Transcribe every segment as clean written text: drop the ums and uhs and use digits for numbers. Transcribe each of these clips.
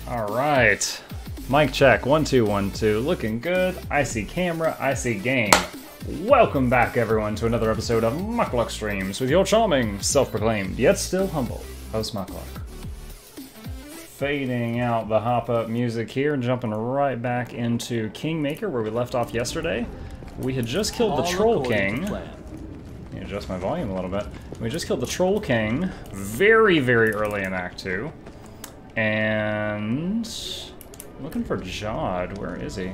Alright. Mic check, 1 2 1 2. Looking good. I see camera, I see game. Welcome back, everyone, to another episode of Mukluk Streams with your charming, self-proclaimed, yet still humble host Mukluk. Fading out the hop-up music here and jumping right back into Kingmaker, where we left off yesterday. We had just killed the Troll King. Let me adjust my volume a little bit. We just killed the Troll King very, very early in Act 2. And looking for Jod. Where is he?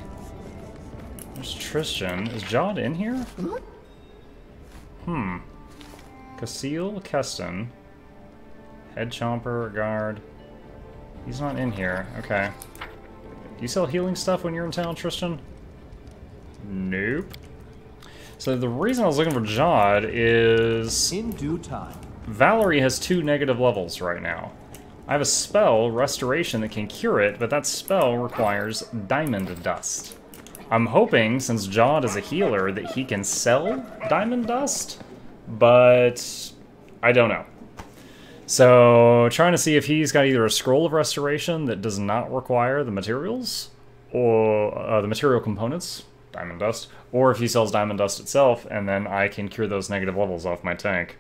There's Tristan. Is Jod in here? Casil Keston. Head Chomper, guard. He's not in here. Okay. Do you sell healing stuff when you're in town, Tristan? Nope. So the reason I was looking for Jod is... in due time. Valerie has 2 negative levels right now. I have a spell, Restoration, that can cure it, but that spell requires Diamond Dust. I'm hoping, since Jod is a healer, that he can sell Diamond Dust, but I don't know. So, trying to see if he's got either a Scroll of Restoration that does not require the materials, or the material components, Diamond Dust, or if he sells Diamond Dust itself, and then I can cure those negative levels off my tank.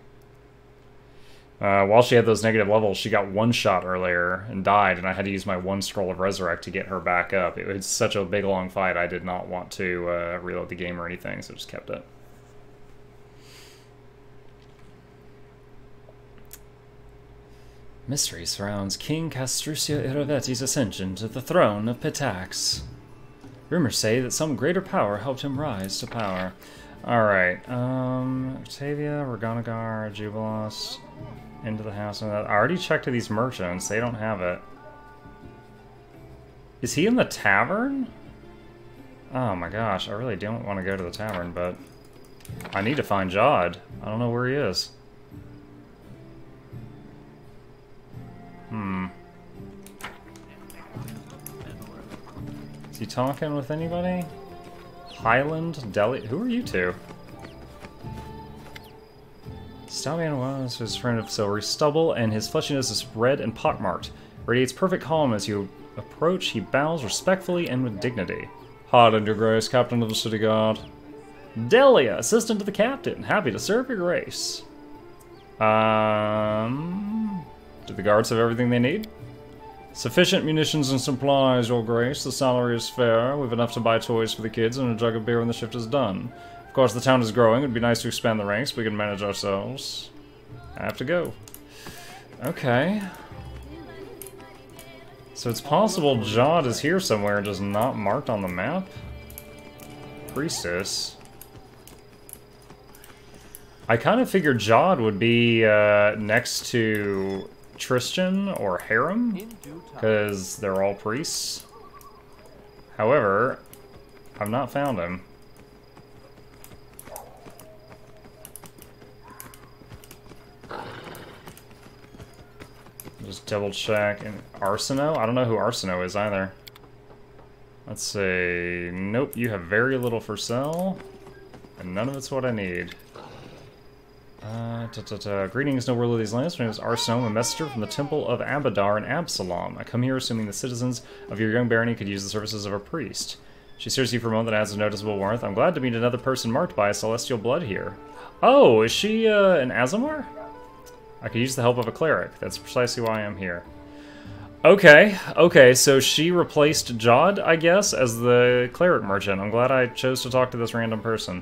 While she had those negative levels, she got one shot earlier and died, and I had to use my 1 Scroll of Resurrect to get her back up. It was such a big, long fight, I did not want to reload the game or anything, so just kept it. Mystery surrounds King Castruccio Iravetti's ascension to the throne of Pitax. Rumors say that some greater power helped him rise to power. Alright, Octavia, Reganagar, Jubilos... Into the house. I already checked to these merchants. They don't have it. Is he in the tavern? Oh my gosh, I really don't want to go to the tavern, but I need to find Jod. I don't know where he is. Is he talking with anybody? Highland, Deli... Who are you two? Stallion was his friend of silvery stubble, and his fleshiness is red and pockmarked. Radiates perfect calm as you approach. He bows respectfully and with dignity. Pardon, your grace, captain of the city guard. Delia, assistant to the captain. Happy to serve your grace. Do the guards have everything they need? Sufficient munitions and supplies, your grace. The salary is fair. We've enough to buy toys for the kids and a jug of beer when the shift is done. Of course, the town is growing. It'd be nice to expand the ranks, but we can manage ourselves. I have to go. Okay. So it's possible Jod is here somewhere, just not marked on the map? Priestess. I kind of figured Jod would be next to Tristan or Harem, because they're all priests. However, I've not found him. Just double check. And Arsino? I don't know who Arsino is either. Let's see. Nope, you have very little for sale. And none of it's what I need. Greetings, noble ruler of these lands. My name is Arsino, a messenger from the Temple of Abadar in Absalom. I come here assuming the citizens of your young barony could use the services of a priest. She stares at you for a moment that adds a noticeable warmth. I'm glad to meet another person marked by a celestial blood here. Oh, is she an Aasimar? I could use the help of a cleric. That's precisely why I'm here. Okay, so she replaced Jod, I guess, as the cleric merchant. I'm glad I chose to talk to this random person.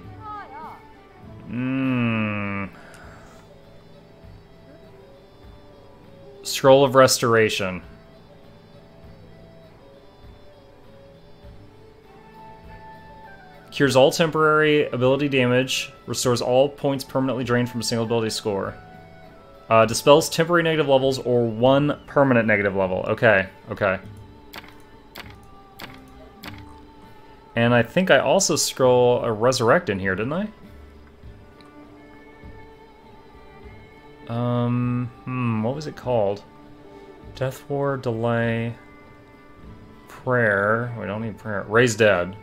Scroll of Restoration. Cures all temporary ability damage. Restores all points permanently drained from a single ability score. Dispels temporary negative levels or 1 permanent negative level. Okay. And I think I also scroll a Resurrect in here, didn't I? What was it called? Death Ward, Delay, Prayer. We don't need Prayer. Raise Dead.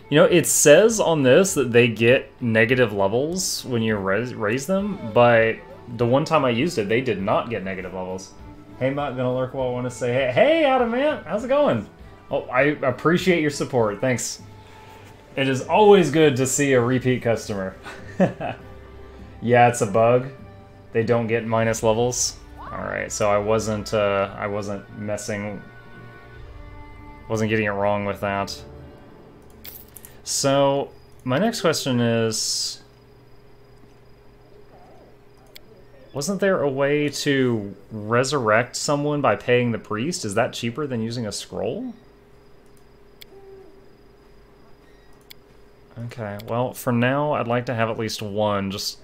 You know, it says on this that they get negative levels when you raise them, but the one time I used it, they did not get negative levels. Hey, not gonna lurk while I want to say hey. Hey, Adam, man, how's it going? Oh, I appreciate your support. Thanks. It is always good to see a repeat customer. Yeah, it's a bug. They don't get minus levels. All right, so I wasn't messing. Wasn't getting it wrong with that. So my next question is, wasn't there a way to resurrect someone by paying the priest? Is that cheaper than using a scroll? Okay, well, for now, I'd like to have at least one. Just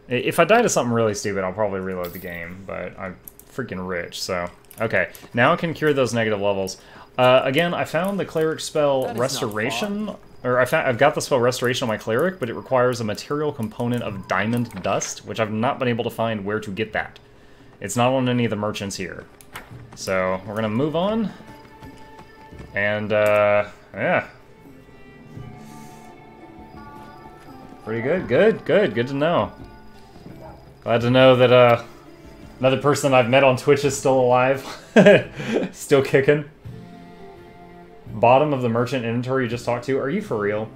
if I die to something really stupid, I'll probably reload the game, but I'm freaking rich, so... Okay, now I can cure those negative levels. Again, I found the cleric spell Restoration, or I've got the spell Restoration on my cleric, but it requires a material component of Diamond Dust, which I've not been able to find where to get that. It's not on any of the merchants here. So, we're gonna move on. And, yeah. Pretty good, good to know. Glad to know that, another person I've met on Twitch is still alive. Still kicking. Bottom of the merchant inventory you just talked to? Are you for real?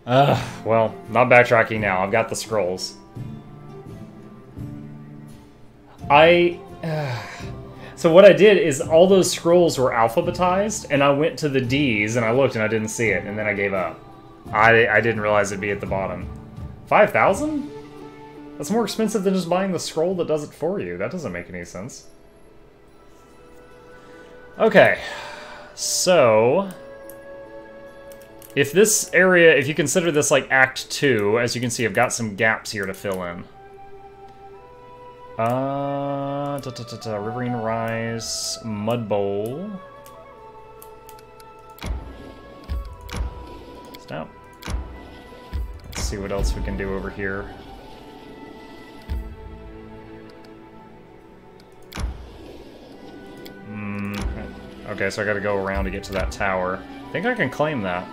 Well, not backtracking now. I've got the scrolls. So what I did is all those scrolls were alphabetized, and I went to the D's, and I looked, and I didn't see it, and then I gave up. I didn't realize it'd be at the bottom. 5,000? That's more expensive than just buying the scroll that does it for you. That doesn't make any sense. Okay. So... if this area, if you consider this like Act 2, as you can see, I've got some gaps here to fill in. Riverine Rise, Mud Bowl. Stop. Let's see what else we can do over here. Okay, so I gotta go around to get to that tower. I think I can claim that.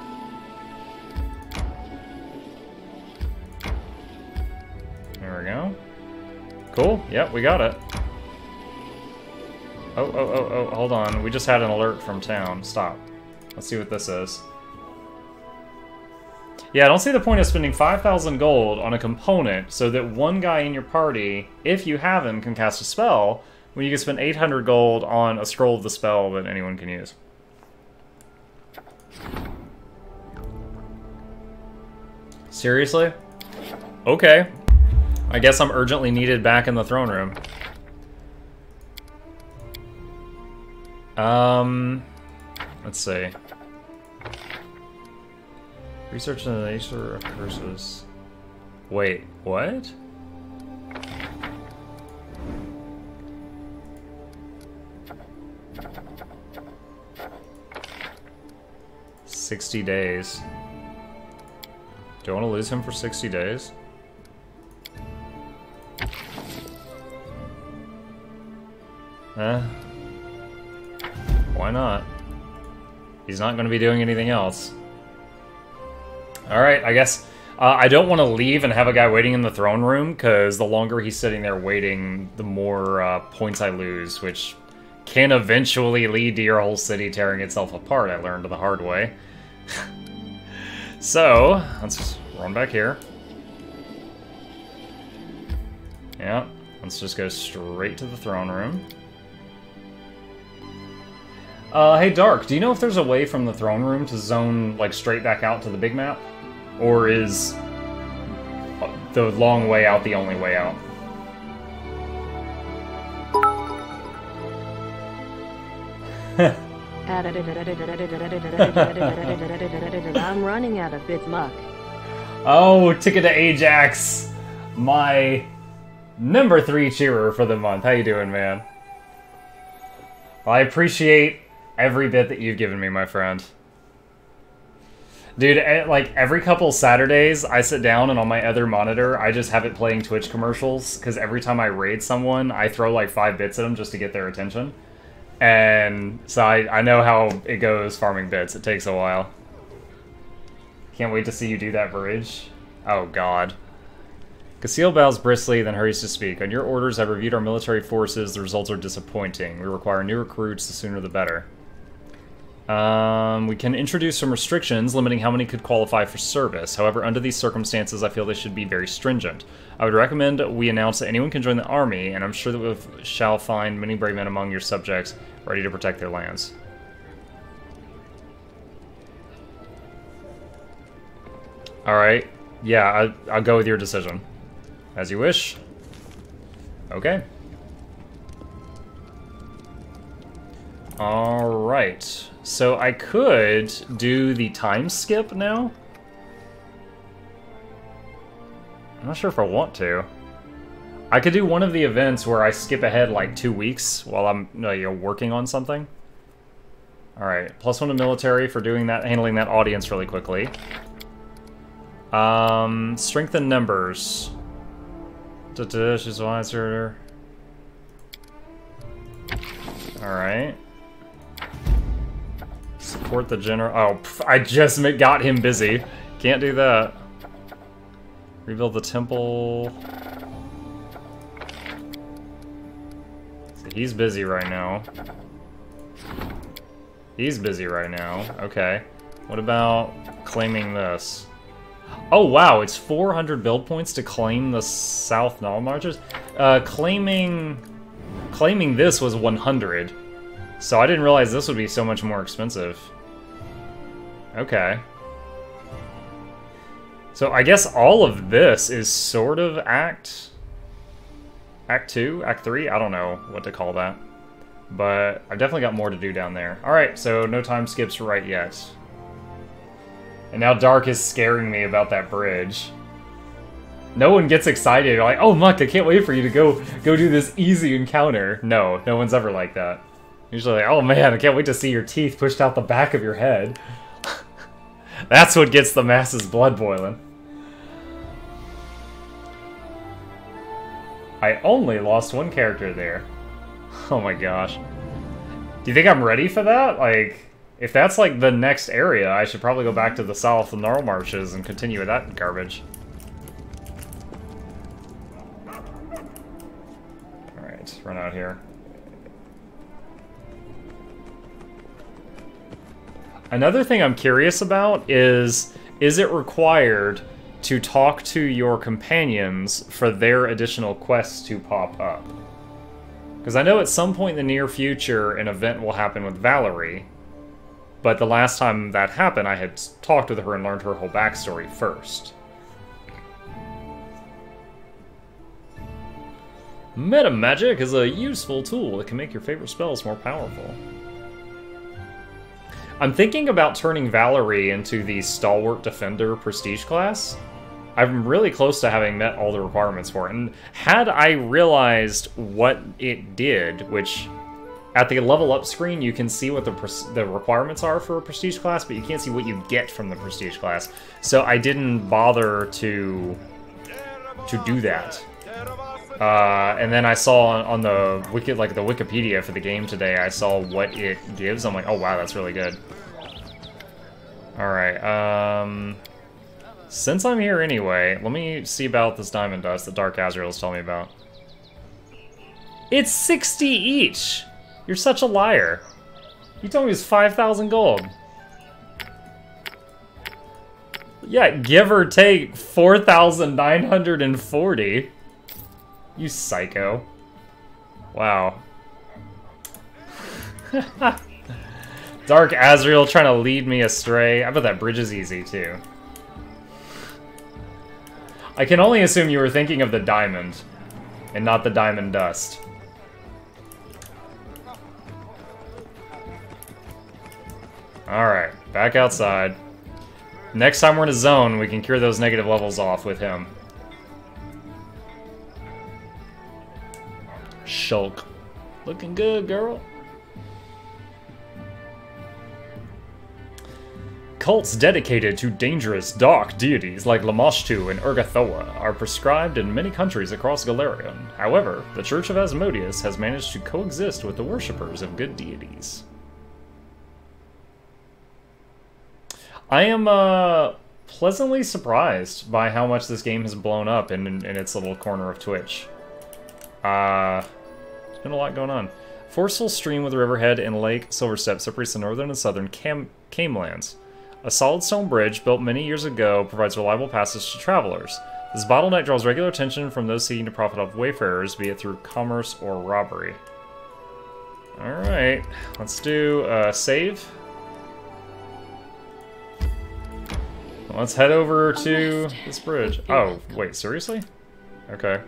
There we go. Cool. Yep, we got it. Oh, hold on. We just had an alert from town. Stop. Let's see what this is. Yeah, I don't see the point of spending 5,000 gold on a component so that one guy in your party, if you have him, can cast a spell, when you can spend 800 gold on a scroll of the spell that anyone can use. Seriously? Okay. I guess I'm urgently needed back in the throne room. Let's see. Research the nature of curses. Wait, what? $60 days. Do I want to lose him for 60 days? Why not? He's not going to be doing anything else. Alright, I guess I don't want to leave and have a guy waiting in the throne room, because the longer he's sitting there waiting, the more points I lose, which can eventually lead to your whole city tearing itself apart, I learned the hard way. So, let's just run back here. Yeah, let's just go straight to the throne room. Hey Dark, do you know if there's a way from the throne room to zone, like, straight back out to the big map? Or is the long way out the only way out? I'm running out of Bismuck. Oh, Ticket to Ajax, my number 3 cheerer for the month. How you doing, man? Well, I appreciate every bit that you've given me, my friend. Dude, like, every couple Saturdays, I sit down and on my other monitor, I just have it playing Twitch commercials, because every time I raid someone, I throw like 5 bits at them just to get their attention. And so I know how it goes farming bits. It takes a while. Can't wait to see you do that bridge. Oh, God. Casil bows briskly, then hurries to speak. On your orders, I've reviewed our military forces. The results are disappointing. We require new recruits, the sooner the better. We can introduce some restrictions limiting how many could qualify for service. However, under these circumstances, I feel they should be very stringent. I would recommend we announce that anyone can join the army, and I'm sure that we shall find many brave men among your subjects ready to protect their lands. Alright. Yeah, I'll go with your decision. As you wish. Okay. Alright. So I could do the time skip now? I'm not sure if I want to. I could do one of the events where I skip ahead like 2 weeks while I'm working on something. Alright, +1 to military for doing that, handling that audience really quickly. Strength in numbers. She's wiser. Alright. Support the general. Oh, I just got him busy. Can't do that. Rebuild the temple. So he's busy right now. He's busy right now. Okay. What about claiming this? Oh wow, it's 400 build points to claim the South Nile Marches. Claiming this was 100. So I didn't realize this would be so much more expensive. Okay. So I guess all of this is sort of Act 2, Act 3? I don't know what to call that. But I've definitely got more to do down there. Alright, so no time skips right yet. And now Dark is scaring me about that bridge. No one gets excited, like, oh Muck, I can't wait for you to go do this easy encounter. No one's ever like that. Usually like, oh man, I can't wait to see your teeth pushed out the back of your head. That's what gets the masses blood boiling. I only lost one character there. Oh my gosh. Do you think I'm ready for that? Like, if that's like the next area, I should probably go back to the South Nile Marches and continue with that garbage. Alright, run out here. Another thing I'm curious about is it required to talk to your companions for their additional quests to pop up? Because I know at some point in the near future an event will happen with Valerie, but the last time that happened I had talked with her and learned her whole backstory first. Meta magic is a useful tool that can make your favorite spells more powerful. I'm thinking about turning Valerie into the Stalwart Defender prestige class. I'm really close to having met all the requirements for it, and had I realized what it did, which at the level up screen you can see what the requirements are for a prestige class, but you can't see what you get from the prestige class. So I didn't bother to do that. And then I saw on the Wikipedia for the game today, I saw what it gives. I'm like, oh wow, that's really good. Alright, since I'm here anyway, let me see about this diamond dust that Dark Azrael's telling me about. It's 60 each! You're such a liar. You told me it was 5,000 gold. Yeah, give or take 4,940. You psycho. Wow. Dark Azrael trying to lead me astray. I bet that bridge is easy, too. I can only assume you were thinking of the diamond, and not the diamond dust. Alright, back outside. Next time we're in a zone, we can cure those negative levels off with him. Shulk. Looking good, girl. Cults dedicated to dangerous, dark deities like Lamashtu and Urgathoa are prescribed in many countries across Galarian. However, the Church of Asmodeus has managed to coexist with the worshippers of good deities. I am pleasantly surprised by how much this game has blown up in its little corner of Twitch. There's been a lot going on. Forceful stream with a riverhead and Lake Silverstep separates the northern and southern Camelands. A solid stone bridge, built many years ago, provides reliable passage to travelers. This bottleneck draws regular attention from those seeking to profit off wayfarers, be it through commerce or robbery. Alright, let's do a save. Let's head over to this bridge. Oh, wait, seriously? Okay.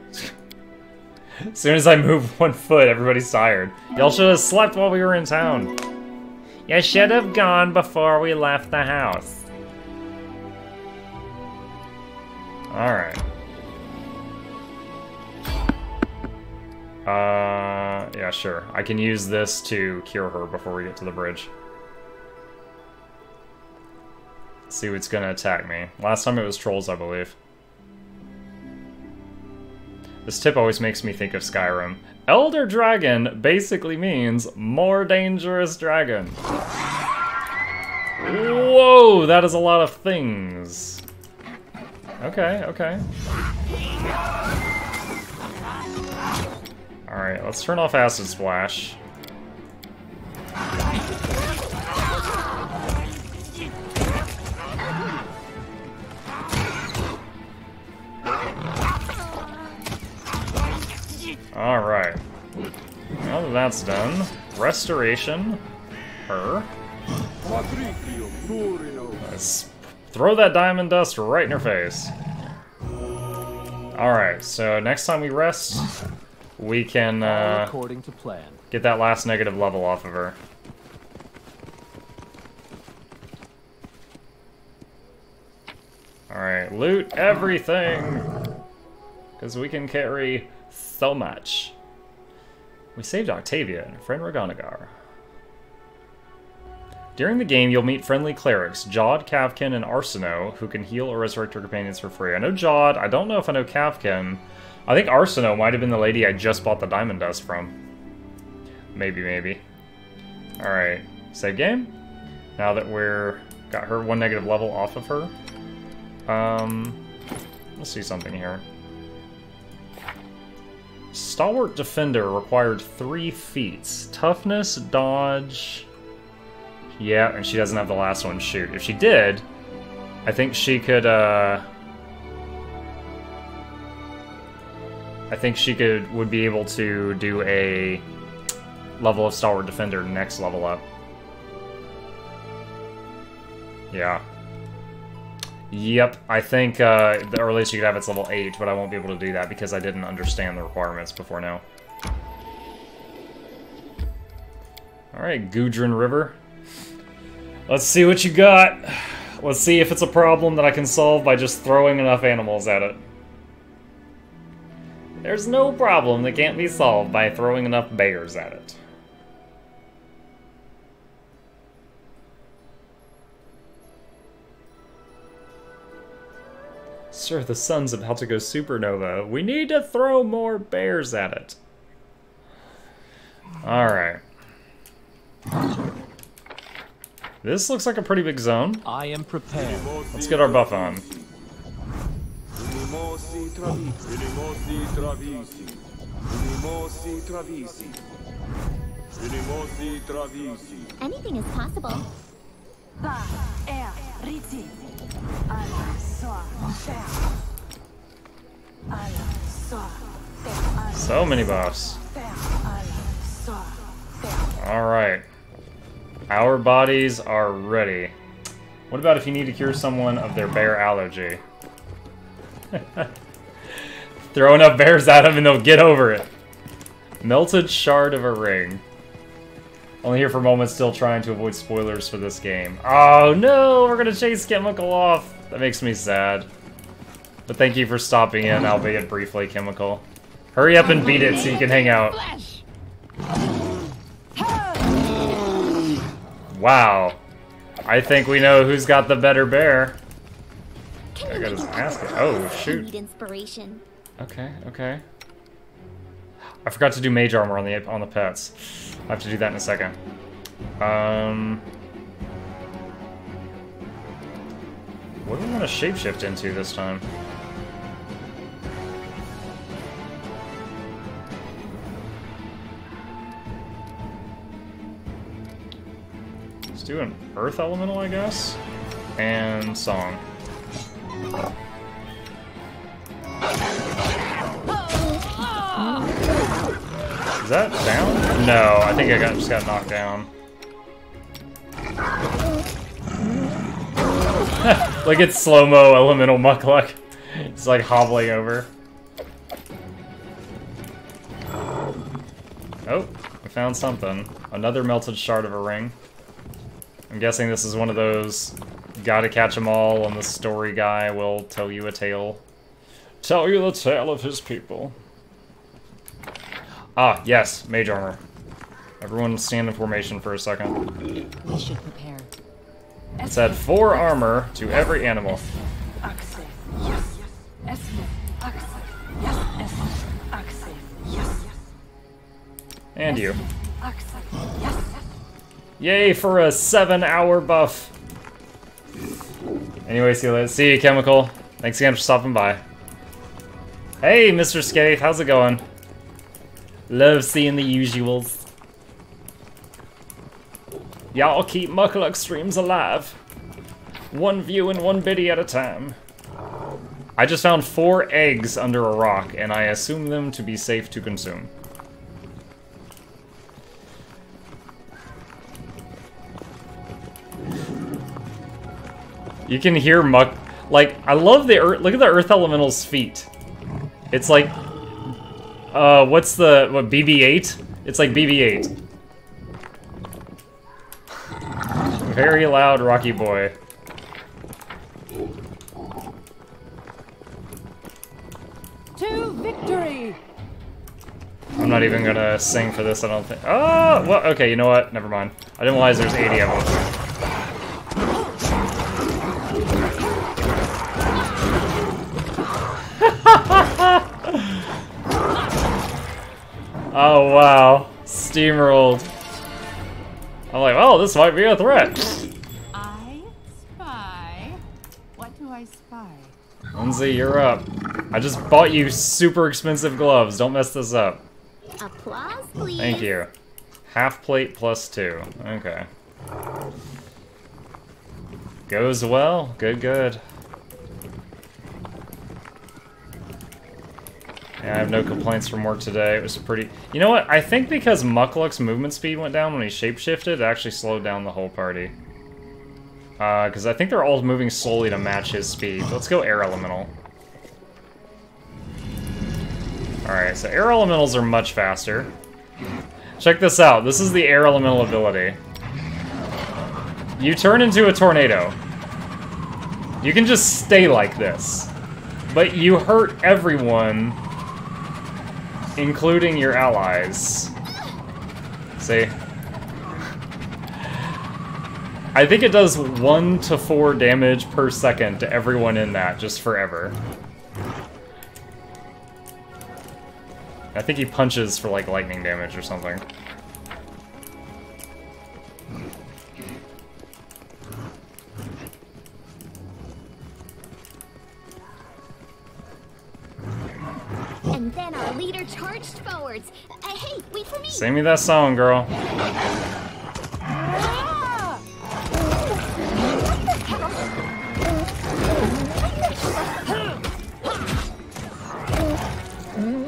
As soon as I move 1 foot, everybody's tired. Y'all should have slept while we were in town. You should have gone before we left the house. Alright. Yeah, sure. I can use this to cure her before we get to the bridge. See what's gonna attack me. Last time it was trolls, I believe. This tip always makes me think of Skyrim. Elder Dragon basically means more dangerous dragon. Whoa, that is a lot of things. Okay, okay. Alright, let's turn off Acid Splash. Alright. Now that that's done, Restoration. Her. Let's throw that diamond dust right in her face. Alright, so next time we rest, we can according to plan. Get that last negative level off of her. Alright, loot everything! Because we can carry so much. We saved Octavia and her friend Reganagar. During the game, you'll meet friendly clerics, Jod, Kavkin, and Arsino, who can heal or resurrect your companions for free. I know Jod, I don't know if I know Kavkin. I think Arsino might have been the lady I just bought the diamond dust from. Maybe, maybe. Alright, save game. Now that we're got her 1 negative level off of her. Let's see something here. Stalwart Defender required 3 feats. Toughness, dodge... Yeah, and she doesn't have the last one, shoot. If she did, I think she could, would be able to do a level of Stalwart Defender next level up. Yeah. Yep, I think the earliest you could have it's level 8, but I won't be able to do that because I didn't understand the requirements before now. Alright, Gudrun River. Let's see what you got. Let's see if it's a problem that I can solve by just throwing enough animals at it. There's no problem that can't be solved by throwing enough bears at it. Sir, the sun's about to go supernova. We need to throw more bears at it. Alright. This looks like a pretty big zone. I am prepared. Let's get our buff on. Anything is possible. So many buffs. Alright. Our bodies are ready. What about if you need to cure someone of their bear allergy? Throw enough bears at them and they'll get over it. Melted Shard of a Ring. Only here for moments, still trying to avoid spoilers for this game. Oh no, we're gonna chase Chemical off. That makes me sad. But thank you for stopping in, albeit briefly, Chemical. Hurry up and beat it so you can hang out. Wow. I think we know who's got the better bear. I gotta ask it. Oh, shoot. Need inspiration. Okay, okay. I forgot to do mage armor on the pets. I have to do that in a second. What do we want to shapeshift into this time? Let's do an Earth Elemental, I guess. And Song. Is that down? No, I think I just got knocked down. Look at slow-mo elemental Mukluk. It's like hobbling over. Oh, I found something. Another melted shard of a ring. I'm guessing this is one of those gotta catch 'em all and the story guy will tell you a tale. Tell you the tale of his people. Ah, yes, mage armor. Everyone stand in formation for a second. We should prepare. Let's add 4 armor to every animal. And you. Yay for a 7-hour buff. Anyway, see you, Chemical. Thanks again for stopping by. Hey, Mr. Scathe, how's it going? Love seeing the usuals. Y'all keep Mukluk streams alive. 1 view and 1 biddy at a time. I just found 4 eggs under a rock, and I assume them to be safe to consume. You can hear like, I love the Earth, look at the Earth Elemental's feet. It's like, what, BB-8? It's like BB-8. Very loud Rocky Boy. To victory! I'm not even gonna sing for this, I don't think. Oh, well, okay, you know what? Never mind. I didn't realize there's 80 of them. Oh, wow. Steamrolled. I'm like, oh, this might be a threat. I spy. What do I spy? Lindsay, you're up. I just bought you super expensive gloves. Don't mess this up. Applause, please. Thank you. Half plate plus 2. Okay. Goes well. Good, good. Yeah, I have no complaints from work today. It was pretty... You know what? I think because Mukluk's movement speed went down when he shapeshifted, it actually slowed down the whole party. Because I think they're all moving slowly to match his speed. Let's go Air Elemental. Alright, so Air Elementals are much faster. Check this out. This is the Air Elemental ability. You turn into a tornado. You can just stay like this. But you hurt everyone, including your allies. See? I think it does 1 to 4 damage per second to everyone in that, just forever. I think he punches for, like, lightning damage or something. And then our leader charged forwards. Hey, wait for me. Sing me that song, girl.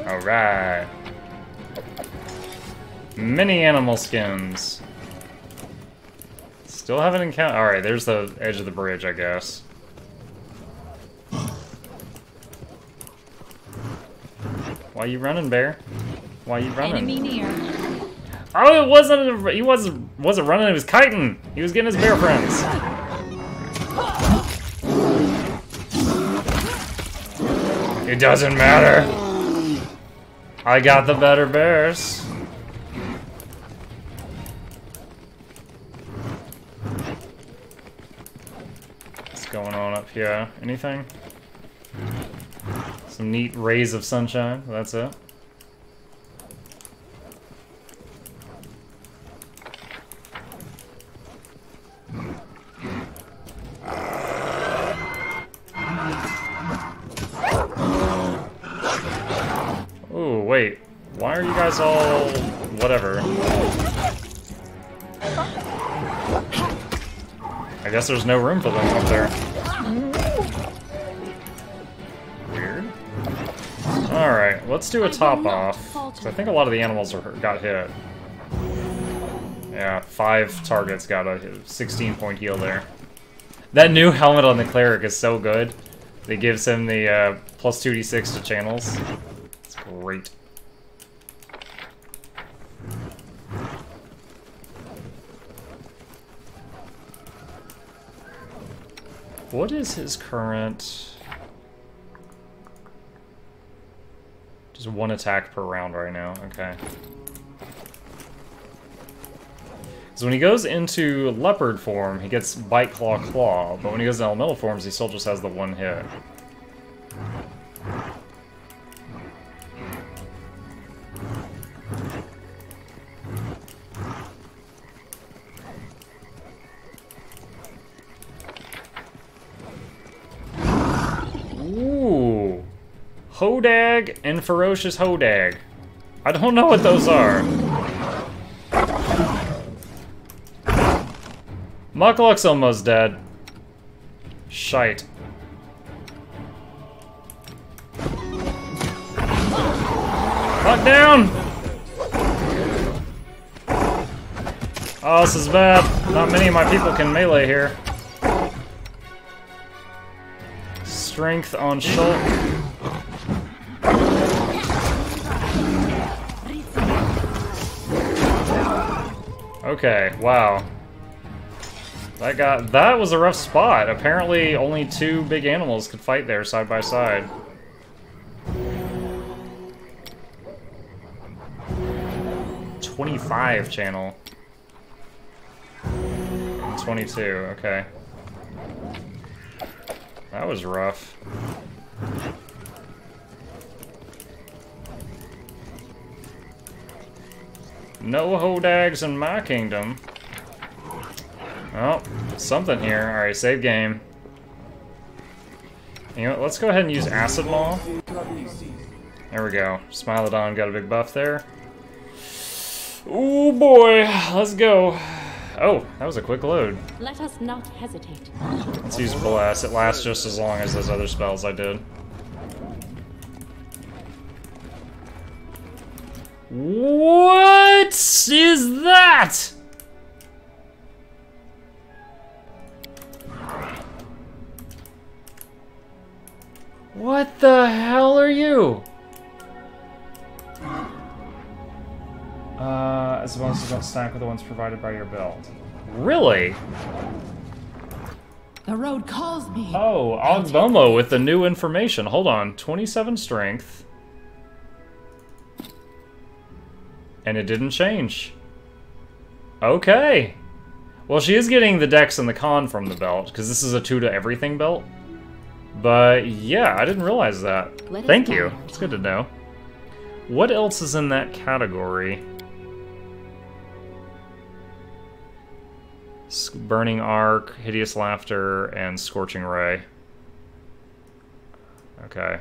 Alright. Many animal skins. Still haven't encountered. Alright, there's the edge of the bridge, I guess. Why you running, Bear? Why you running? Enemy near. Oh, it wasn't. He wasn't running. He was kiting. He was getting his bear friends. It doesn't matter. I got the better bears. What's going on up here? Anything? Some neat rays of sunshine. That's it. wait. Why are you guys all... whatever? I guess there's no room for them up there. Weird. Alright, let's do a top off. 'Cause I think a lot of the animals got hit. Yeah, 5 targets got a 16-point heal there. That new helmet on the cleric is so good. It gives him the plus 2d6 to channels. It's great. What is his current... Just 1 attack per round right now, okay. So when he goes into leopard form, he gets bite, claw, claw, but when he goes to elemental forms, he still just has the 1 hit. Ooh. Hodag and Ferocious Hodag. I don't know what those are. Mukluk's almost dead. Shite. Lock down! Oh, this is bad. Not many of my people can melee here. Strength on Shulk. Okay, wow. That was a rough spot. Apparently only 2 big animals could fight there side by side. $25 channel. 22, okay. That was rough. No Hodags in my kingdom. Oh, something here. Alright, save game. You know what, let's go ahead and use Acid Maw. There we go. Smilodon got a big buff there. Ooh boy, let's go. Oh, that was a quick load. Let us not hesitate. Let's use Bless. It lasts just as long as those other spells I did. What is that? What the hell are you? As long as you don't stack with the ones provided by your build. Really? The road calls me. Oh, Ogbomo with the new information. Hold on. 27 strength. And it didn't change. Okay. Well, she is getting the dex and the con from the belt, because this is a 2 to everything belt. But yeah, I didn't realize that. Thank you. It's good to know. What else is in that category? Burning Arc, Hideous Laughter, and Scorching Ray. Okay.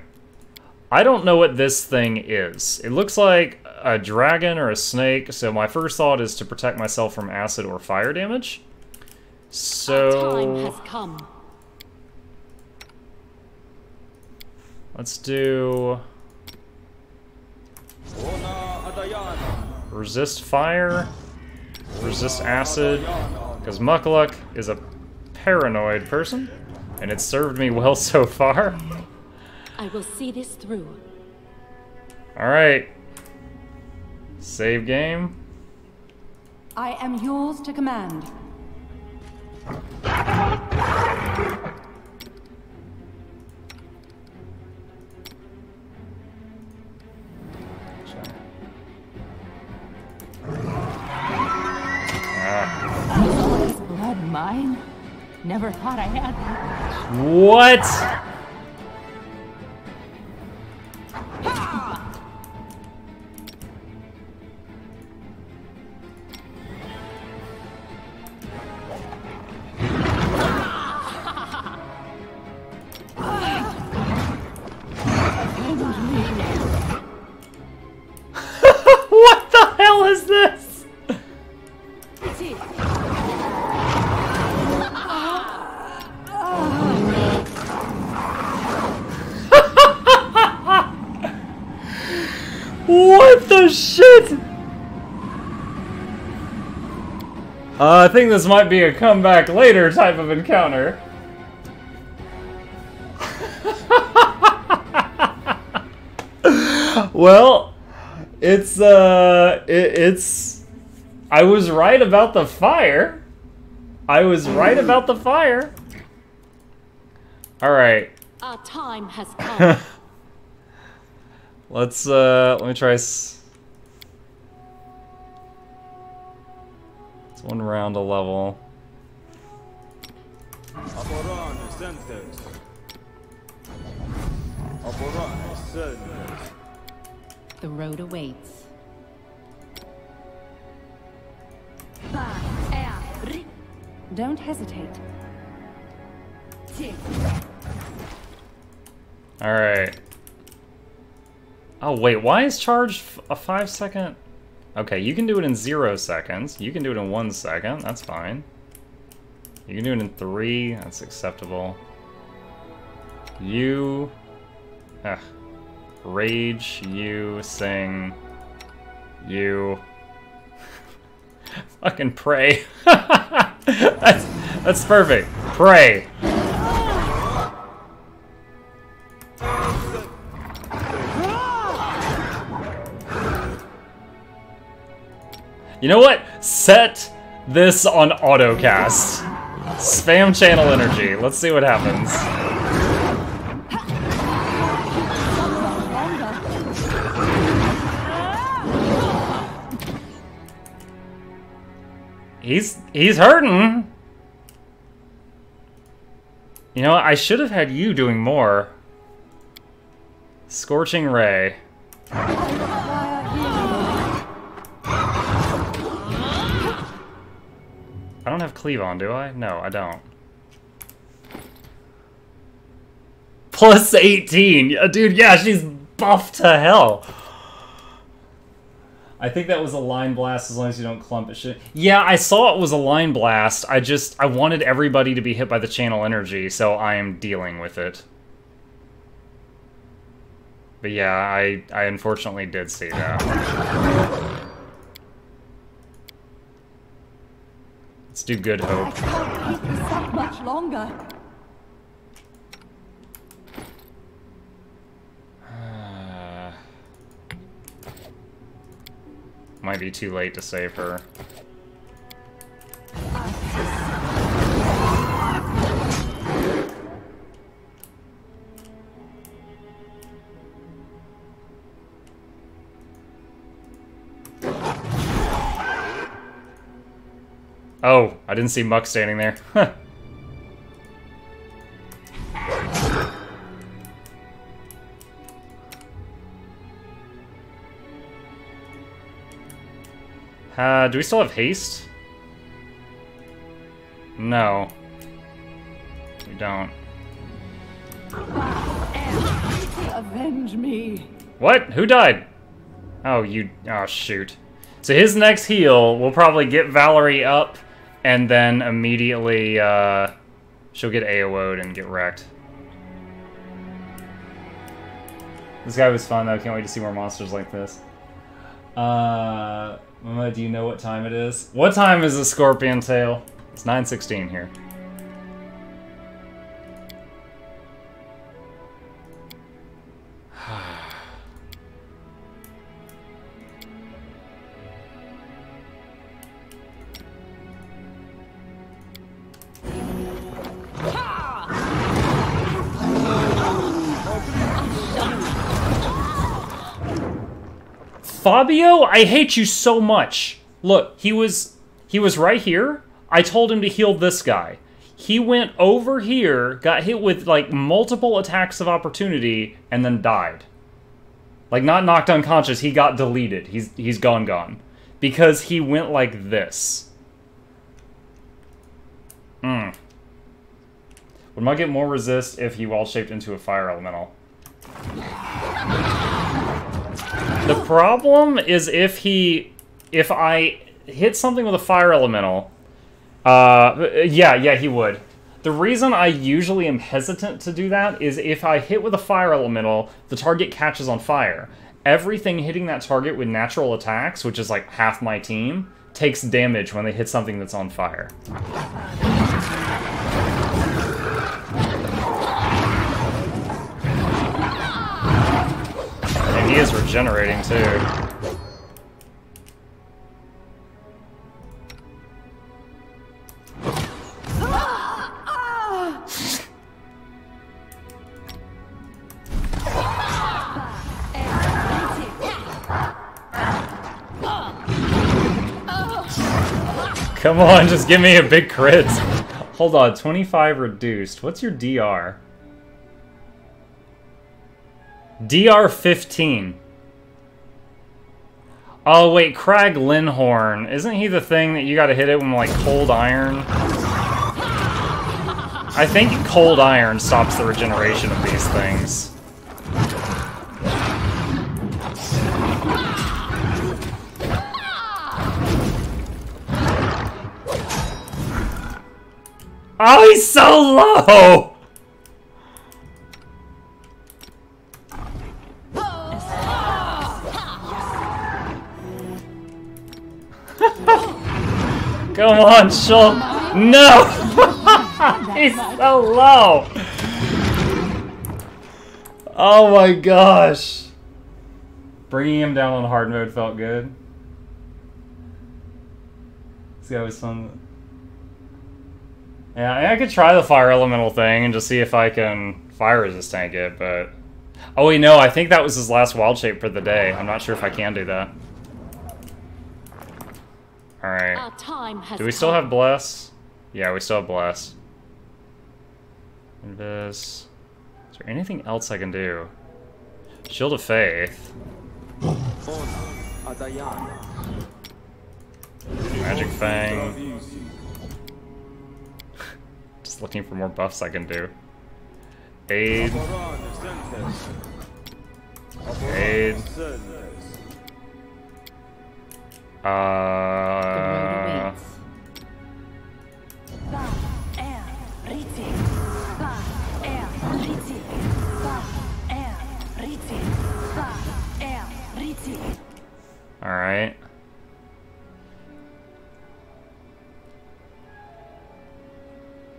I don't know what this thing is. It looks like a dragon or a snake, so my first thought is to protect myself from acid or fire damage. So... Our time has come. Let's do... Resist fire, resist acid, because Mukluk is a paranoid person, and it's served me well so far. I will see this through. Alright. Save game. I am yours to command. Is blood mine? Never thought I had that. What? What the shit? I think this might be a comeback later type of encounter. Well, it's I was right about the fire. I was right about the fire. All right. Our time has come. Let's let me try. It's one round a level. The road awaits. Don't hesitate. All right. Oh wait, why is charge a 5-second? Okay, you can do it in 0 seconds. You can do it in 1 second. That's fine. You can do it in 3. That's acceptable. You, rage. You sing. You. Fucking pray. That's perfect. Pray. You know what? Set this on autocast. Spam channel energy. Let's see what happens. He's hurting. You know, I should have had you doing more. Scorching Ray. I don't have cleave on, do I? No, I don't. Plus 18! Dude, yeah, she's buffed to hell! I think that was a line blast as long as you don't clump it shit. Yeah, I saw it was a line blast. I wanted everybody to be hit by the channel energy, so I am dealing with it. But yeah, I unfortunately did see that. Let's do Good Hope. I can't keep this up much longer. Might be too late to save her. Oh, I didn't see Muck standing there. Do we still have haste? No. We don't. Avenge me. What? Who died? Oh, you... Oh, shoot. So his next heal will probably get Valerie up, and then immediately, she'll get AO'd and get wrecked. This guy was fun, though. Can't wait to see more monsters like this. Mama, do you know what time it is? What time is the Scorpion Tail? It's 9:16 here. Fabio, I hate you so much. Look, he was right here. I told him to heal this guy. He went over here, got hit with like multiple attacks of opportunity, and then died. Like not knocked unconscious, he got deleted. He's gone. Because he went like this. Would Mug get more resist if he wall shaped into a fire elemental? The problem is if I hit something with a fire elemental, yeah, he would. The reason I usually am hesitant to do that is if I hit with a fire elemental, the target catches on fire. everything hitting that target with natural attacks, which is like half my team, takes damage when they hit something that's on fire. And he is regenerating too. Come on, just give me a big crit. Hold on, 25 reduced. What's your DR? DR 15. Oh wait, Crag Linhorn. Isn't he the thing that you gotta hit it with like cold iron? I think cold iron stops the regeneration of these things. Oh, he's so low! Come on, Shulk! No! He's so low! Oh my gosh! Bringing him down on hard mode felt good. This guy was some... Yeah, I could try the fire elemental thing and just see if I can fire resist tank it, but... Oh wait, no, I think that was his last wild shape for the day. I'm not sure if I can do that. Alright. Do we still have Bless? Yeah, we still have Bless. Invis. Is there anything else I can do? Shield of Faith. Magic Fang. Just looking for more buffs I can do. Aid. Aid. Alright.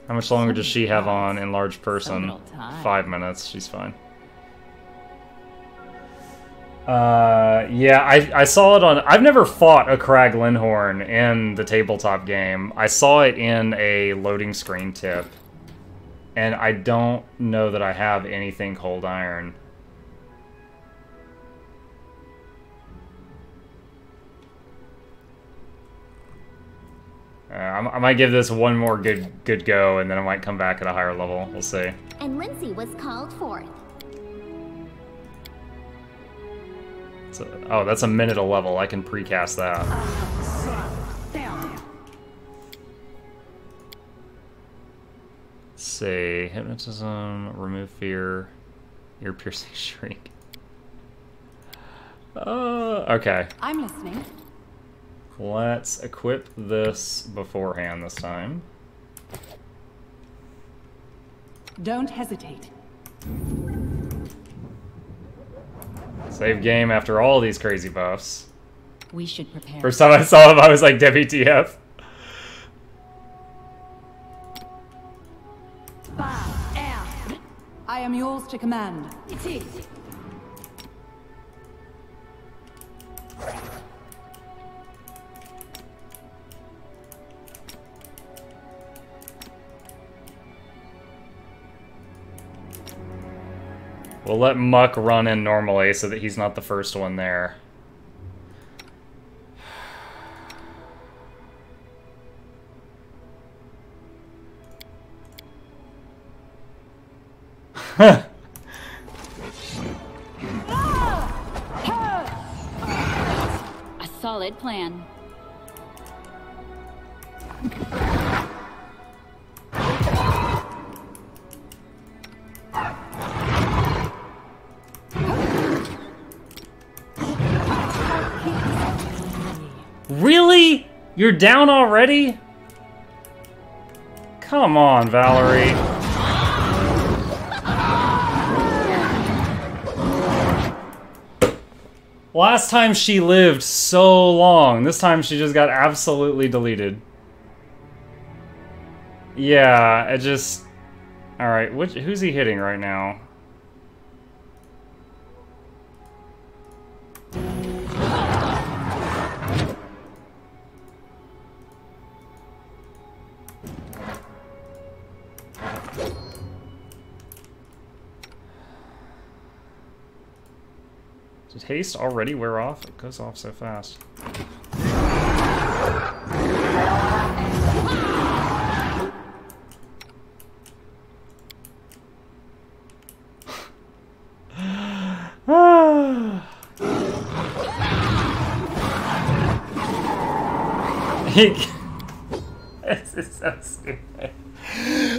How much longer does she have on Enlarged Person? 5 minutes. She's fine. Yeah, I saw it on... I've never fought a Crag Linhorn in the tabletop game. I saw it in a loading screen tip. And I don't know that I have anything Cold Iron. I might give this one more good go, and then I might come back at a higher level. We'll see. And Lindsay was called forth. So, oh, that's a minute a level. I can precast that. Let's see. Hypnotism, remove fear, ear-piercing shriek. Okay. I'm listening. Let's equip this beforehand this time. Don't hesitate. Save game after all these crazy buffs. We should prepare. First time I saw him, I was like, WTF. I am yours to command. We'll let Muck run in normally so that he's not the first one there. A solid plan. Really? You're down already? Come on, Valerie. Last time she lived so long. This time she just got absolutely deleted. Yeah, it just... Alright, who's he hitting right now? Did haste already wear off? It goes off so fast. This is so stupid.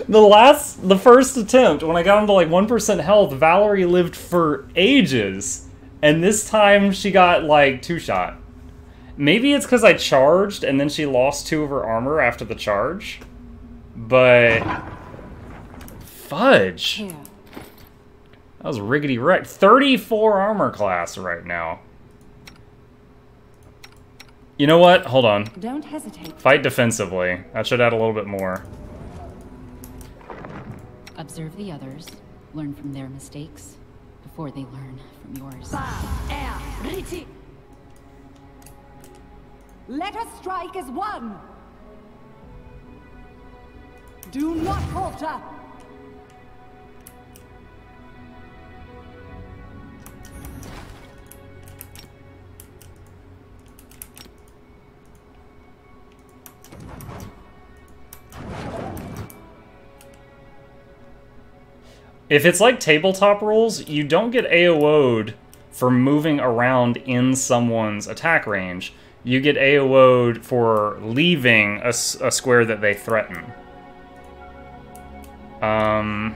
The first attempt, when I got him to like 1% health, Valerie lived for ages. And this time she got like 2-shot. Maybe it's because I charged and then she lost 2 of her armor after the charge. But... Fudge. Here. That was riggedy wrecked. 34 armor class right now. You know what? Hold on. Don't hesitate. Fight defensively. That should add a little bit more. Observe the others, learn from their mistakes before they learn from yours. Let us strike as one. Do not falter. If it's like tabletop rules, you don't get AO'd for moving around in someone's attack range. You get AO'd for leaving a square that they threaten. Oh,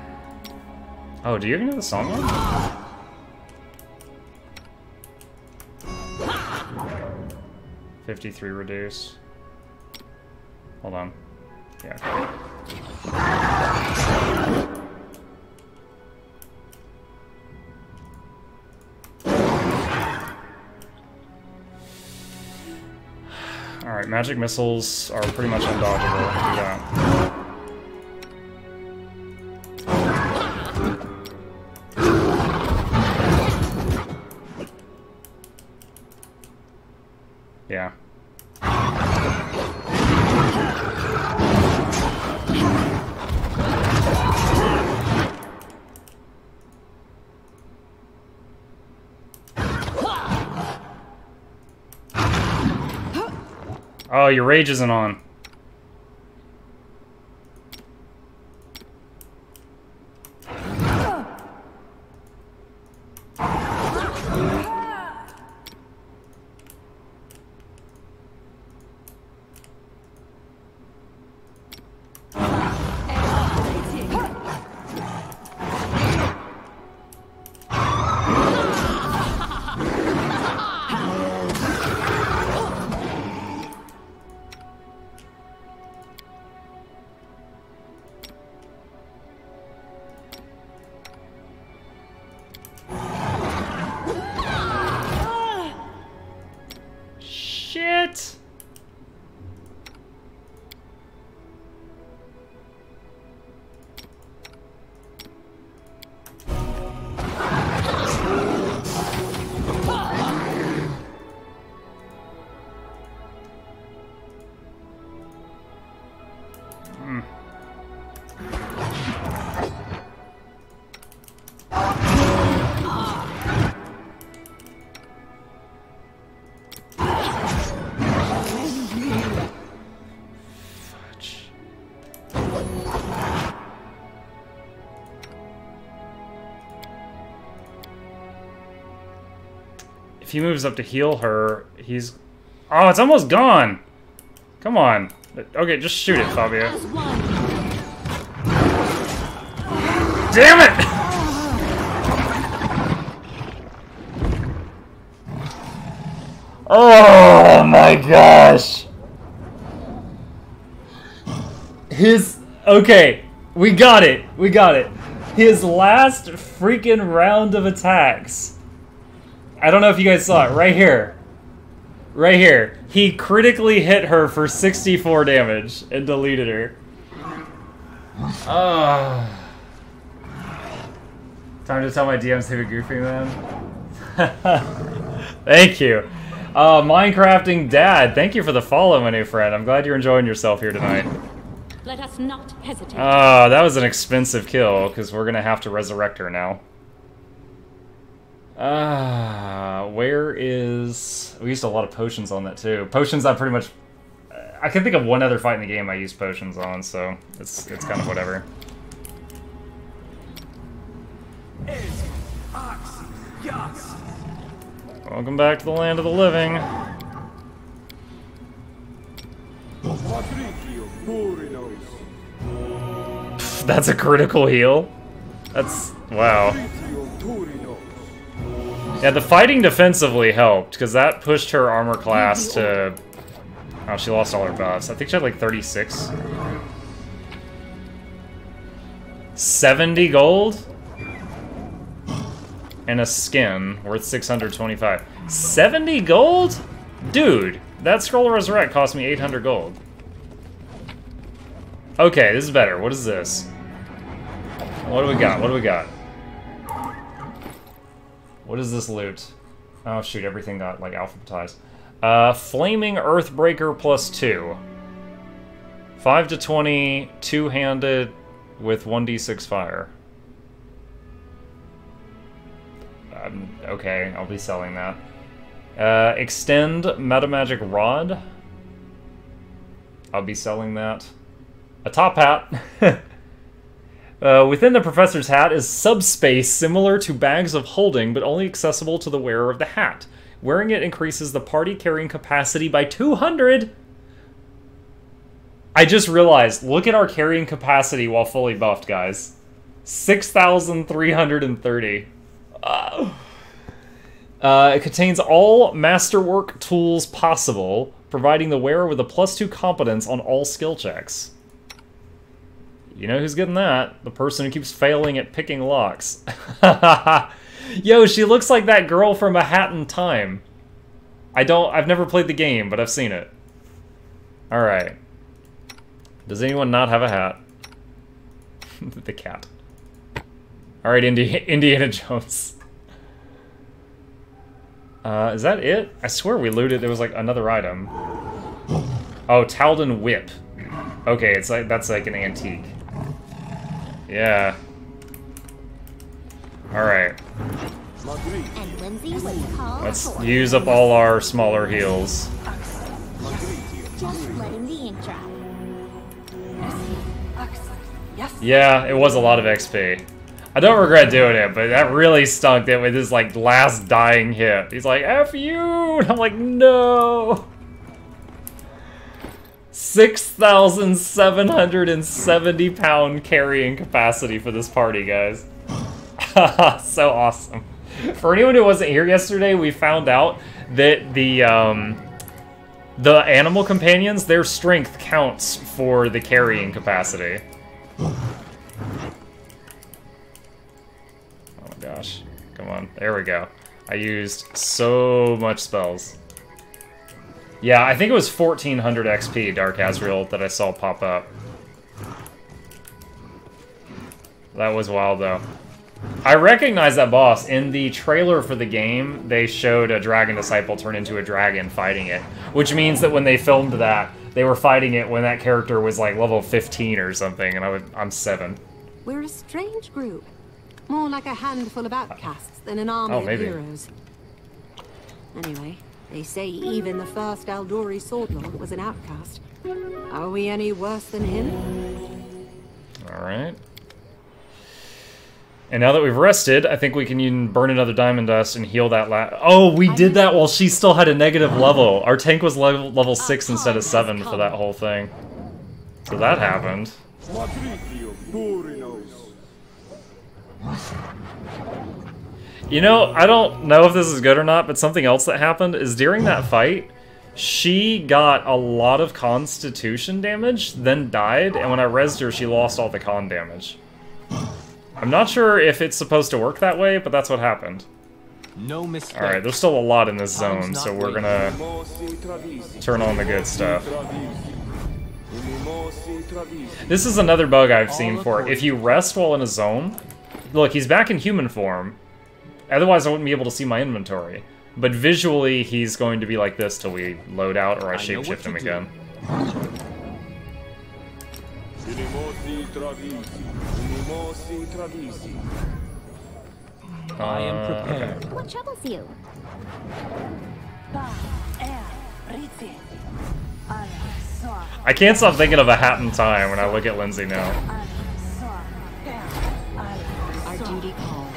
do you even know the song one? 53 reduce. Hold on. Yeah. Alright, magic missiles are pretty much undodgeable. Yeah. Yeah. Oh, your rage isn't on. Shit! If he moves up to heal her, he's... Oh, it's almost gone! Come on. Okay, just shoot it, Fabio. Damn it! Oh my gosh! Okay, we got it! We got it. His last freaking round of attacks I don't know if you guys saw it. Right here. Right here. He critically hit her for 64 damage and deleted her. Time to tell my DMs to be goofy, man. Thank you. Minecrafting Dad, thank you for the follow, my new friend. I'm glad you're enjoying yourself here tonight. Let us not hesitate. That was an expensive kill, because we're going to have to resurrect her now. Where is... We used a lot of potions on that, too. Potions I pretty much... I can think of one other fight in the game I used potions on, so it's kind of whatever. Welcome back to the land of the living. Pff, that's a critical heal? That's... wow. Yeah, the fighting defensively helped, because that pushed her armor class to... Oh, she lost all her buffs. I think she had like 36. 70 gold? And a skin worth 625. 70 gold? Dude, that Scroll of Resurrect cost me 800 gold. Okay, this is better. What is this? What do we got? What do we got? What is this loot? Oh shoot, everything got like alphabetized. Flaming Earthbreaker +2. 5 to 20, two-handed with 1d6 fire. Okay, I'll be selling that. Extend Metamagic Rod. I'll be selling that. A top hat. Within the professor's hat is subspace similar to bags of holding, but only accessible to the wearer of the hat. Wearing it increases the party carrying capacity by 200. I just realized, look at our carrying capacity while fully buffed, guys. 6,330. It contains all masterwork tools possible, providing the wearer with a +2 competence on all skill checks. You know who's getting that? The person who keeps failing at picking locks. Yo, she looks like that girl from A Hat in Time. I've never played the game, but I've seen it. Alright. Does anyone not have a hat? The cat. Alright, Indiana Jones. Is that it? I swear we looted, there was like another item. Oh, Talden Whip. Okay, it's like, that's like an antique. Yeah. Alright. Let's use up all our smaller heals. Just letting the ink dry. Yeah, it was a lot of XP. I don't regret doing it, but that really stunk it with his like last dying hit. He's like, F you! And I'm like, no! 6,770 pound carrying capacity for this party, guys. So awesome. For anyone who wasn't here yesterday, we found out that the animal companions, their strength counts for the carrying capacity. Oh my gosh. Come on. There we go. I used so much spells. Yeah, I think it was 1400 XP, Dark Azrael, that I saw pop up. That was wild, though. I recognize that boss. In the trailer for the game, they showed a Dragon Disciple turn into a dragon fighting it. Which means that when they filmed that, they were fighting it when that character was like level 15 or something, and I'm 7. We're a strange group. More like a handful of outcasts than an army of heroes. Anyway, they say even the first Aldori Swordlord was an outcast. Are we any worse than him? Alright. And now that we've rested, I think we can burn another Diamond Dust and heal that Oh, we did that while she still had a negative level. Our tank was level 6 instead of 7 for that whole thing. So that happened. You know, I don't know if this is good or not, but something else that happened is during that fight, she got a lot of constitution damage, then died, and when I rezzed her, she lost all the con damage. I'm not sure if it's supposed to work that way, but that's what happened. No mistake. Alright, there's still a lot in this zone, so we're gonna turn on the good stuff. This is another bug I've seen for it. If you rest while in a zone, look, he's back in human form. Otherwise, I wouldn't be able to see my inventory. But visually, he's going to be like this till we load out or I shapeshift him again. I am prepared. Okay. What troubles you? I can't stop thinking of A Hat in Time when I look at Lindsay now. Our duty calls.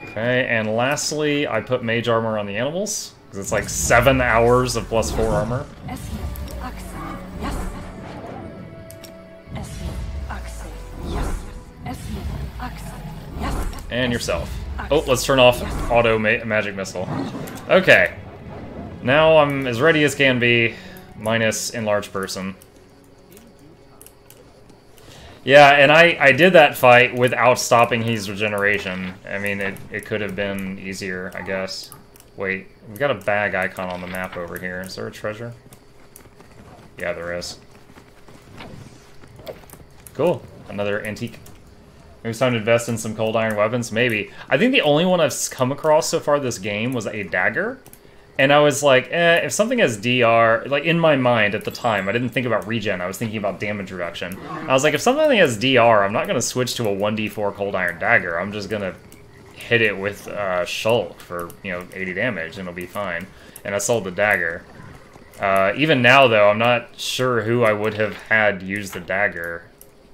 Okay, and lastly, I put mage armor on the animals, because it's like 7 hours of +4 armor. And yourself. Oh, let's turn off auto magic missile. Okay. Now I'm as ready as can be, minus enlarged person. Yeah, and I did that fight without stopping his regeneration. I mean, it could have been easier, I guess. Wait, we've got a bag icon on the map over here. Is there a treasure? Yeah, there is. Cool. Another antique. Maybe it's time to invest in some cold iron weapons? Maybe. I think the only one I've come across so far this game was a dagger. And I was like, if something has DR, like in my mind at the time, I didn't think about regen, I was thinking about damage reduction. I was like, if something has DR, I'm not going to switch to a 1d4 cold iron dagger, I'm just going to hit it with Shulk for, 80 damage and it'll be fine. And I sold the dagger. Even now, though, I'm not sure who I would have had use the dagger.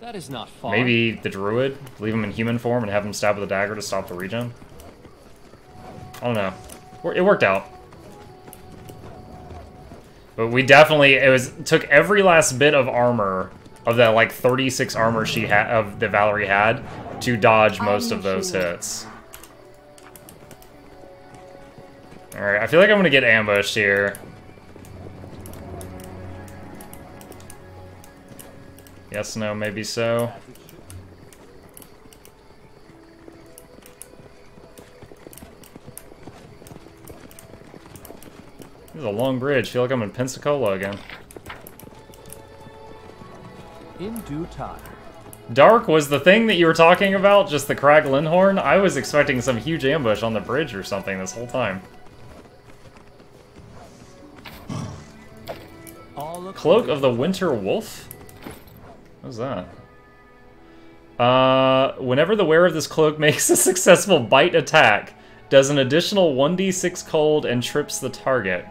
That is not far. Maybe the druid? Leave him in human form and have him stab with the dagger to stop the regen? I don't know. It worked out. But we definitely, took every last bit of armor, of that like 36 armor she had, that Valerie had, to dodge most of those hits. Alright, I feel like I'm gonna get ambushed here. Yes, no, maybe so. This is a long bridge. Feel like I'm in Pensacola again. In due time. Dark was the thing that you were talking about, just the Crag Lindhorn? I was expecting some huge ambush on the bridge or something this whole time. Cloak of the Winter Wolf? What's that? Whenever the wearer of this cloak makes a successful bite attack, does an additional 1d6 cold and trips the target.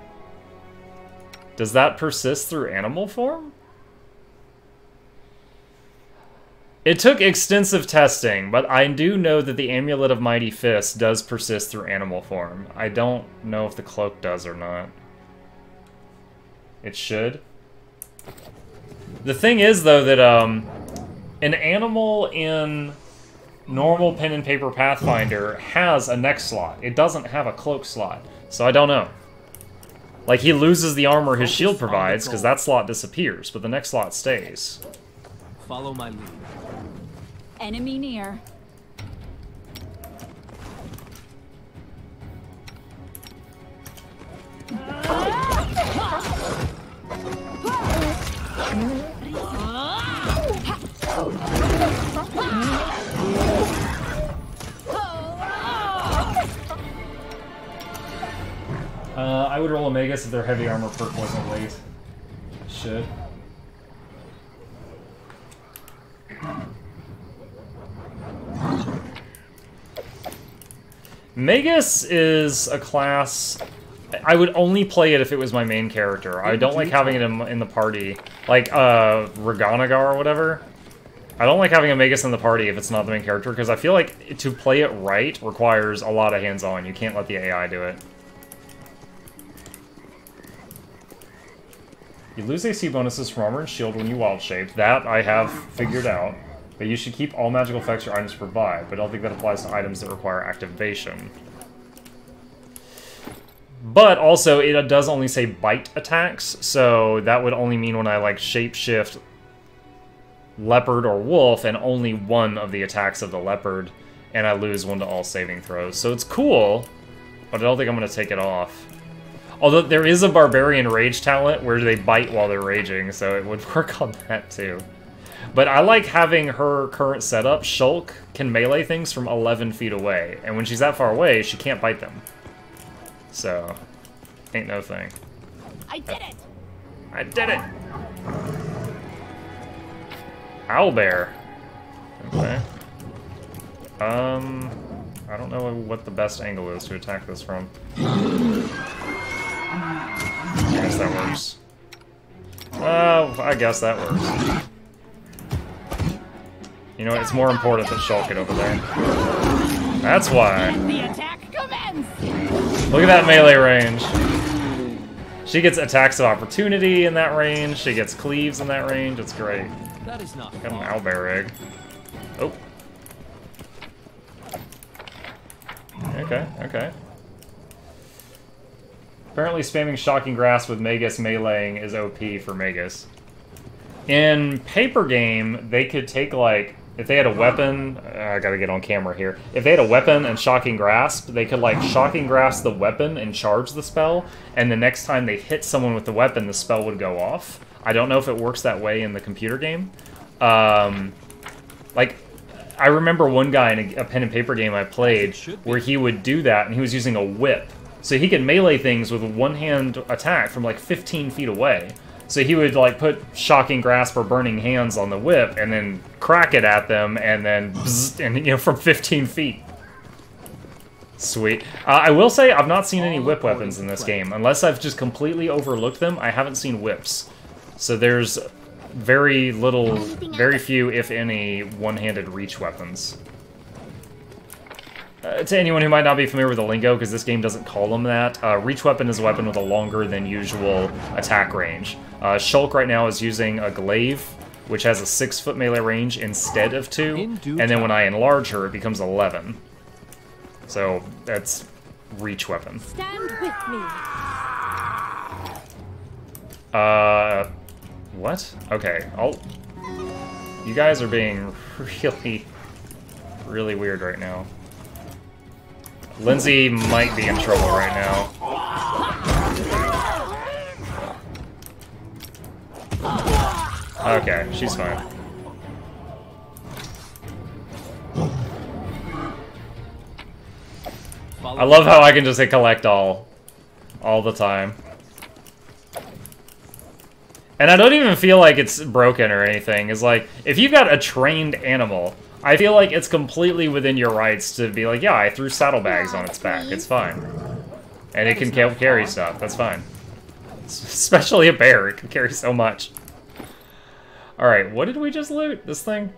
Does that persist through animal form? It took extensive testing, but I do know that the Amulet of Mighty Fist does persist through animal form. I don't know if the cloak does or not. It should. The thing is, though, that an animal in normal pen and paper Pathfinder has a neck slot. It doesn't have a cloak slot, so I don't know. Like, he loses the armor his shield provides, because that slot disappears, but the neck slot stays. Follow my lead. Enemy near. I would roll a Magus if their heavy armor perk wasn't late. Should. Magus is a class... I would only play it if it was my main character. I don't like having it in the party. Like, Reganagar or whatever. I don't like having a Magus in the party if it's not the main character, because I feel like to play it right requires a lot of hands-on. You can't let the AI do it. You lose AC bonuses from armor and shield when you wild shape. That I have figured out. But you should keep all magical effects your items provide, but I don't think that applies to items that require activation. But also, it does only say bite attacks, so that would only mean when I, like, shapeshift leopard or wolf, and only one of the attacks of the leopard, and I lose one to all saving throws. So it's cool, But I don't think I'm going to take it off. Although there is a Barbarian Rage talent where they bite while they're raging, so it would work on that too. But I like having her current setup. Shulk can melee things from 11 feet away, and when she's that far away, she can't bite them. So, ain't no thing. I did it! I did it! Owlbear. Okay. I don't know what the best angle is to attack this from. I guess that works. I guess that works. You know what, it's more important that Shulk get over there. That's why. The attack commence! Look at that melee range. She gets attacks of opportunity in that range, she gets cleaves in that range, it's great. That is not Got an far. owlbear egg. Oh. Okay, okay. Apparently spamming Shocking Grasp with Magus meleeing is OP for Magus. In Paper Game, they could take, like, if they had a weapon... I gotta get on camera here. If they had a weapon and Shocking Grasp, they could, like, Shocking Grasp the weapon and charge the spell, and the next time they hit someone with the weapon, the spell would go off. I don't know if it works that way in the computer game. Like, I remember one guy in a pen and paper game I played where he would do that, and he was using a whip. So he could melee things with a one-hand attack from like 15 feet away. So he would like put Shocking Grasp or Burning Hands on the whip and then crack it at them and then bzzz, and you know, from 15 feet. Sweet. I will say I've not seen any whip weapons in this game. Unless I've just completely overlooked them, I haven't seen whips. So there's very little, very few, if any, one-handed reach weapons. To anyone who might not be familiar with the lingo, because this game doesn't call them that, reach weapon is a weapon with a longer than usual attack range. Shulk right now is using a glaive, which has a 6-foot melee range instead of 2, and then when I enlarge her, it becomes 11. So that's reach weapon. Stand with me. What? Okay, you guys are being really, really weird right now. Lindsay might be in trouble right now. Okay, she's fine. I love how I can just hit collect all the time. And I don't even feel like it's broken or anything. It's like, if you've got a trained animal, I feel like it's completely within your rights to be like, yeah, I threw saddlebags on its back. It's fine. And it can carry stuff. That's fine. Especially a bear. It can carry so much. Alright, what did we just loot? This thing?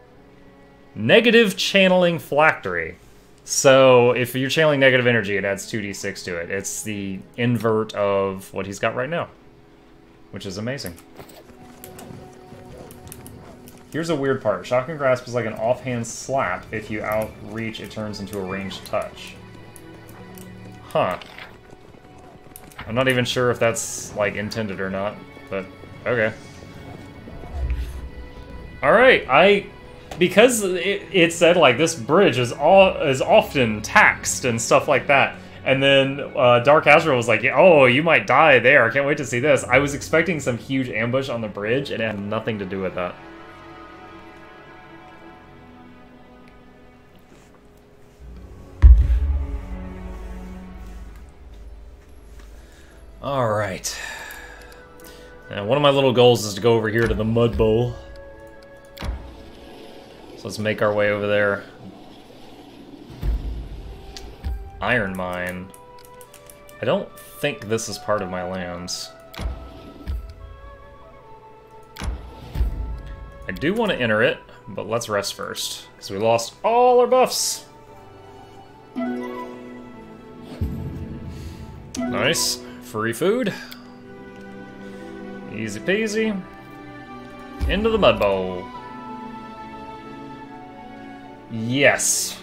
Negative Channeling Phylactery. So, if you're channeling negative energy, it adds 2d6 to it. It's the invert of what he's got right now. Which is amazing. Here's a weird part. Shocking Grasp is like an offhand slap. If you outreach, it turns into a ranged touch. Huh. I'm not even sure if that's, like, intended or not, but okay. Alright, because it said, like, this bridge is often taxed and stuff like that, and then Dark Azrael was like, oh, you might die there, I can't wait to see this. I was expecting some huge ambush on the bridge, and it had nothing to do with that. Alright. Now, one of my little goals is to go over here to the Mud Bowl. So let's make our way over there. Iron Mine. I don't think this is part of my lands. I do want to enter it, but let's rest first, because we lost all our buffs. Nice. Free food. Easy peasy. Into the Mud Bowl. Yes.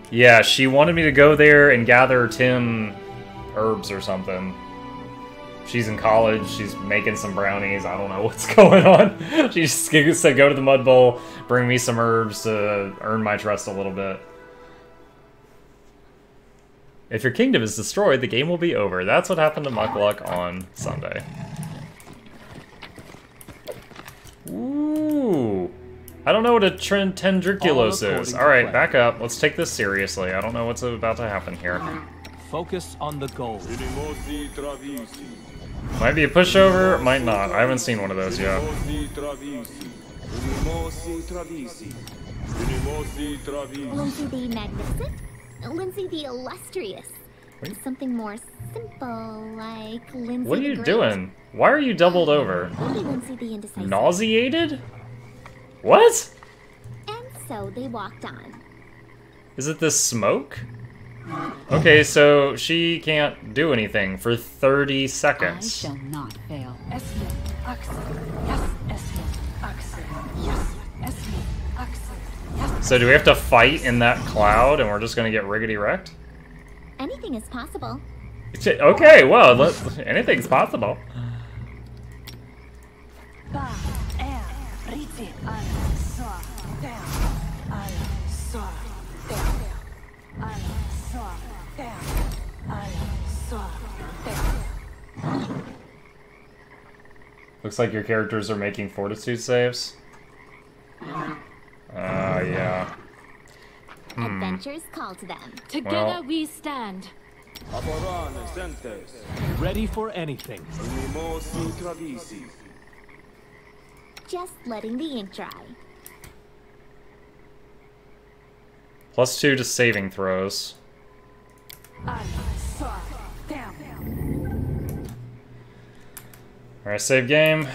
Yeah, she wanted me to go there and gather 10 herbs or something. She's in college, she's making some brownies, I don't know what's going on. She just said go to the Mud Bowl, bring me some herbs to earn my trust a little bit. If your kingdom is destroyed, the game will be over. That's what happened to Mukluk on Sunday. Ooh. I don't know what a Tendriculos is. Alright, back up. Let's take this seriously. I don't know what's about to happen here. Focus on the goal. Might be a pushover, might not. I haven't seen one of those yet. Lindsay the Magnificent? Lindsay the Illustrious? Something more simple, like Lindsay What are the you Great? doing? Why are you doubled over? Maybe Lindsay the Indecisive. Nauseated? What? And so they walked on. Is it this smoke? Okay, so she can't do anything for 30 I seconds. shall not fail. Esmith, Axel. Yes, Esmith, Axel. Yes, Esmith, Axel. Yes. So do we have to fight in that cloud and we're just gonna get riggedy wrecked? Anything is possible. Okay, well, anything's possible. Ba, er, rite, al, so, der, al, so, der, al, so, der, al, so, der. Looks like your characters are making fortitude saves. Yeah. Adventures call to them. Together Well. we stand. Ready for anything. Just letting the ink dry. +2 to saving throws. Al, so, der. Alright, save game.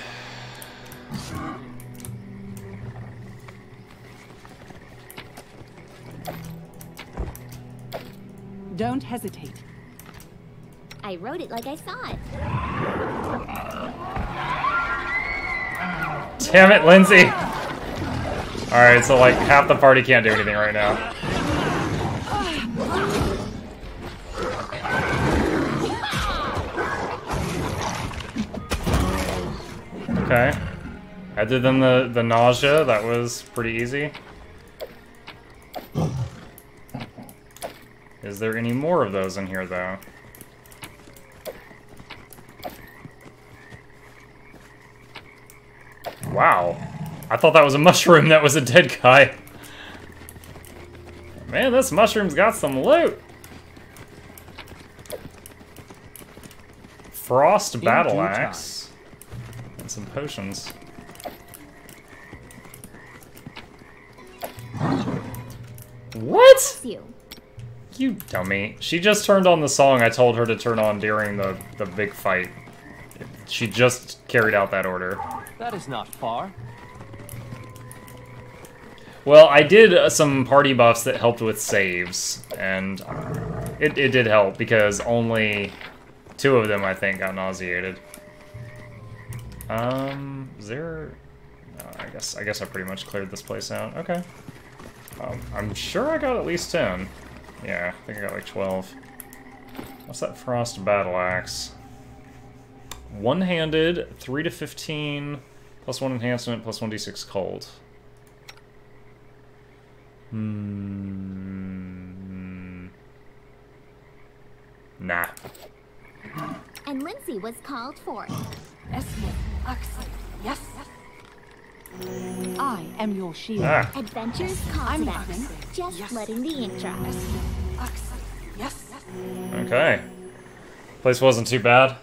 Don't hesitate. I wrote it like I saw it. Damn it, Lindsay! Alright, so like half the party can't do anything right now. Okay. Other than the nausea, that was pretty easy. Is there any more of those in here, though? Wow. I thought that was a mushroom that was a dead guy. Man, this mushroom's got some loot! Frost Battle Axe. And some potions. What? You. You dummy. She just turned on the song I told her to turn on during the big fight. She just carried out that order. That is not far. Well, I did some party buffs that helped with saves, and it did help because only 2 of them, I think, got nauseated. Is there... No, I guess I pretty much cleared this place out. Okay. I'm sure I got at least 10. Yeah, I think I got like 12. What's that Frost Battle Axe? One-handed, 3 to 15, +1 enhancement, +1d6 cold. Nah. And Lindsay was called forth. Esmith, Axel. Yes. I am your shield. Ah. Adventures call to I'm them. Axel. Just Yes. letting the ink dry. Axel. Yes. Okay. Place wasn't too bad.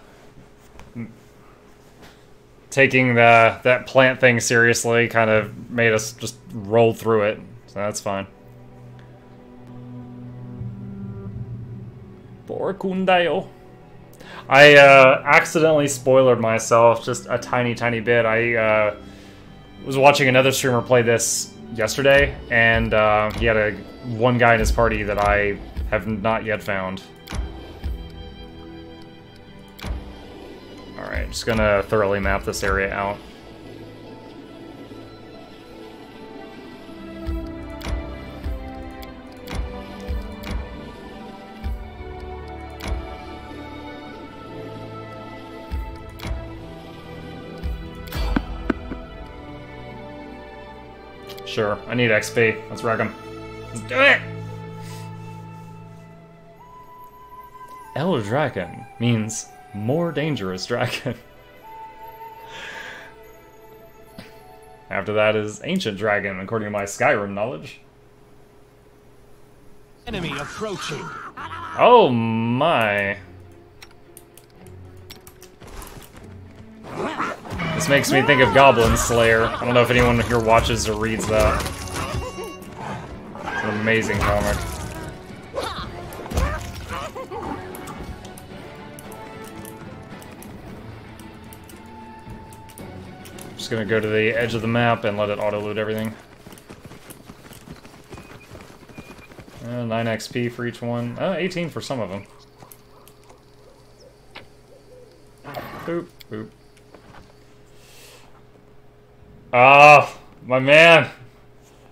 Taking that plant thing seriously kind of made us just roll through it, so that's fine. Borkundayo. I accidentally spoiled myself just a tiny bit. I was watching another streamer play this yesterday, and he had one guy in his party that I have not yet found. Alright, just gonna thoroughly map this area out. Sure, I need XP. Let's wreck him. Let's do it! El Dragon means more dangerous dragon. After that is Ancient Dragon, according to my Skyrim knowledge. Enemy approaching. Oh my. This makes me think of Goblin Slayer. I don't know if anyone here watches or reads that. It's an amazing comic. Just gonna go to the edge of the map and let it auto-loot everything. 9 XP for each one. 18 for some of them. Boop, boop. Ah, my man.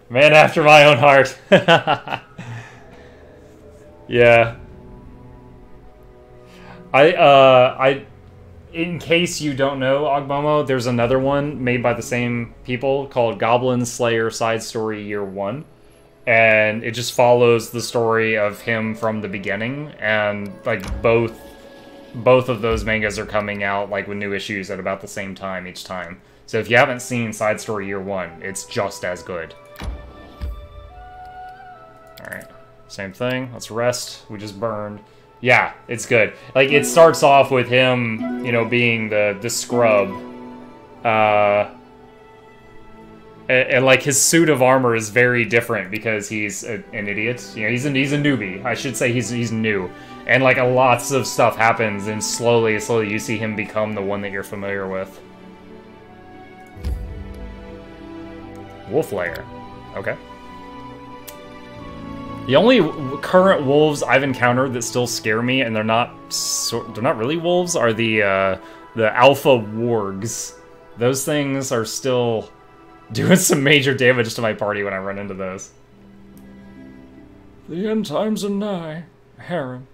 Man after my own heart. Yeah. In case you don't know Ogbomo, there's another one made by the same people called Goblin Slayer Side Story Year 1. And it just follows the story of him from the beginning, and like both of those mangas are coming out like with new issues at about the same time each time. So if you haven't seen Side Story Year 1, it's just as good. Alright, same thing. Let's rest. We just burned. Yeah, it's good. Like, it starts off with him, you know, being the scrub. And like, his suit of armor is very different because he's an idiot. You know, he's a newbie. I should say he's new. And like, lots of stuff happens, and slowly you see him become the one that you're familiar with. Wolf Lair. Okay. The only current wolves I've encountered that still scare me, and they're not really wolves, are the alpha wargs. Those things are still doing some major damage to my party when I run into those. The end times are nigh, Harem.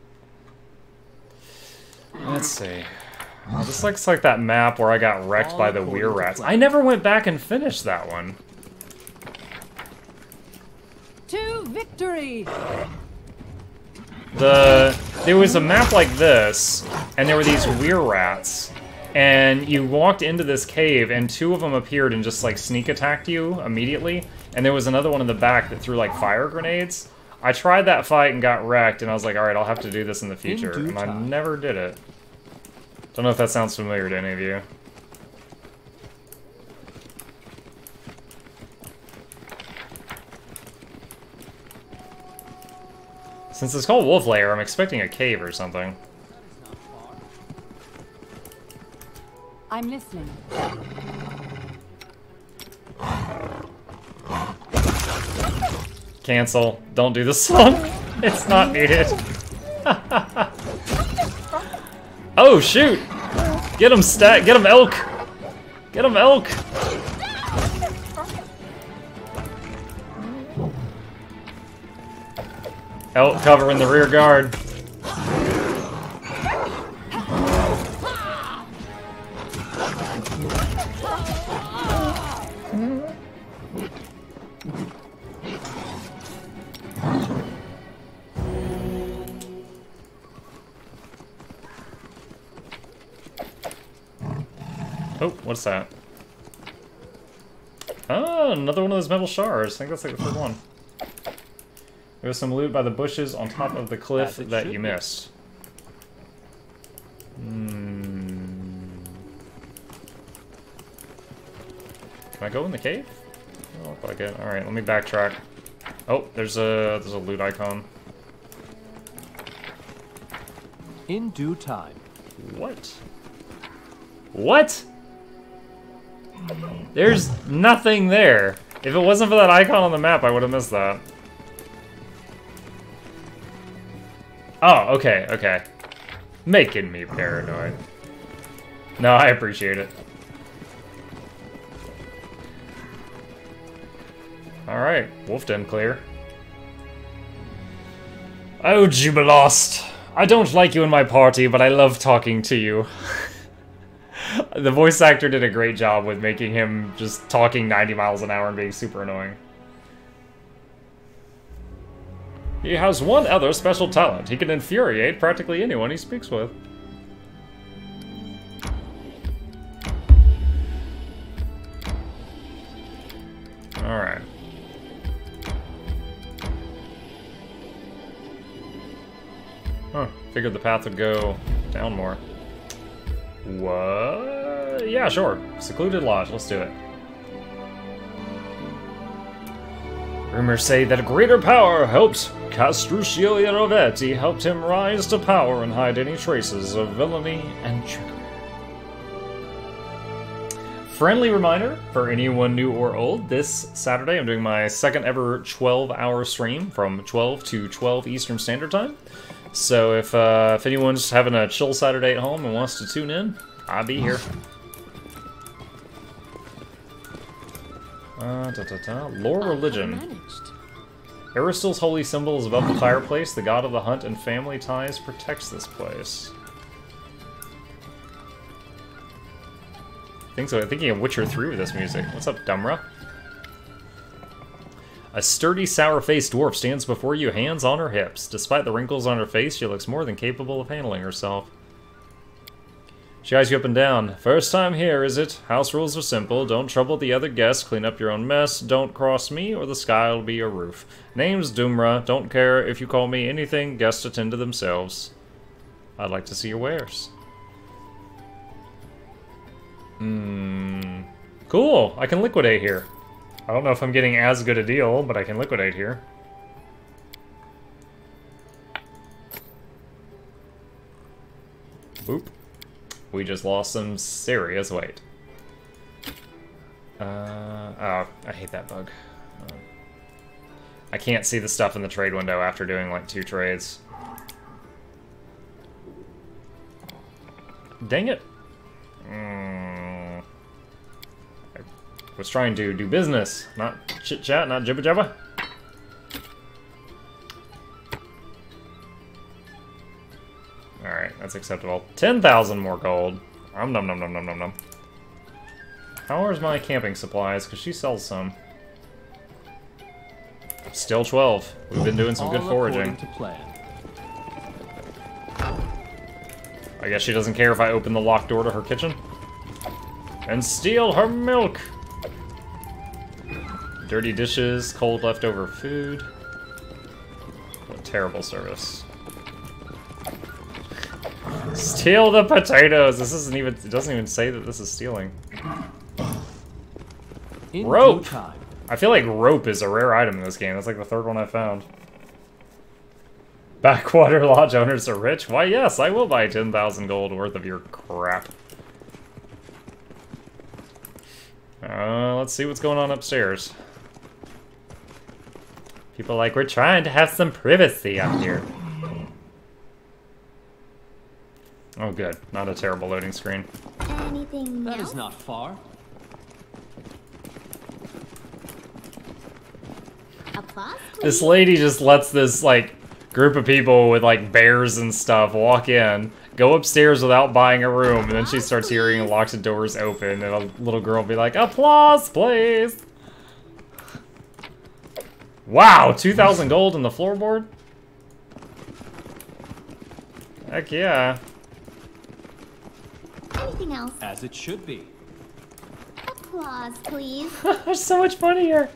Let's see. Oh, this looks like that map where I got wrecked by the Weir Rats. I never went back and finished that one. To victory! There was a map like this, and there were these Weir Rats, and you walked into this cave, and 2 of them appeared and just like sneak attacked you immediately, and there was another one in the back that threw like fire grenades. I tried that fight and got wrecked, and I was like, alright, I'll have to do this in the future, and I never did it. Don't know if that sounds familiar to any of you. Since it's called Wolf Lair, I'm expecting a cave or something. I'm listening. Cancel. Don't do this song. It's not needed. Oh, shoot! Get him, Get him, Elk! Get him, Elk! Elk cover in the rear guard. Oh, what's that? Oh, another one of those metal shards. I think that's like the third one. There was some loot by the bushes on top of the cliff that you missed. Can I go in the cave? Doesn't look like it. Alright, let me backtrack. Oh, there's a loot icon. In due time. What? What? There's nothing there. If it wasn't for that icon on the map, I would have missed that. Oh, okay, okay. Making me paranoid. No, I appreciate it. Alright, Wolf Den clear. Oh, Jubilost. I don't like you in my party, but I love talking to you. The voice actor did a great job with making him just talking 90 miles an hour and being super annoying. He has one other special talent. He can infuriate practically anyone he speaks with. Alright. Huh. Figured the path would go down more. What? Yeah, sure. Secluded Lodge. Let's do it. Rumors say that a greater power helped Castruccio Rovetti, helped him rise to power and hide any traces of villainy and trickery. Friendly reminder for anyone new or old, this Saturday I'm doing my second ever 12-hour stream from 12 to 12 Eastern Standard Time. So if anyone's having a chill Saturday at home and wants to tune in, I'll be here. Lore religion. Aristil's holy symbol is above the fireplace. The god of the hunt and family ties protects this place. I think so. I'm thinking of Witcher 3 with this music. What's up, Dumra? A sturdy, sour-faced dwarf stands before you, hands on her hips. Despite the wrinkles on her face, she looks more than capable of handling herself. She eyes you up and down. First time here, is it? House rules are simple. Don't trouble the other guests. Clean up your own mess. Don't cross me, or the sky will be your roof. Name's Dumra. Don't care if you call me anything. Guests attend to themselves. I'd like to see your wares. Cool. I can liquidate here. I don't know if I'm getting as good a deal, but I can liquidate here. Boop. We just lost some serious weight. Oh, I hate that bug. I can't see the stuff in the trade window after doing like 2 trades. Dang it. I was trying to do business, not chit-chat, not jibba-jabba. Alright, that's acceptable. 10,000 more gold. Nom nom nom nom nom nom nom. How is my camping supplies? Because she sells some. Still 12. We've been doing some good foraging. I guess she doesn't care if I open the locked door to her kitchen. And steal her milk! Dirty dishes, cold leftover food. What terrible service. Steal the potatoes! This isn't even, it doesn't even say that this is stealing. Rope! I feel like rope is a rare item in this game. That's like the 3rd one I found. Backwater lodge owners are rich? Why yes, I will buy 10,000 gold worth of your crap. Let's see what's going on upstairs. People are like, we're trying to have some privacy up here. Oh good, not a terrible loading screen. Anything else? That is not far. Applause, please. This lady just lets this, like, group of people with, like, bears and stuff walk in, go upstairs without buying a room, and then she starts hearing locked doors open, and a little girl will be like, applause, please! Wow, 2,000 gold in the floorboard? Heck yeah. Anything else? As it should be. Applause, please. There's so much money here.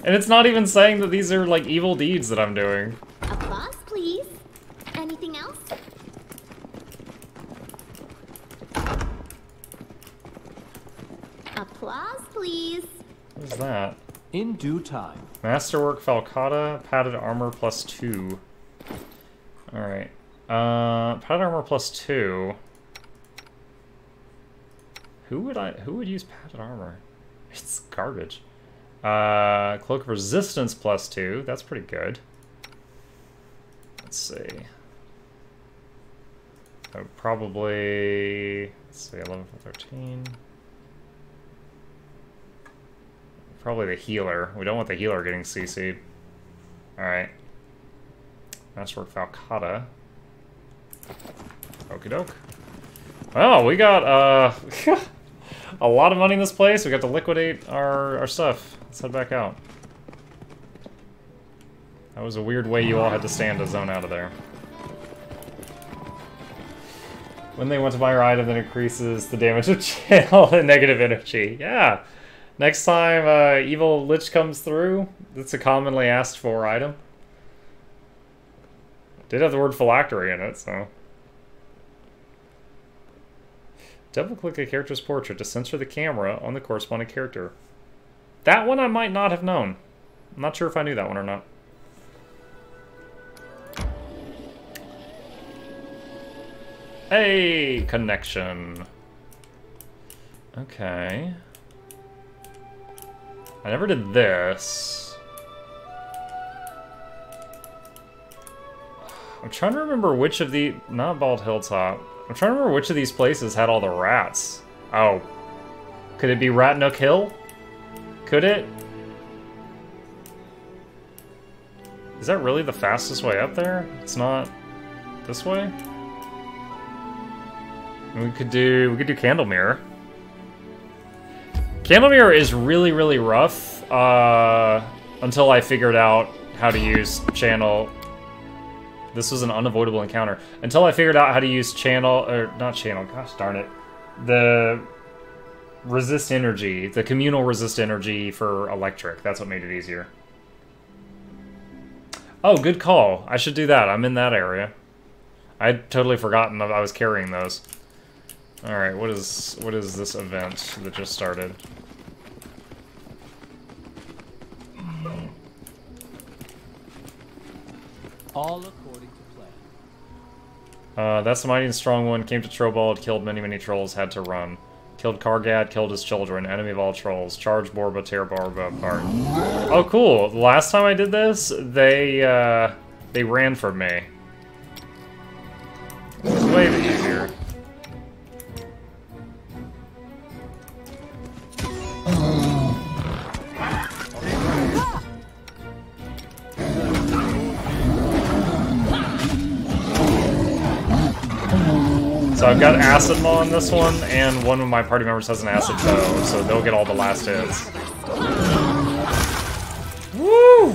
And it's not even saying that these are, like, evil deeds that I'm doing. Applause, please. Anything else? Applause, please. What is that? In due time. Masterwork Falcata, padded armor +2. Alright. Padded armor +2. Who would use padded armor? It's garbage. Cloak of Resistance +2. That's pretty good. Let's see. Probably, let's see, 11 for 13. Probably the healer. We don't want the healer getting CC'd. Alright. Masterwork Falcata. Okie doke. Oh, we got a lot of money in this place. We got to liquidate our stuff. Let's head back out. That was a weird way you all had to stand to zone out of there. When they want to buy your item, that increases the damage of channel and negative energy. Yeah. Next time Evil Lich comes through, that's a commonly asked for item. Did have the word phylactery in it, so. Double-click a character's portrait to censor the camera on the corresponding character. That one I might not have known. I'm not sure if I knew that one or not. Hey, connection. Okay. I never did this. I'm trying to remember which of the... Not Bald Hilltop. I'm trying to remember which of these places had all the rats. Oh. Could it be Ratnook Hill? Could it? Is that really the fastest way up there? It's not this way? We could do Candlemirror. Candlemirror is really, really rough until I figured out how to use channel. This was an unavoidable encounter. Until I figured out how to use channel, or not channel, gosh darn it. The resist energy, the communal resist energy for electric. That's what made it easier. Oh, good call. I should do that. I'm in that area. I'd totally forgotten that I was carrying those. Alright, what is this event that just started? All according to plan. That's the mighty and strong one. Came to Trobald, killed many trolls, had to run. Killed Kargad, killed his children, enemy of all trolls. Charged Borba, tear Borba apart. Oh, cool. The last time I did this, they ran from me. It's way easier. So I've got Acid Maw on this one, and one of my party members has an Acid Bow, so they'll get all the last hits. Woo!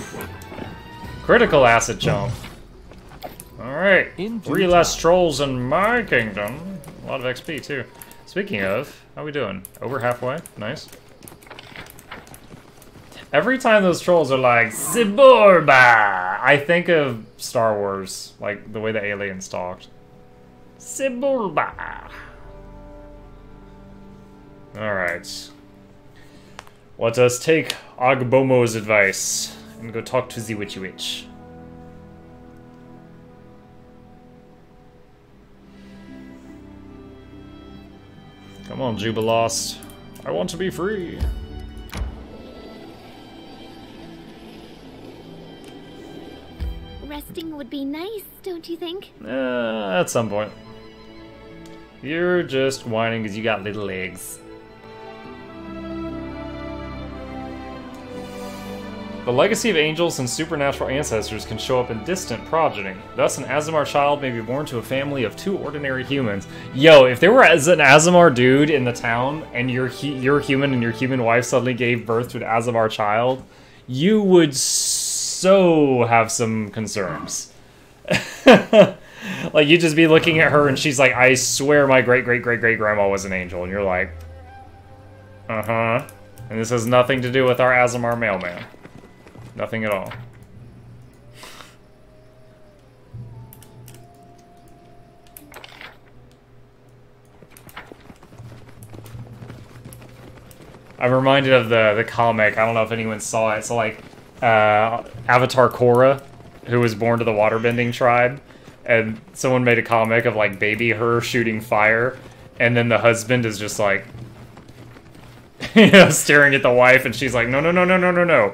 Critical Acid Jump. Alright, 3 less trolls in my kingdom. A lot of XP, too. Speaking of, how we doing? Over halfway? Nice. Every time those trolls are like, Siborba! I think of Star Wars, like the way the aliens talked. Siborba! Alright. Let us take Agbomo's advice and go talk to the Witchy Witch. Come on, Jubilost. I want to be free. Resting would be nice, don't you think? At some point. You're just whining because you got little legs. The legacy of angels and supernatural ancestors can show up in distant progeny. Thus, an Aasimar child may be born to a family of 2 ordinary humans. Yo, if there were an Aasimar dude in the town, and you're human and your human wife suddenly gave birth to an Aasimar child, you would so have some concerns. Like, you'd just be looking at her and she's like, I swear my great-great-great-great-grandma was an angel. And you're like, uh-huh. And this has nothing to do with our Aasimar mailman. Nothing at all. I'm reminded of the comic. I don't know if anyone saw it. So, like, Avatar Korra, who was born to the waterbending tribe, and someone made a comic of, like, baby her shooting fire, and then the husband is just like, you know, staring at the wife, and she's like, no, no, no, no, no, no, no.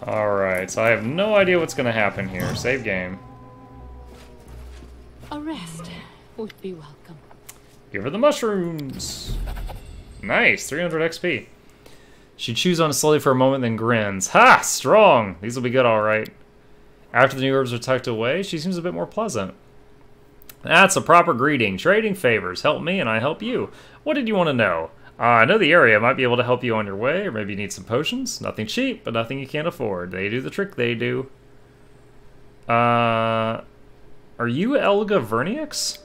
Alright, so I have no idea what's gonna happen here. Save game. A rest would be welcome. Give her the mushrooms! Nice, 300 XP. She chews on it slowly for a moment, then grins. Ha! Strong! These will be good, alright. After the new herbs are tucked away, she seems a bit more pleasant. That's a proper greeting. Trading favors. Help me and I help you. What did you want to know? I know the area. Might be able to help you on your way, or maybe you need some potions. Nothing cheap, but nothing you can't afford. They do the trick they do. Are you Elga Vernix?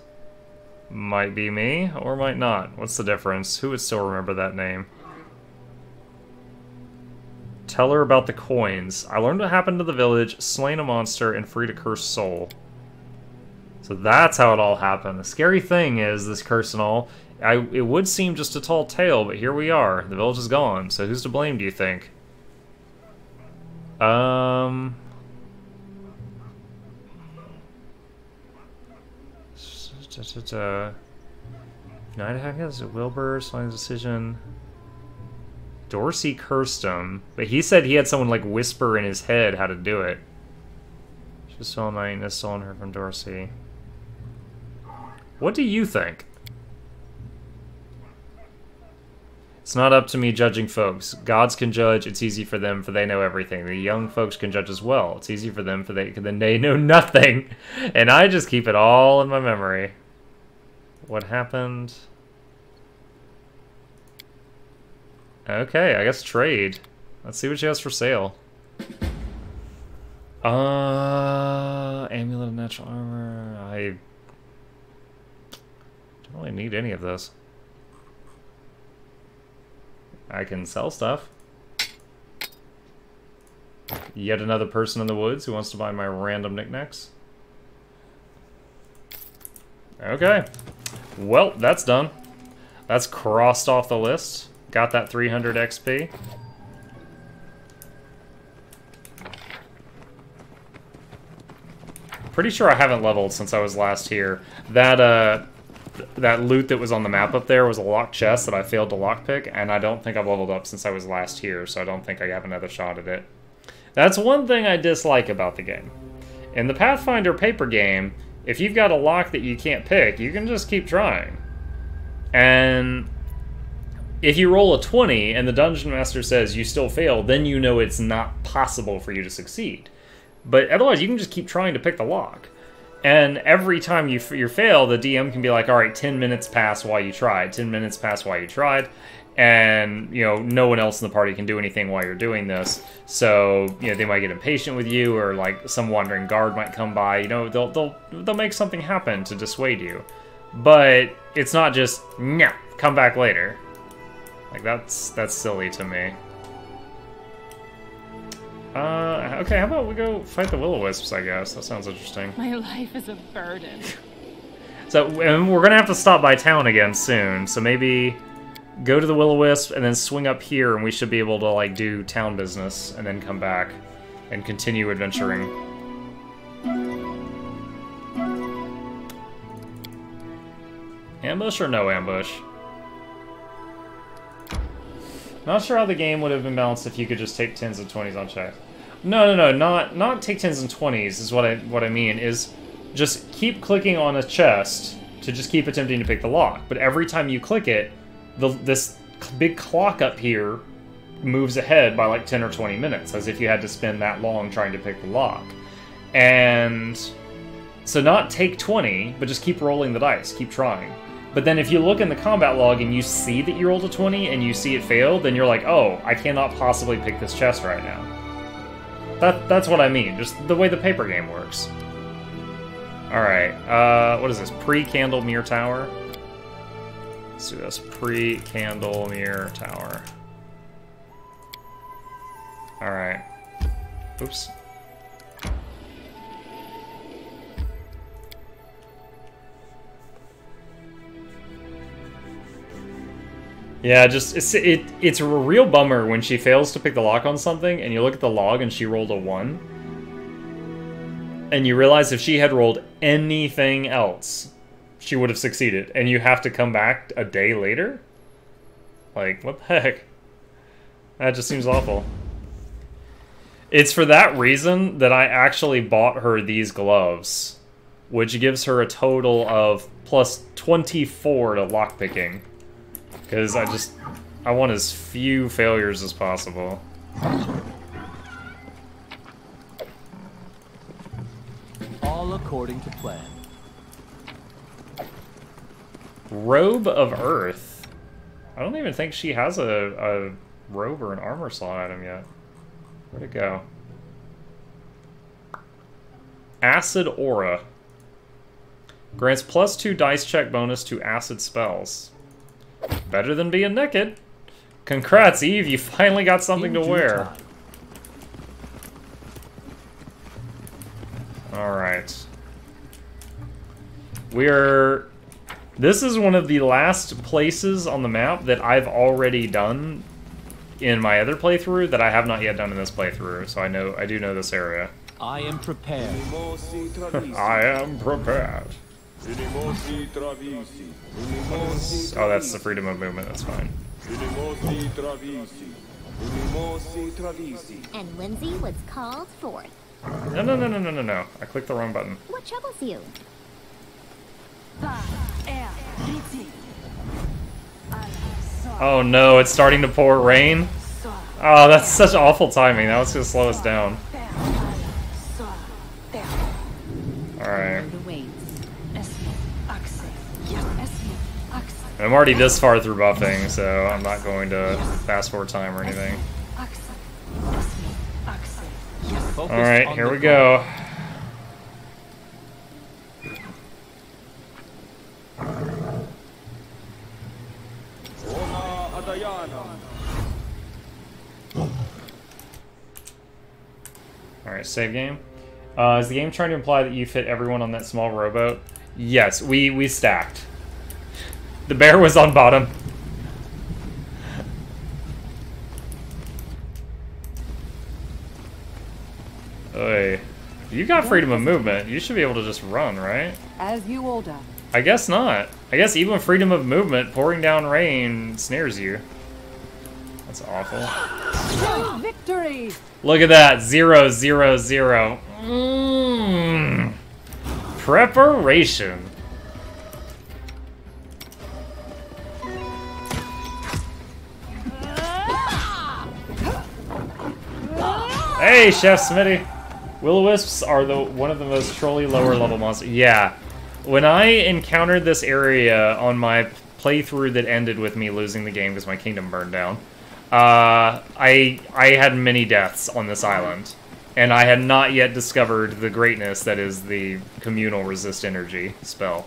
Might be me, or might not. What's the difference? Who would still remember that name? Tell her about the coins. I learned what happened to the village, slain a monster, and freed a cursed soul. So that's how it all happened. The scary thing is, this curse and all, it would seem just a tall tale, but here we are. The village is gone, so who's to blame, do you think? Night Haggis, Wilbur, Slang's decision. Dorsey cursed him, but he said he had someone like whisper in his head how to do it. Just saw Night and stolen her from Dorsey. What do you think? It's not up to me judging folks. Gods can judge, it's easy for them, for they know everything. The young folks can judge as well. It's easy for them, for then they know nothing. And I just keep it all in my memory. What happened? Okay, I guess trade. Let's see what she has for sale. Amulet of natural armor. I don't really need any of this. I can sell stuff. Yet another person in the woods who wants to buy my random knickknacks. Okay. Well, that's done. That's crossed off the list. Got that 300 XP. Pretty sure I haven't leveled since I was last here. That loot that was on the map up there was a locked chest that I failed to lockpick, and I don't think I've leveled up since I was last here, so I don't think I have another shot at it. That's one thing I dislike about the game. In the Pathfinder paper game, if you've got a lock that you can't pick, you can just keep trying. And if you roll a 20 and the Dungeon Master says you still fail, then you know it's not possible for you to succeed. But otherwise, you can just keep trying to pick the lock. And every time you fail, the DM can be like, all right, 10 minutes pass while you tried, 10 minutes pass while you tried, and, you know, no one else in the party can do anything while you're doing this. So, you know, they might get impatient with you, or, like, some wandering guard might come by. You know, they'll make something happen to dissuade you. But it's not just, no, come back later. Like, that's silly to me. Okay, how about we go fight the Will-O-Wisps, I guess. That sounds interesting. My life is a burden. So, and we're gonna have to stop by town again soon, so maybe go to the Will-O-Wisp and then swing up here, and we should be able to, like, do town business, and then come back and continue adventuring. Ambush or no ambush? Not sure how the game would have been balanced if you could just take 10s and 20s on check. No, not take 10s and 20s is what I mean, is just keep clicking on a chest to just keep attempting to pick the lock. But every time you click it, this big clock up here moves ahead by like 10 or 20 minutes, as if you had to spend that long trying to pick the lock. And so not take 20, but just keep rolling the dice, keep trying. But then if you look in the combat log and you see that you rolled a 20 and you see it failed, then you're like, oh, I cannot possibly pick this chest right now. That's what I mean, just the way the paper game works. Alright, what is this? Pre-Candlemere Tower? Let's do this. Pre-Candlemere Tower. Alright. Oops. Yeah, just it's a real bummer when she fails to pick the lock on something, and you look at the log and she rolled a 1, and you realize if she had rolled anything else, she would have succeeded, and you have to come back a day later? Like, what the heck? That just seems awful. It's for that reason that I actually bought her these gloves, which gives her a total of plus 24 to lockpicking. Because I want as few failures as possible. according to plan. Robe of Earth. I don't even think she has a robe or an armor slot item yet. Where'd it go? Acid Aura. Grants +2 dice check bonus to acid spells. Better than being naked. Congrats, Eve, you finally got something to wear. Alright. This is one of the last places on the map that I've already done in my other playthrough that I have not yet done in this playthrough, so I do know this area. I am prepared. I am prepared. Oh, that's the freedom of movement, that's fine. And Lindsay was called forth. No. I clicked the wrong button. What troubles you? Oh no, it's starting to pour rain? Oh, that's such awful timing. That was gonna slow us down. Alright. I'm already this far through buffing, so I'm not going to fast forward time or anything. Alright, here we go. Alright, save game. Is the game trying to imply that you fit everyone on that small rowboat? Yes, we stacked. The bear was on bottom. Oy. You got freedom of movement. You should be able to just run, right? As you order. I guess not. I guess even freedom of movement, pouring down rain snares you. That's awful. Victory! Look at that. 0, 0, 0. Preparation. Hey, Chef Smitty. Will-o-wisps are one of the most trolly lower level monsters. Yeah. When I encountered this area on my playthrough that ended with me losing the game because my kingdom burned down, I had many deaths on this island. And I had not yet discovered the greatness that is the communal resist energy spell.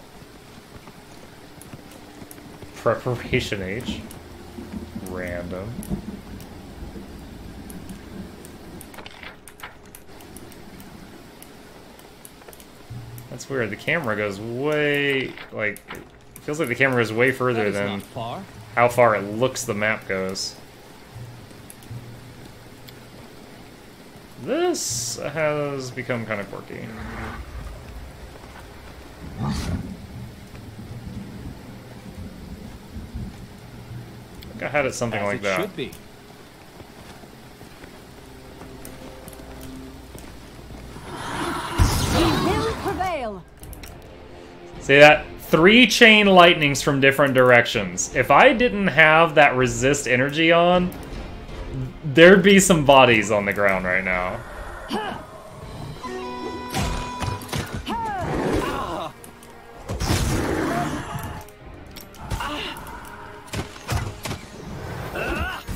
Preparation H. Random. That's weird. The camera goes way, like, it feels like the camera is way further than how far it looks the map goes. This has become kind of quirky. I think I had it something like that. Should be. See that? 3 chain lightnings from different directions. If I didn't have that resist energy on, there'd be some bodies on the ground right now.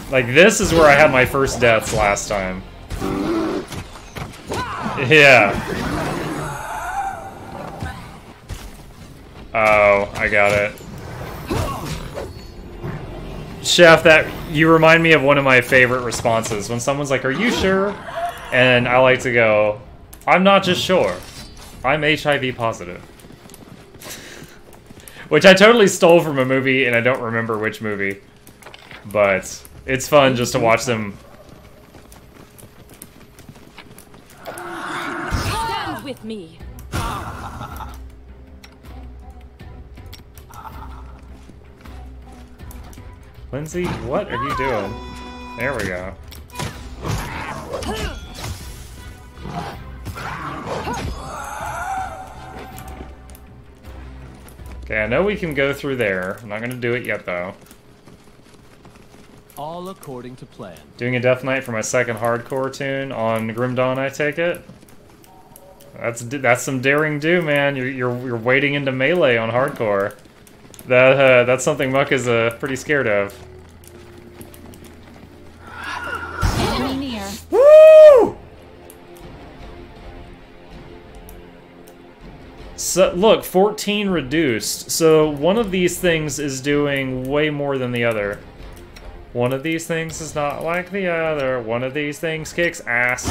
Like, this is where I had my first deaths last time. Yeah. Oh, I got it. Chef, you remind me of one of my favorite responses. When someone's like, "Are you sure?" And I like to go, "I'm not just sure. I'm HIV positive." Which I totally stole from a movie, and I don't remember which movie. But it's fun just to watch them. Stand with me. Lindsay, what are you doing? There we go. Okay, I know we can go through there. I'm not going to do it yet, though. All according to plan. Doing a Death Knight for my second hardcore tune on Grim Dawn, I take it? That's some daring do, man. You're wading into melee on hardcore. That's something Muck is pretty scared of. Enemy near. Woo! So look, 14 reduced. So one of these things is doing way more than the other. One of these things is not like the other. One of these things kicks ass.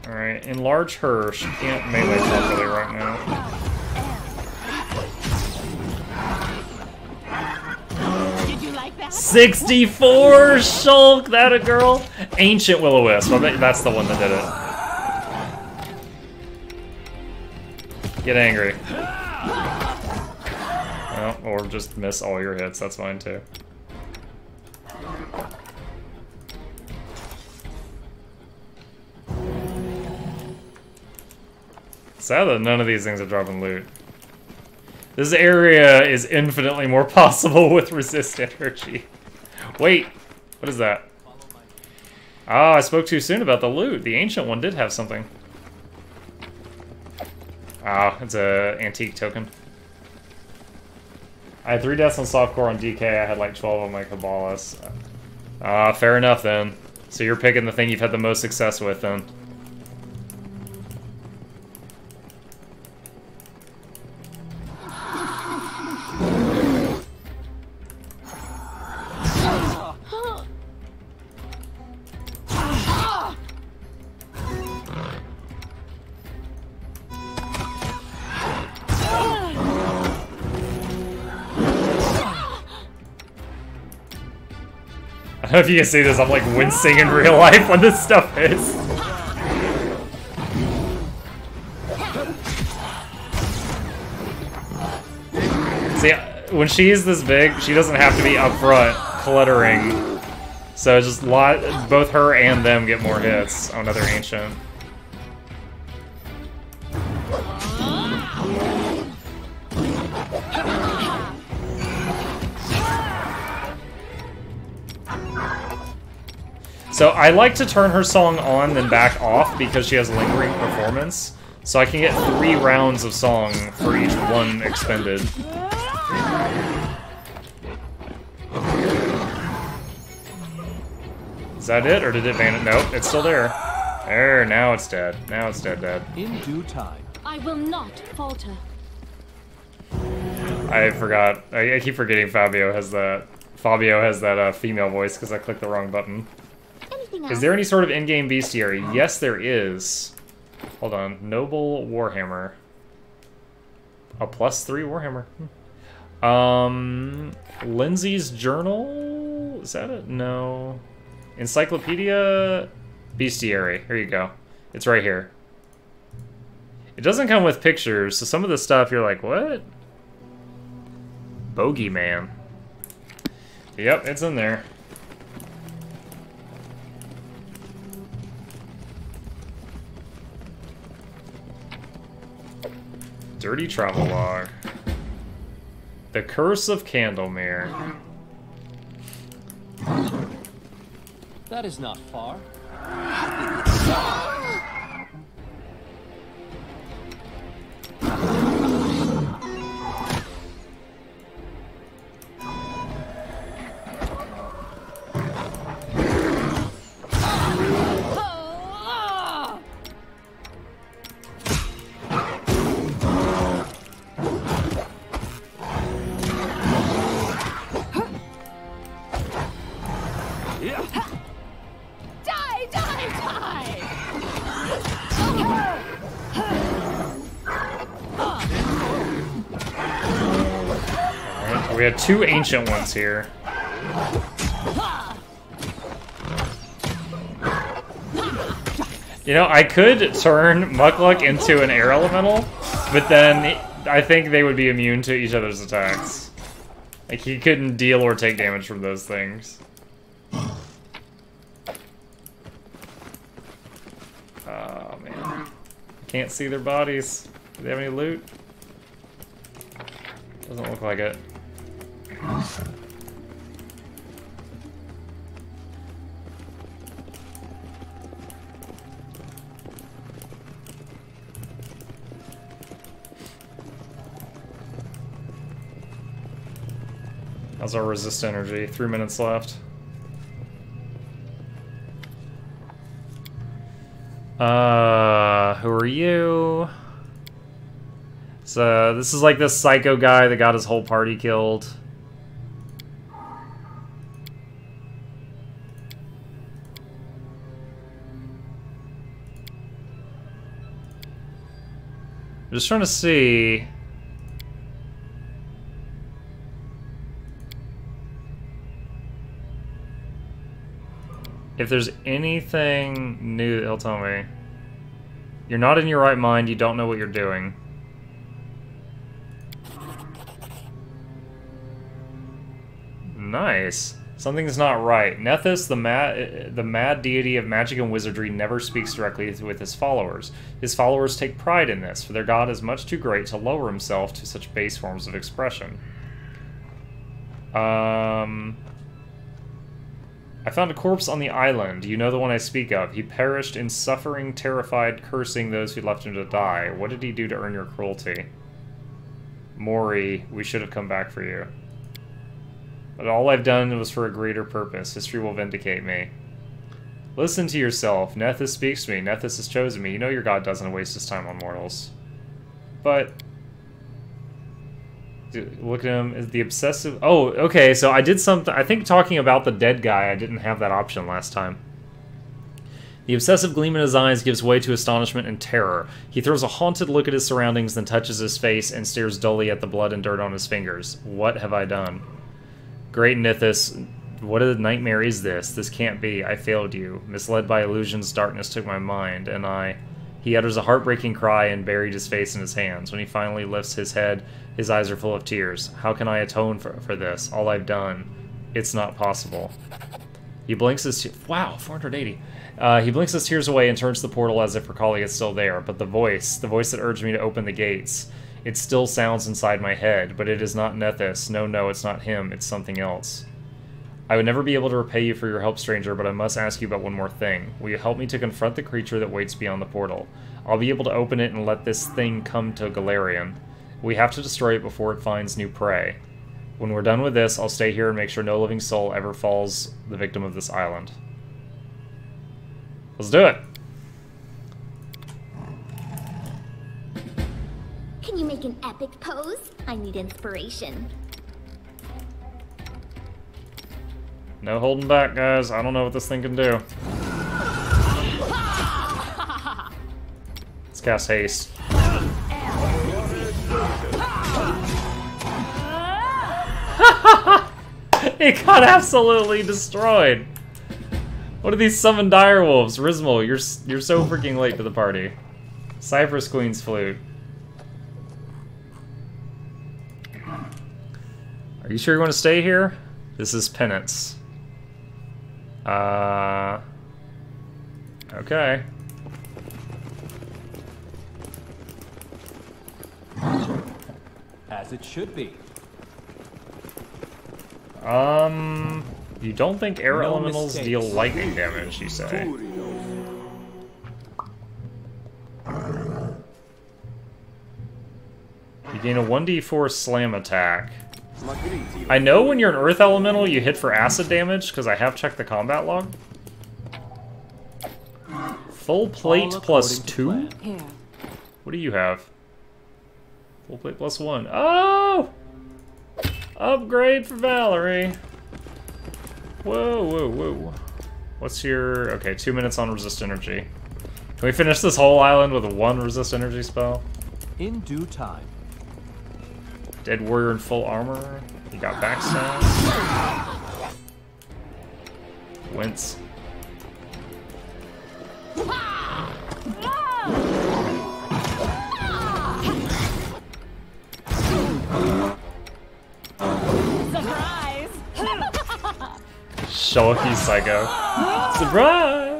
Alright, enlarge her. She can't melee properly right now. Did you like that? 64 Shulk, that a girl? Ancient Will-O-Wisp. I bet that's the one that did it. Get angry. Oh, or just miss all your hits. That's fine too. Sad that none of these things are dropping loot. This area is infinitely more possible with resist energy. Wait, what is that? Ah, I spoke too soon about the loot. The ancient one did have something. Ah, it's a antique token. I had 3 deaths on softcore on DK. I had like 12 on my Cabalist. Ah, fair enough then. So you're picking the thing you've had the most success with then. I don't know if you can see this, I'm like wincing in real life when this stuff is. See, when she's this big, she doesn't have to be up front cluttering. So just both her and them get more hits on another ancient. So I like to turn her song on, then back off, because she has lingering performance. So I can get 3 rounds of song for each one expended. Is that it, or did it vanish? Nope, it's still there. There, now it's dead. Now it's dead. In due time. I will not falter. I forgot. I keep forgetting Fabio has that. Fabio has that female voice because I clicked the wrong button. Is there any sort of in-game bestiary? Yes, there is. Hold on. Noble Warhammer. A +3 Warhammer. Lindsay's Journal? Is that it? No. Encyclopedia Bestiary. Here you go. It's right here. It doesn't come with pictures, so some of the stuff you're like, what? Bogeyman. Yep, it's in there. Dirty Travelogue. The Curse of Candlemere. That is not far. We have 2 ancient ones here. You know, I could turn Mukluk into an air elemental, but then I think they would be immune to each other's attacks. Like, he couldn't deal or take damage from those things. Oh, man. Can't see their bodies. Do they have any loot? Doesn't look like it. How's our resist energy? 3 minutes left. Who are you? So, this is like this psycho guy that got his whole party killed. I'm just trying to see... if there's anything new that he'll tell me. You're not in your right mind, you don't know what you're doing. Nice. Something's not right. Nethys, the mad deity of magic and wizardry, never speaks directly with his followers. His followers take pride in this, for their god is much too great to lower himself to such base forms of expression. I found a corpse on the island. You know the one I speak of. He perished in suffering, terrified, cursing those who left him to die. What did he do to earn your cruelty? Mori, we should have come back for you. But all I've done was for a greater purpose. History will vindicate me. Listen to yourself. Nethys speaks to me. Nethys has chosen me. You know your god doesn't waste his time on mortals. But... look at him, the obsessive... oh, okay, so I did something... I think talking about the dead guy, I didn't have that option last time. The obsessive gleam in his eyes gives way to astonishment and terror. He throws a haunted look at his surroundings, then touches his face and stares dully at the blood and dirt on his fingers. What have I done? Great Nithis, what a nightmare is this? This can't be. I failed you. Misled by illusions, darkness took my mind, and I... He utters a heartbreaking cry and buried his face in his hands. When he finally lifts his head, his eyes are full of tears. How can I atone for this? All I've done. It's not possible. He blinks his... wow, 480. He blinks his tears away and turns to the portal as if recalling it's still there. But the voice that urged me to open the gates, it still sounds inside my head. But it is not Nethys. No, it's not him. It's something else. I would never be able to repay you for your help, stranger, but I must ask you about one more thing. Will you help me to confront the creature that waits beyond the portal? I'll be able to open it and let this thing come to Golarion. We have to destroy it before it finds new prey. When we're done with this, I'll stay here and make sure no living soul ever falls the victim of this island. Let's do it! Can you make an epic pose? I need inspiration. No holding back, guys. I don't know what this thing can do. Let's cast haste. It got absolutely destroyed. What are these summoned direwolves? Rizmal, you're so freaking late to the party. Cypress Queen's flute. Are you sure you want to stay here? This is penance. Okay. As it should be. You don't think air No elementals mistakes. deal lightning damage, you say? You gain a 1d4 slam attack. I know when you're an earth elemental, you hit for acid damage, because I have checked the combat log. Full plate plus 2? Here. What do you have? Full plate plus 1. Oh! Upgrade for Valerie. Whoa. What's your... okay, 2 minutes on resist energy. Can we finish this whole island with a 1 resist energy spell? In due time. Dead warrior in full armor. You got backstab. Wince. Surprise! Shulky Psycho. Surprise!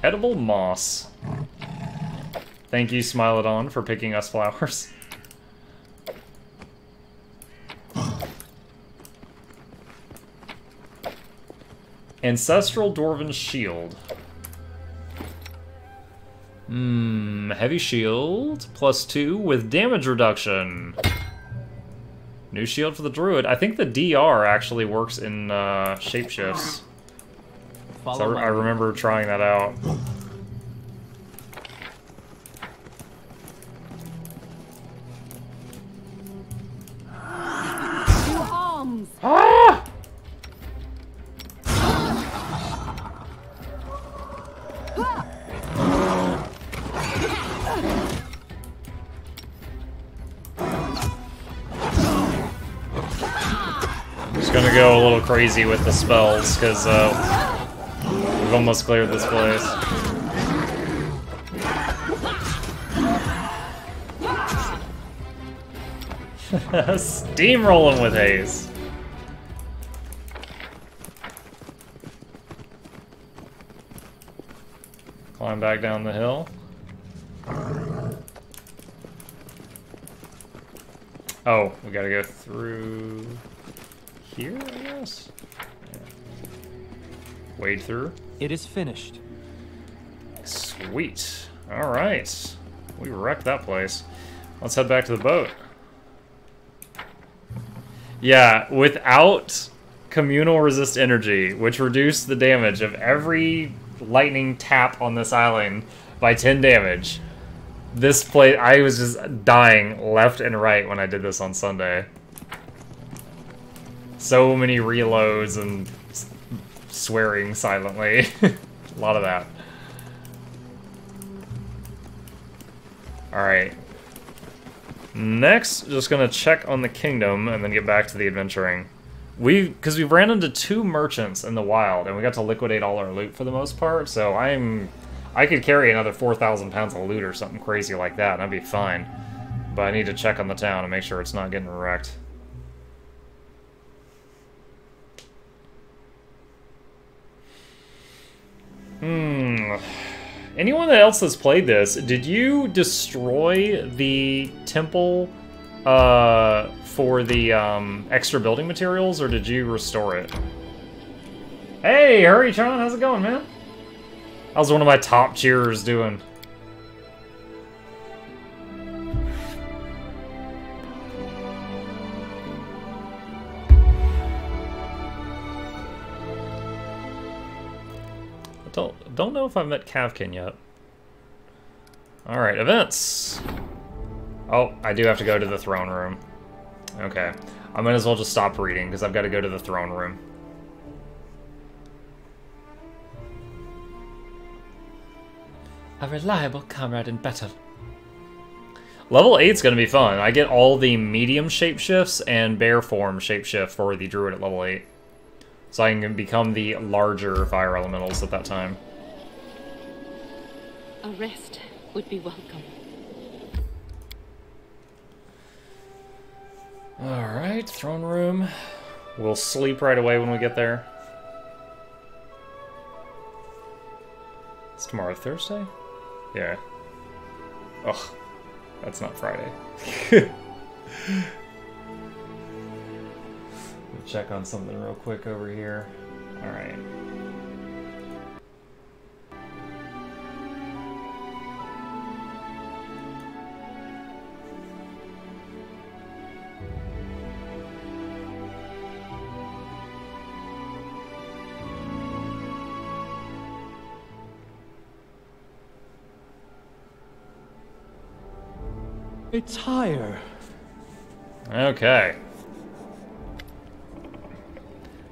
Edible moss. Thank you, Smilodon, for picking us flowers. Ancestral Dwarven Shield. Heavy shield, +2 with damage reduction. New shield for the druid. I think the DR actually works in shapeshifts. So I remember trying that out. Ah! Just gonna go a little crazy with the spells, because we've almost cleared this place. Steamrolling with haze. Climb back down the hill. Oh, we gotta go through here, I guess? Yeah. Wade through. It is finished. Sweet. Alright. We wrecked that place. Let's head back to the boat. Yeah, without communal resist energy, which reduced the damage of every lightning tap on this island by 10 damage. This place, I was just dying left and right when I did this on Sunday. So many reloads and swearing silently. A lot of that. Alright. Next, just gonna check on the kingdom and then get back to the adventuring. Because we ran into 2 merchants in the wild and we got to liquidate all our loot for the most part, so I could carry another 4,000 pounds of loot or something crazy like that and I'd be fine. But I need to check on the town and make sure it's not getting wrecked. Anyone else that's played this, did you destroy the temple for the extra building materials, or did you restore it? Hey, Hurrytron, how's it going, man? How's one of my top cheerers doing? Don't know if I've met Kavkin yet. Alright, events. Oh, I do have to go to the throne room. Okay. I might as well just stop reading, because I've got to go to the throne room. A reliable comrade in battle. Level 8's going to be fun. I get all the medium shapeshifts and bear form shapeshift for the druid at level 8. So I can become the larger fire elementals at that time. A rest would be welcome. Alright, throne room. We'll sleep right away when we get there. It's tomorrow Thursday? Yeah. Ugh. That's not Friday. Check on something real quick over here. Alright. A tire. Okay.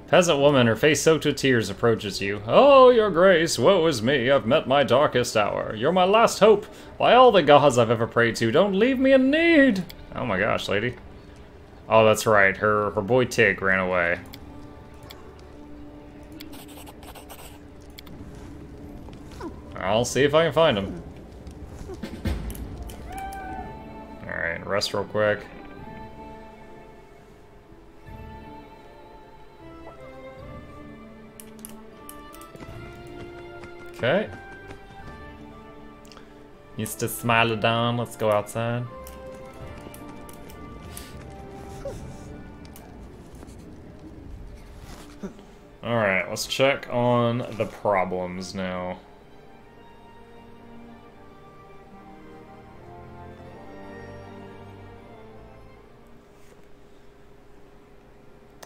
Peasant woman, her face soaked with tears, approaches you. Oh, your grace, woe is me, I've met my darkest hour. You're my last hope. By all the gods I've ever prayed to, don't leave me in need. Oh my gosh, lady. Oh, that's right, her boy Tig ran away. I'll see if I can find him. Alright, rest real quick. Okay. Mr. Smilodon, let's go outside. Alright, let's check on the problems now.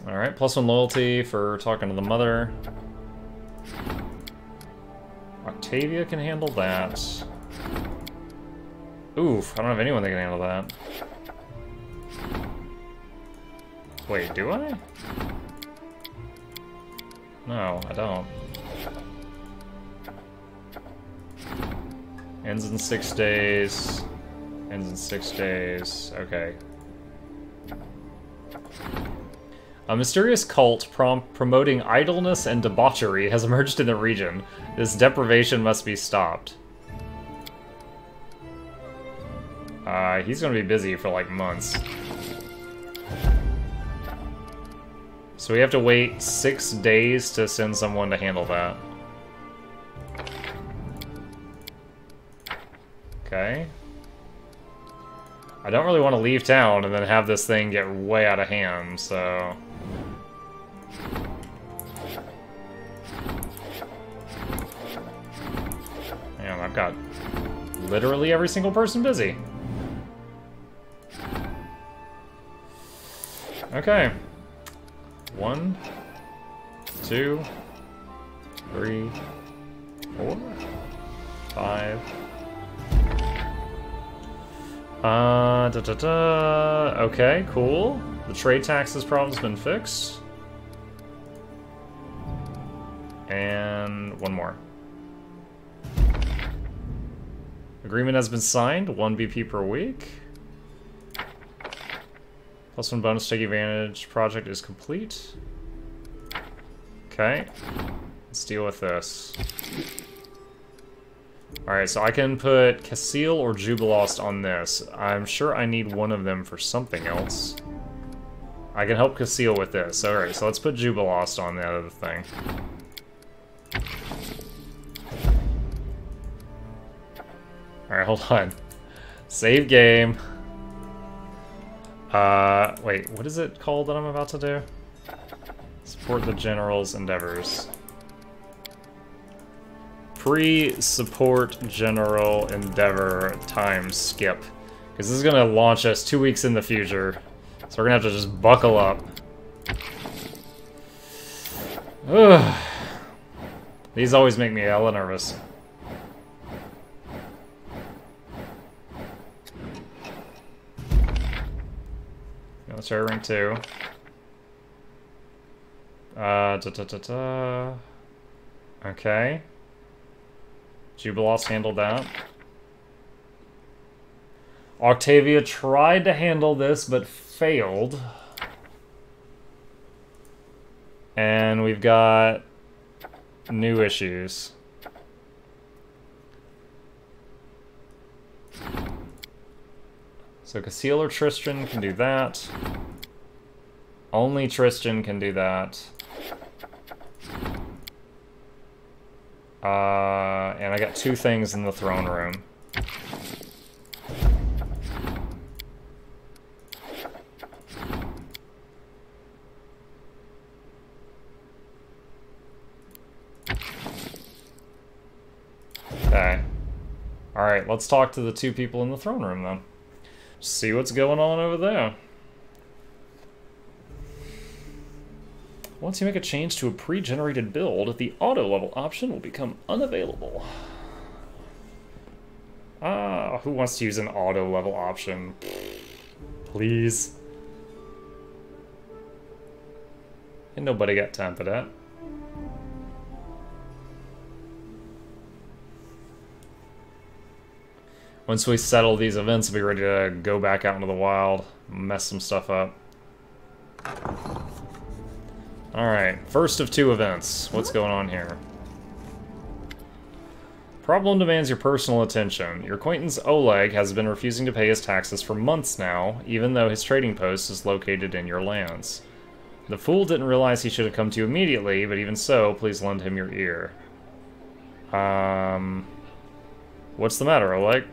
Alright, +1 loyalty for talking to the mother. Octavia can handle that. Oof, I don't have anyone that can handle that. Wait, do I? No, I don't. Ends in 6 days. Ends in 6 days. Okay. A mysterious cult promoting idleness and debauchery has emerged in the region. This deprivation must be stopped. He's gonna be busy for like months. So we have to wait 6 days to send someone to handle that. Okay. I don't really want to leave town and then have this thing get way out of hand, so... Damn, I've got literally every single person busy. Okay. 1, 2, 3, 4, 5. Okay, cool. The trade taxes problem's been fixed. And one more. Agreement has been signed, 1 BP per week. +1 bonus take advantage project is complete. Okay. Let's deal with this. Alright, so I can put Casil or Jubilost on this. I'm sure I need one of them for something else. I can help Casil with this. Alright, so let's put Jubilost on the other thing. Alright, hold on. Save game. Wait, what is it called that I'm about to do? Support the general's endeavors. Pre-support general endeavor time skip. Because this is gonna launch us 2 weeks in the future. So we're gonna have to just buckle up. Ugh. These always make me hella nervous. Let's try rank 2. Okay. Jubilost handled that. Octavia tried to handle this, but failed. And we've got new issues. So Casil or Tristan can do that. Only Tristan can do that. And I got 2 things in the throne room. Okay. Alright, let's talk to the 2 people in the throne room then. See what's going on over there. Once you make a change to a pre-generated build, the auto level option will become unavailable. Ah, who wants to use an auto level option? Please. And nobody got time for that. Once we settle these events, we'll be ready to go back out into the wild, mess some stuff up. Alright, first of 2 events. What's going on here? Problem demands your personal attention. Your acquaintance Oleg has been refusing to pay his taxes for months now, even though his trading post is located in your lands. The fool didn't realize he should have come to you immediately, but even so, please lend him your ear. What's the matter, Oleg?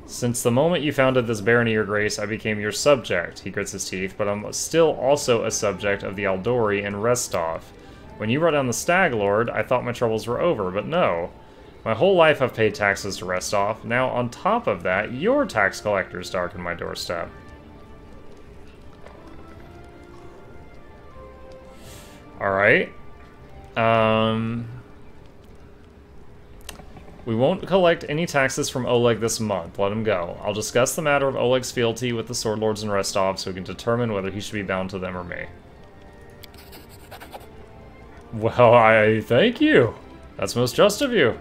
Since the moment you founded this barony, your grace, I became your subject, he grits his teeth, but I'm still also a subject of the Aldori and Restov. When you brought down the Stag Lord, I thought my troubles were over, but no. My whole life I've paid taxes to Restov. Now, on top of that, your tax collectors darken my doorstep. Alright. We won't collect any taxes from Oleg this month. Let him go. I'll discuss the matter of Oleg's fealty with the Sword Lords in Restov so we can determine whether he should be bound to them or me. Well, I thank you. That's most just of you.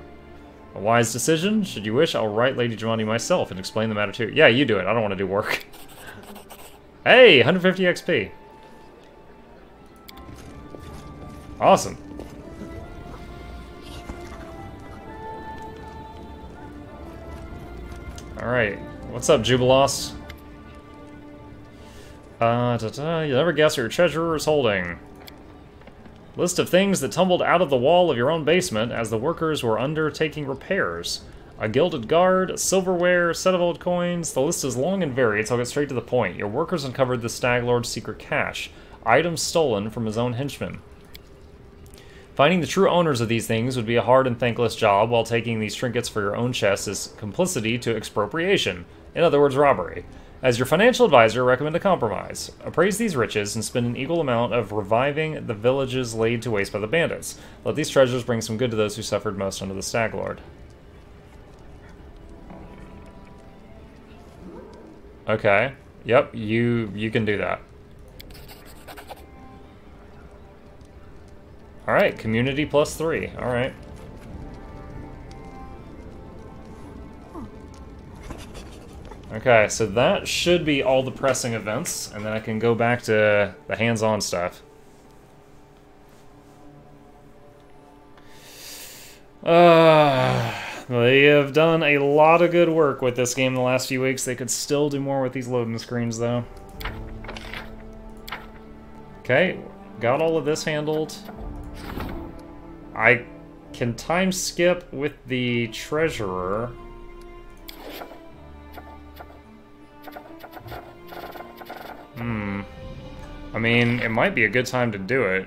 A wise decision. Should you wish, I'll write Lady Giovanni myself and explain the matter to you. Yeah, you do it. I don't want to do work. Hey, 150 XP. Awesome. Alright, what's up, Jubilost? You'll never guess what your treasurer is holding. List of things that tumbled out of the wall of your own basement as the workers were undertaking repairs. A gilded guard, silverware, set of old coins. The list is long and varied, so I'll get straight to the point. Your workers uncovered the Stag Lord's secret cache. Items stolen from his own henchmen. Finding the true owners of these things would be a hard and thankless job, while taking these trinkets for your own chest is complicity to expropriation. In other words, robbery. As your financial advisor, I recommend a compromise. Appraise these riches and spend an equal amount of reviving the villages laid to waste by the bandits. Let these treasures bring some good to those who suffered most under the Stag Lord. Okay. Yep, you can do that. Alright, community +3. Alright. Okay, so that should be all the pressing events, and then I can go back to the hands-on stuff. They have done a lot of good work with this game in the last few weeks. They could still do more with these loading screens, though. Okay, got all of this handled. I can time skip with the treasurer. I mean, it might be a good time to do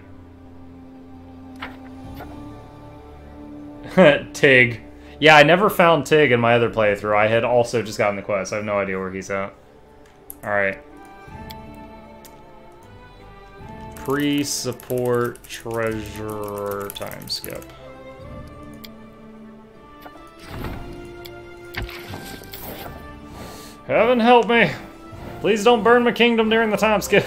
it. Tig. Yeah, I never found Tig in my other playthrough. I had also just gotten the quest. I have no idea where he's at. Alright. Pre-support treasurer time skip. Heaven help me! Please don't burn my kingdom during the time skip.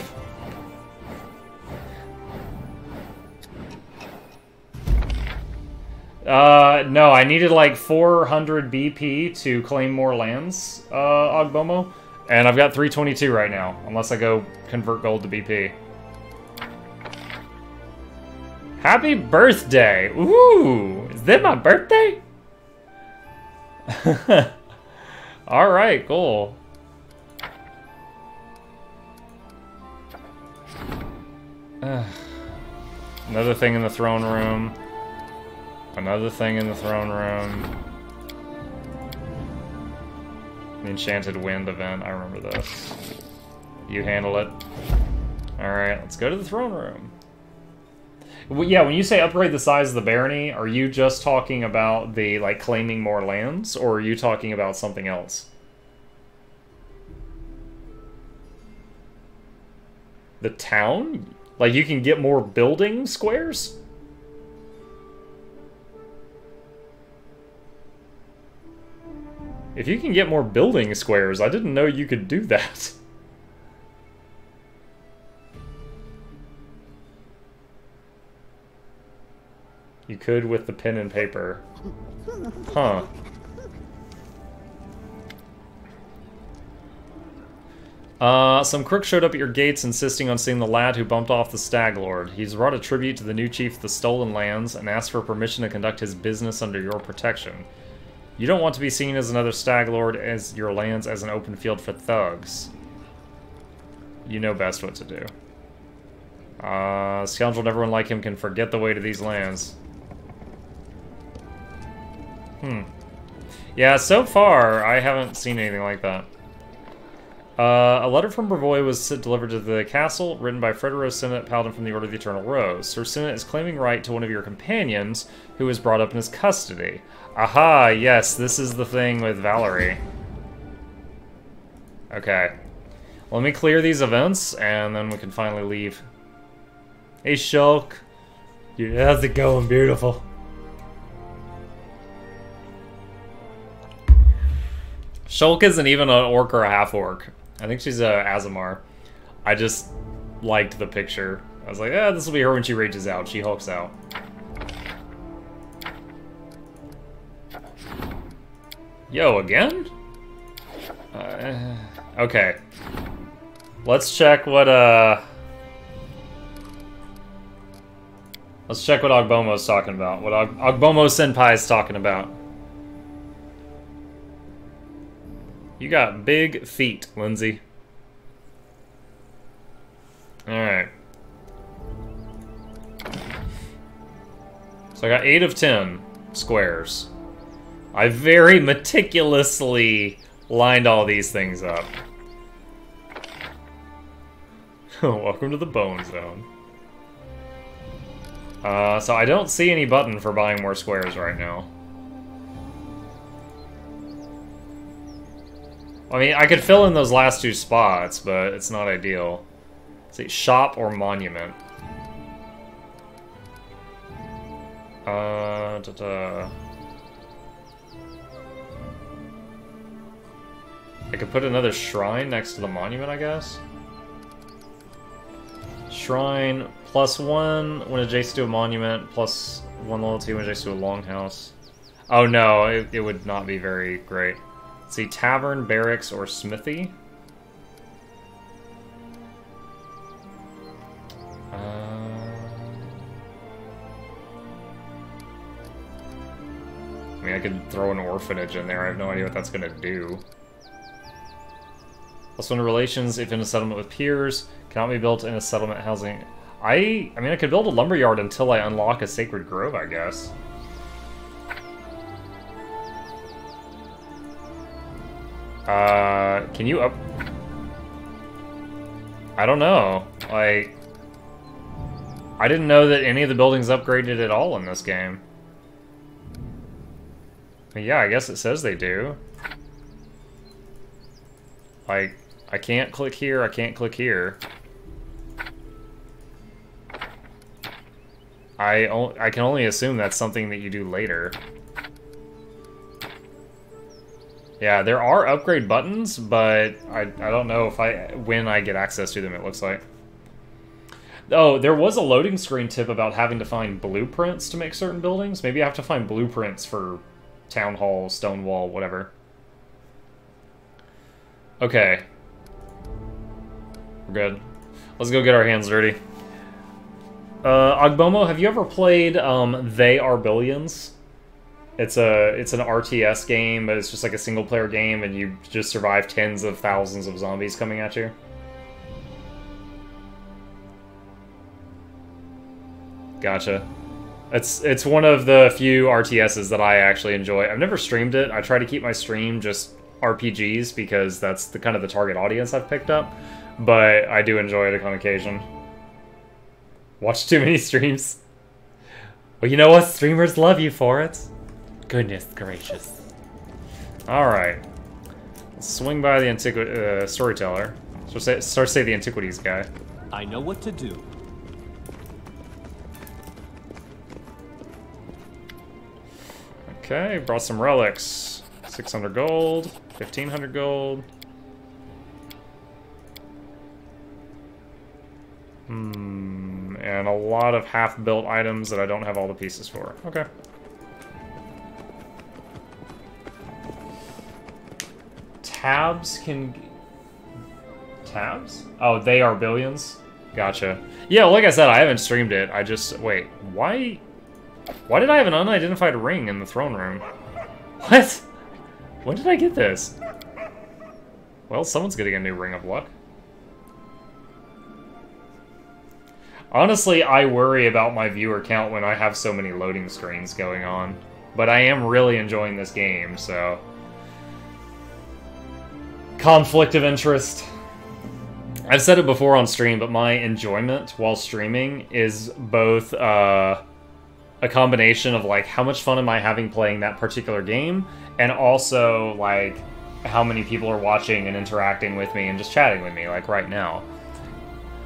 No, I needed like 400 BP to claim more lands, Ogbomo. And I've got 322 right now, unless I go convert gold to BP. Happy birthday! Ooh! Is that my birthday? Alright, cool. Another thing in the throne room. Another thing in the throne room. The Enchanted Wind event, I remember this. You handle it. Alright, let's go to the throne room. Well, yeah, when you say upgrade the size of the barony, are you just talking about the, like, claiming more lands, or are you talking about something else? The town? Like, you can get more building squares? If you can get more building squares, I didn't know you could do that. You could with the pen and paper. Huh. Some crook showed up at your gates insisting on seeing the lad who bumped off the Stag Lord. He's brought a tribute to the new chief of the Stolen Lands and asked for permission to conduct his business under your protection. You don't want to be seen as another Stag Lord, as your lands as an open field for thugs. You know best what to do. Scoundrel and everyone like him can forget the way to these lands. Yeah, so far, I haven't seen anything like that. A letter from Brevoy was delivered to the castle, written by Fredero Sinnott, Paladin from the Order of the Eternal Rose. Sir Sinnott is claiming right to one of your companions, who was brought up in his custody. Aha, yes, this is the thing with Valerie. Okay. Let me clear these events, and then we can finally leave. Hey, Shulk. How's it going, beautiful? Shulk isn't even an orc or a half-orc. I think she's a Azamar. I just liked the picture. I was like, this will be her when she rages out. She hulks out. Yo, again? Okay. Let's check what, Let's check what Ogbomo's talking about. What Ogbomo Senpai is talking about. You got big feet, Lindsay. Alright. So I got 8 of 10 squares. I very meticulously lined all these things up. Welcome to the Bone Zone. So I don't see any button for buying more squares right now. I mean, I could fill in those last 2 spots, but it's not ideal. Let's see, shop or monument. I could put another shrine next to the monument, I guess. Shrine +1 when adjacent to a monument, +1 loyalty when adjacent to a longhouse. Oh no, it would not be very great. Let's see, tavern, barracks, or smithy. I mean, I could throw an orphanage in there. I have no idea what that's gonna do. +1 to relations if in a settlement with peers. Cannot be built in a settlement housing. I mean, I could build a lumberyard until I unlock a sacred grove, I guess. Can you up... I don't know. Like... I didn't know that any of the buildings upgraded at all in this game. But yeah, I guess it says they do. Like, I can't click here, I can't click here. I can only assume that's something that you do later. Yeah, there are upgrade buttons, but I don't know if when I get access to them, it looks like. Oh, there was a loading screen tip about having to find blueprints to make certain buildings. Maybe I have to find blueprints for Town Hall, Stone Wall, whatever. Okay. We're good. Let's go get our hands dirty. Ogbomo, have you ever played They Are Billions? It's an RTS game, but it's just like a single player game, and you just survive tens of thousands of zombies coming at you. Gotcha. It's one of the few RTSs that I actually enjoy. I've never streamed it. I try to keep my stream just RPGs because that's the kind of the target audience I've picked up. But I do enjoy it on occasion. Watch too many streams. Well, you know what? Streamers love you for it. Goodness gracious. Alright. Let's swing by the storyteller. Start say the antiquities guy. I know what to do. Okay, brought some relics. 600 gold, 1500 gold. And a lot of half-built items that I don't have all the pieces for. Okay. Tabs can... Tabs? Oh, They Are Billions? Gotcha. Yeah, like I said, I haven't streamed it. I just... Wait, why did I have an unidentified ring in the throne room? What? When did I get this? Well, someone's getting a new Ring of Luck. Honestly, I worry about my viewer count when I have so many loading screens going on. but I am really enjoying this game, so... Conflict of interest. I've said it before on stream, but my enjoyment while streaming is both a combination of like how much fun am I having playing that particular game, and also like how many people are watching and interacting with me and just chatting with me, like right now.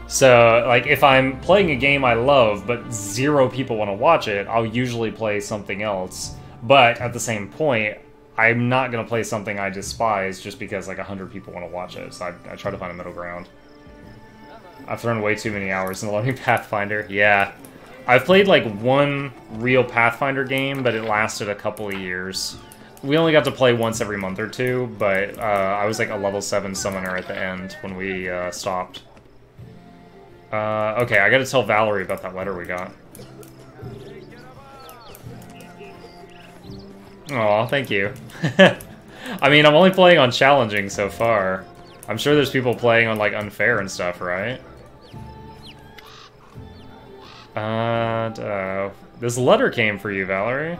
So like if I'm playing a game I love but 0 people want to watch it, I'll usually play something else. But at the same point, I'm not going to play something I despise just because like 100 people want to watch it. So I try to find a middle ground. I've thrown way too many hours in learning Pathfinder. Yeah. I've played like one real Pathfinder game, but it lasted a couple of years. We only got to play once every month or two, but I was like a level 7 summoner at the end when we stopped. Okay, I gotta tell Valerie about that letter we got. Aw, thank you. I mean, I'm only playing on challenging so far. I'm sure there's people playing on like unfair and stuff, right? This letter came for you, Valerie.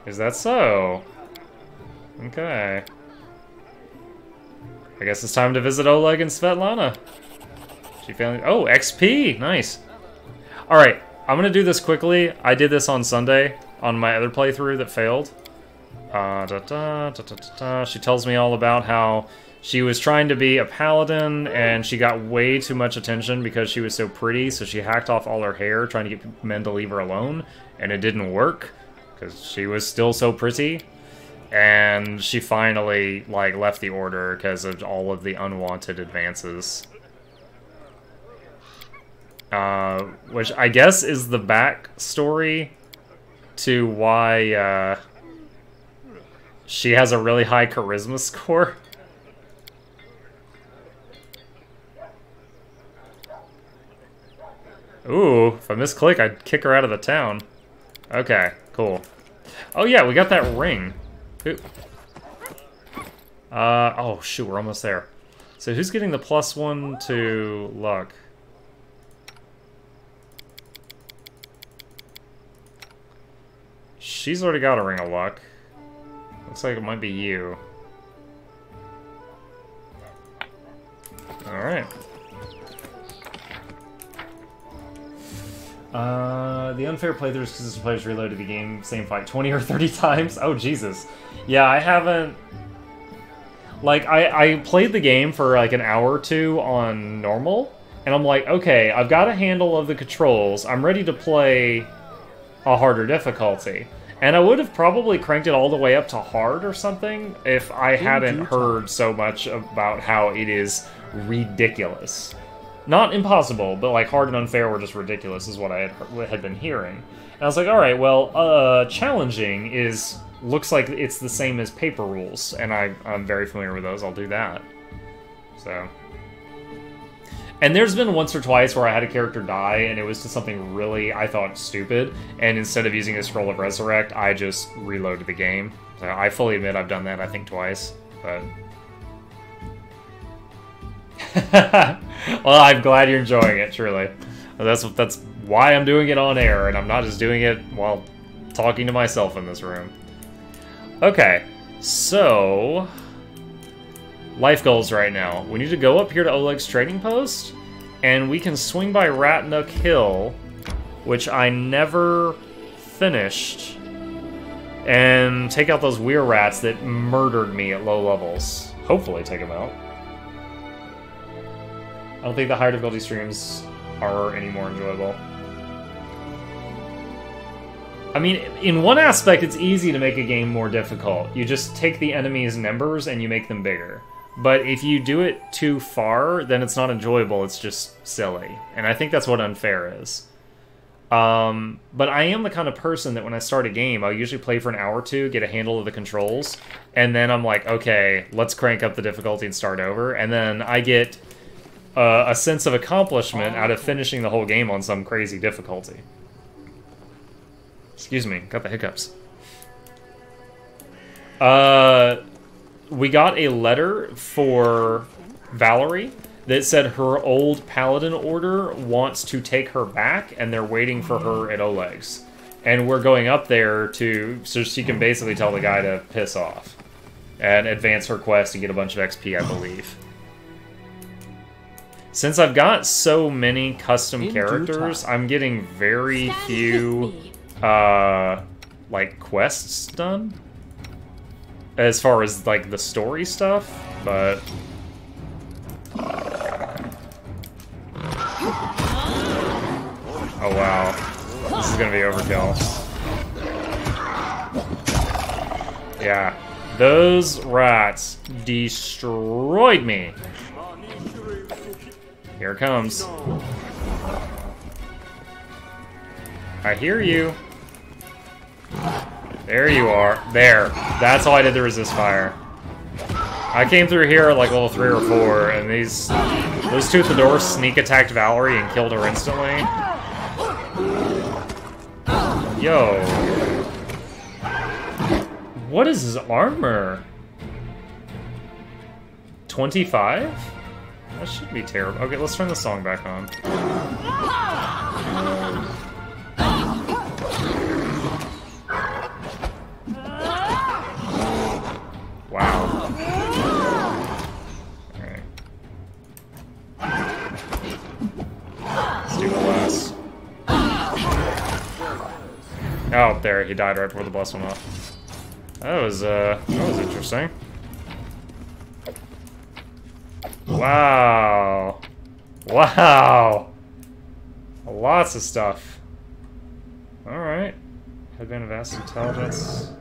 Is that so? Okay. I guess it's time to visit Oleg and Svetlana. She found... Oh, XP! Nice. Alright, I'm gonna do this quickly. I did this on Sunday, on my other playthrough that failed. She tells me all about how she was trying to be a paladin, and she got way too much attention because she was so pretty, so she hacked off all her hair trying to get men to leave her alone, and it didn't work, because she was still so pretty. And she finally, like, left the order because of all of the unwanted advances. Which I guess is the backstory to why, she has a really high charisma score. Ooh, if I misclick, I'd kick her out of the town. Okay, cool. Oh yeah, we got that ring. Oh shoot, we're almost there. So who's getting the +1 to luck? She's already got a ring of luck. Looks like it might be you. Alright. The unfair playthroughs because the players reloaded the game, same fight 20 or 30 times. Oh, Jesus. Yeah, I haven't... Like, I played the game for like an hour or two on normal, and I'm like, okay, I've got a handle of the controls. I'm ready to play a harder difficulty. And I would have probably cranked it all the way up to hard or something if I hadn't heard so much about how it is ridiculous. Not impossible, but like hard and unfair were just ridiculous is what I had been hearing. And I was like, alright, well, challenging looks like it's the same as paper rules, and I'm very familiar with those, I'll do that. So. And there's been once or twice where I had a character die, and it was to something really, I thought, stupid, and instead of using a Scroll of Resurrect, I just reloaded the game. So I fully admit I've done that, I think, twice, but... Well, I'm glad you're enjoying it, truly. That's why I'm doing it on air, and I'm not just doing it while talking to myself in this room. Okay, so... Life goals right now. We need to go up here to Oleg's trading post, and we can swing by Ratnook Hill, which I never finished, and take out those weird rats that murdered me at low levels. Hopefully take them out. I don't think the higher difficulty streams are any more enjoyable. I mean, in one aspect, it's easy to make a game more difficult. You just take the enemy's numbers and you make them bigger. But if you do it too far, then it's not enjoyable, it's just silly. And I think that's what unfair is. But I am the kind of person that when I start a game, I'll usually play for an hour or two, get a handle of the controls, and then I'm like, okay, let's crank up the difficulty and start over. And then I get a sense of accomplishment out of finishing the whole game on some crazy difficulty. Excuse me, got the hiccups. We got a letter for Valerie that said her old paladin order wants to take her back, and they're waiting for her at Oleg's. And we're going up there so she can basically tell the guy to piss off. And advance her quest and get a bunch of XP, I believe. Since I've got so many custom characters, I'm getting very few, like, quests done. As far as, like, the story stuff, but... Oh, wow. This is gonna be overkill. Yeah. Those rats destroyed me. Here it comes. I hear you. There you are. There. That's all I did to resist fire. I came through here at like level 3 or 4, and those two Fedora sneak attacked Valerie and killed her instantly. Yo. What is his armor? 25? That shouldn't be terrible. Okay, let's turn the song back on. Wow. Alright. Let's do the last. Oh, there, he died right before the boss went off. That was interesting. Wow. Wow. Lots of stuff. Alright. Headband of Vast Intelligence.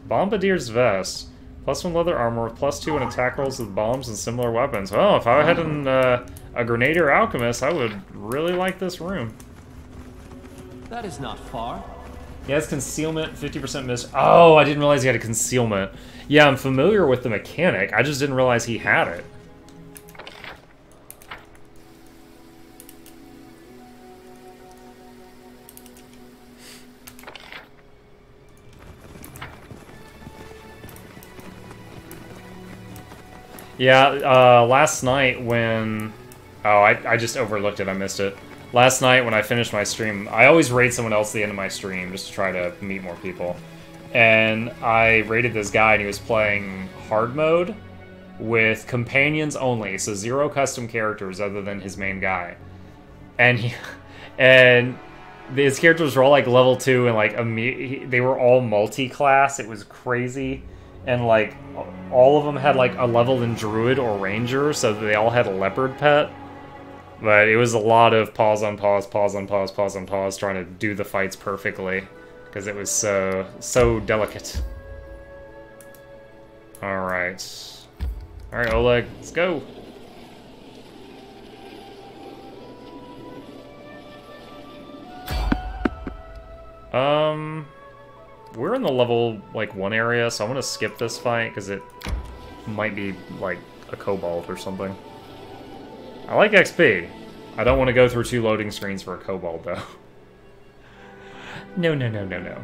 Bombardier's Vest. +1 leather armor with +2 in attack rolls with bombs and similar weapons. Oh, if I had a Grenadier Alchemist, I would really like this room. That is not far. He has concealment, 50% miss. Oh, I didn't realize he had a concealment. Yeah, I'm familiar with the mechanic. I just didn't realize he had it. Yeah, last night when... Oh, I just overlooked it. I missed it. Last night when I finished my stream, I always raid someone else at the end of my stream just to try to meet more people. And I raided this guy and he was playing hard mode with companions only, so 0 custom characters other than his main guy. And his characters were all like level 2 and like they were all multi-class. It was crazy. And like all of them had like a level in druid or ranger, so they all had a leopard pet. But it was a lot of pause on pause, pause on pause, pause on pause, trying to do the fights perfectly because it was so delicate. All right, Oleg, let's go. We're in the level, like, 1 area, so I'm gonna skip this fight, because it might be, like, a kobold or something. I like XP. I don't want to go through 2 loading screens for a kobold, though. No, no, no, no, no.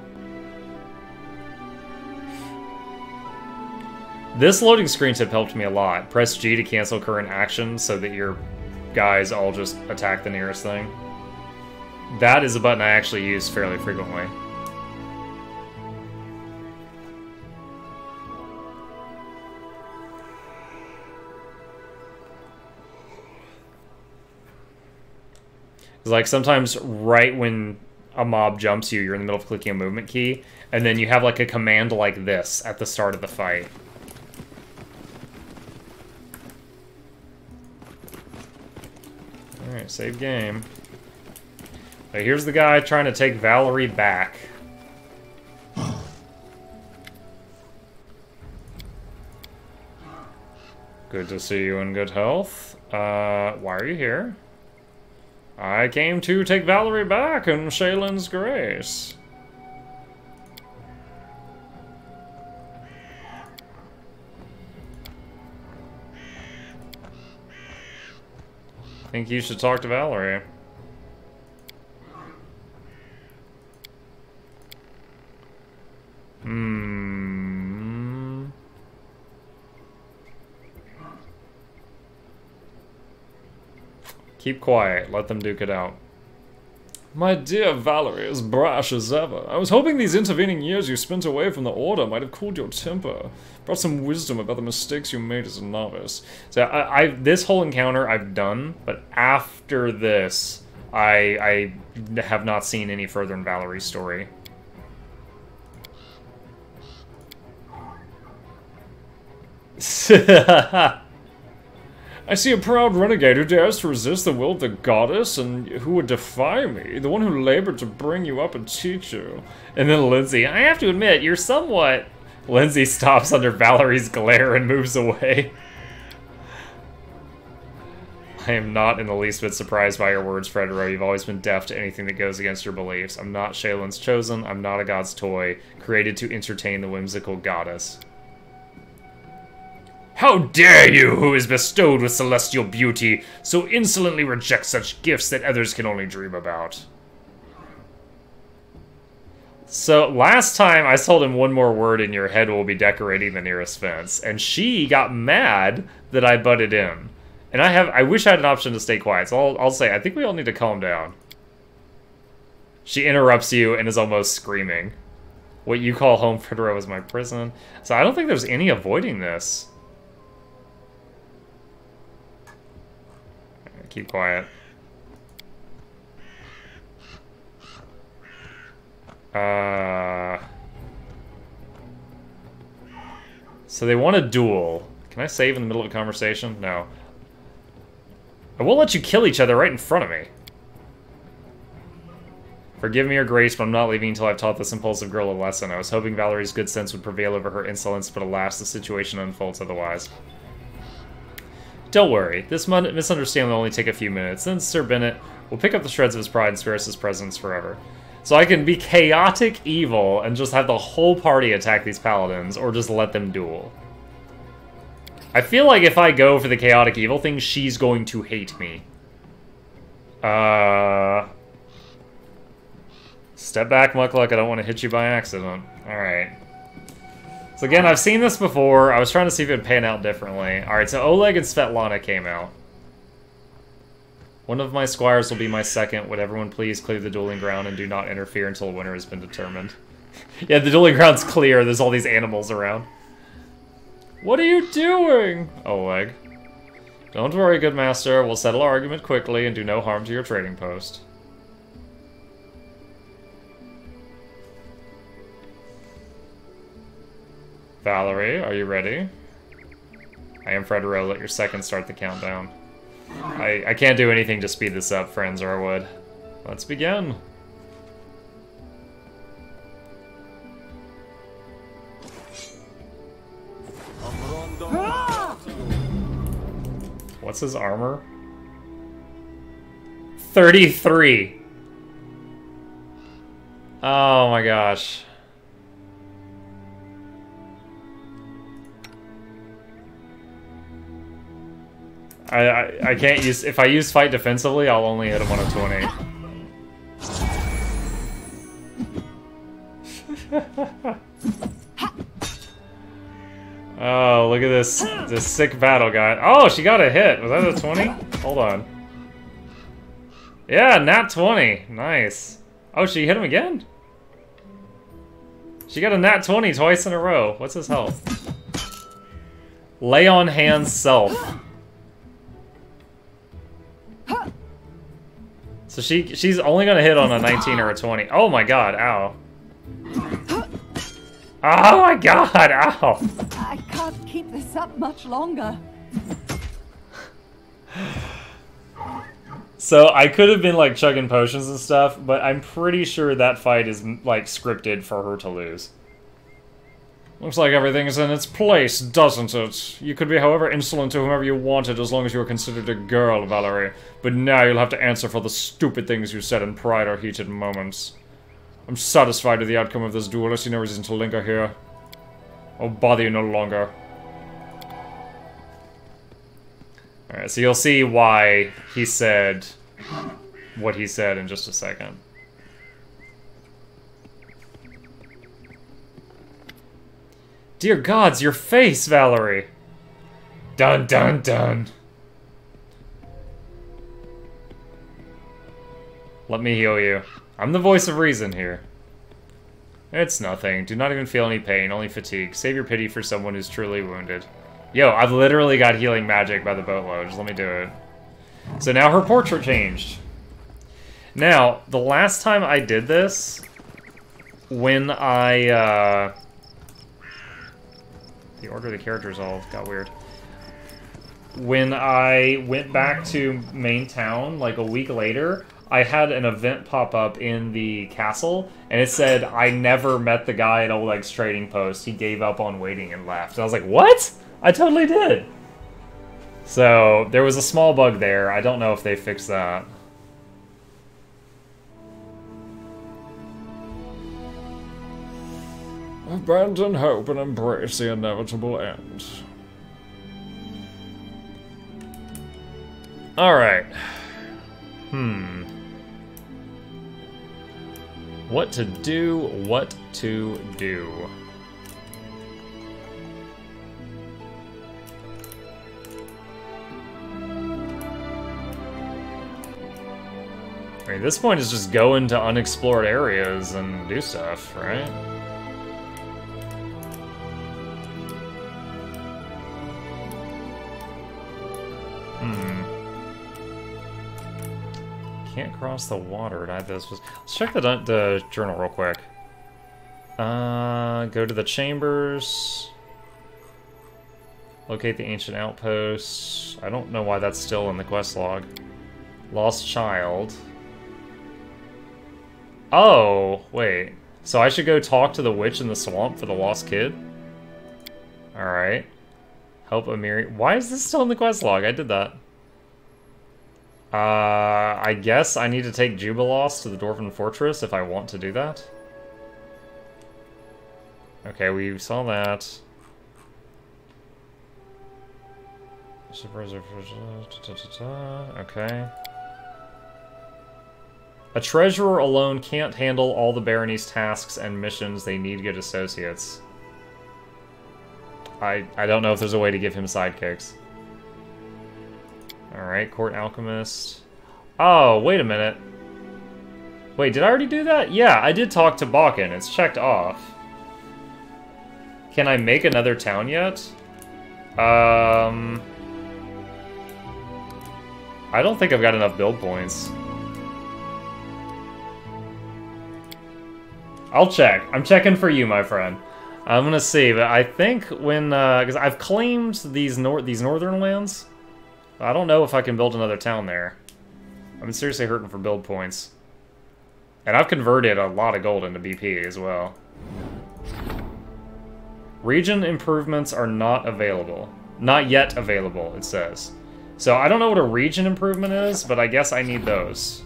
This loading screen tip helped me a lot. Press G to cancel current action so that your guys all just attack the nearest thing. That is a button I actually use fairly frequently. Like, sometimes right when a mob jumps you, you're in the middle of clicking a movement key, and then you have, like, a command like this at the start of the fight. Alright, save game. So here's the guy trying to take Valerie back. Good to see you in good health. Why are you here? I came to take Valerie back in Shaylin's grace. Think you should talk to Valerie. Keep quiet. Let them duke it out. My dear Valerie, as brash as ever. I was hoping these intervening years you spent away from the Order might have cooled your temper. Brought some wisdom about the mistakes you made as a novice. So this whole encounter I've done, but after this, I have not seen any further in Valerie's story. I see a proud renegade who dares to resist the will of the goddess and who would defy me, the one who labored to bring you up and teach you. And then Lindsay, I have to admit, you're somewhat... Lindsay stops under Valerie's glare and moves away. I am not in the least bit surprised by your words, Fredero. You've always been deaf to anything that goes against your beliefs. I'm not Shaylin's chosen, I'm not a god's toy, created to entertain the whimsical goddess. How dare you, who is bestowed with celestial beauty, so insolently reject such gifts that others can only dream about? So, last time I told him one more word and your head will be decorating the nearest fence, and she got mad that I butted in. And I wish I had an option to stay quiet, so I'll say, I think we all need to calm down. She interrupts you and is almost screaming. What you call home, Fredero, is my prison. So I don't think there's any avoiding this. Keep quiet. So they want a duel. Can I save in the middle of a conversation? No. I won't let you kill each other right in front of me. Forgive me your grace, but I'm not leaving until I've taught this impulsive girl a lesson. I was hoping Valerie's good sense would prevail over her insolence, but alas, the situation unfolds otherwise. Don't worry, this misunderstanding will only take a few minutes, then Sir Bennett will pick up the shreds of his pride and spare us his presence forever. So I can be chaotic evil and just have the whole party attack these paladins, or just let them duel. I feel like if I go for the chaotic evil thing, she's going to hate me. Step back, Muckluck, I don't want to hit you by accident. Alright. So again, I've seen this before. I was trying to see if it would pan out differently. Alright, so Oleg and Svetlana came out. One of my squires will be my second. Would everyone please clear the dueling ground and do not interfere until a winner has been determined? Yeah, the dueling ground's clear. There's all these animals around. What are you doing? Oleg. Don't worry, good master. We'll settle our argument quickly and do no harm to your trading post. Valerie, are you ready? I am Fredero. Let your second start the countdown. I can't do anything to speed this up, friends, or I would. Let's begin. What's his armor? 33. Oh my gosh. I can't use... If I use fight defensively, I'll only hit him on a 20. Oh, look at this sick battle guy. Oh, she got a hit. Was that a 20? Hold on. Yeah, nat 20. Nice. Oh, she hit him again? She got a nat 20 twice in a row. What's his health? Lay on hands self. So she's only gonna hit on a 19 or a 20. Oh my god, ow. Oh my god, ow. I can't keep this up much longer. So I could have been like chugging potions and stuff, but I'm pretty sure that fight is like scripted for her to lose. Looks like everything's in its place, doesn't it? You could be however insolent to whomever you wanted as long as you were considered a girl, Valerie. But now you'll have to answer for the stupid things you said in pride or heated moments. I'm satisfied with the outcome of this duel. I see no reason to linger here. I'll bother you no longer. Alright, so you'll see why he said what he said in just a second. Dear gods, your face, Valerie! Dun dun dun! Let me heal you. I'm the voice of reason here. It's nothing. Do not even feel any pain, only fatigue. Save your pity for someone who's truly wounded. Yo, I've literally got healing magic by the boatload. Just let me do it. So now her portrait changed. Now, the last time I did this, when I, the order of the characters all got weird. When I went back to main town, like a week later, I had an event pop up in the castle, and it said, I never met the guy at Oleg's trading post. He gave up on waiting and left. And I was like, what? I totally did. So, there was a small bug there. I don't know if they fixed that. Abandon hope and embrace the inevitable end. Alright. What to do, what to do. I mean, this point is just go into unexplored areas and do stuff, right? Can't cross the water. Let's check the journal real quick. Go to the chambers. Locate the ancient outposts. I don't know why that's still in the quest log. Lost child. Oh, wait. So I should go talk to the witch in the swamp for the lost kid? Alright. Help Amiri. Why is this still in the quest log? I did that. I guess I need to take Jubilos to the Dwarven Fortress if I want to do that. Okay, we saw that. Okay. A treasurer alone can't handle all the barony's tasks and missions. They need good associates. I don't know if there's a way to give him sidekicks. Alright, Court Alchemist. Oh, wait a minute. Wait, did I already do that? Yeah, I did talk to Bakken. It's checked off. Can I make another town yet? I don't think I've got enough build points. I'll check. I'm checking for you, my friend. I'm gonna see, but I think when, because I've claimed these northern lands. I don't know if I can build another town there. I'm seriously hurting for build points. And I've converted a lot of gold into BP as well. Region improvements are not available. Not yet available, it says. So I don't know what a region improvement is, but I guess I need those.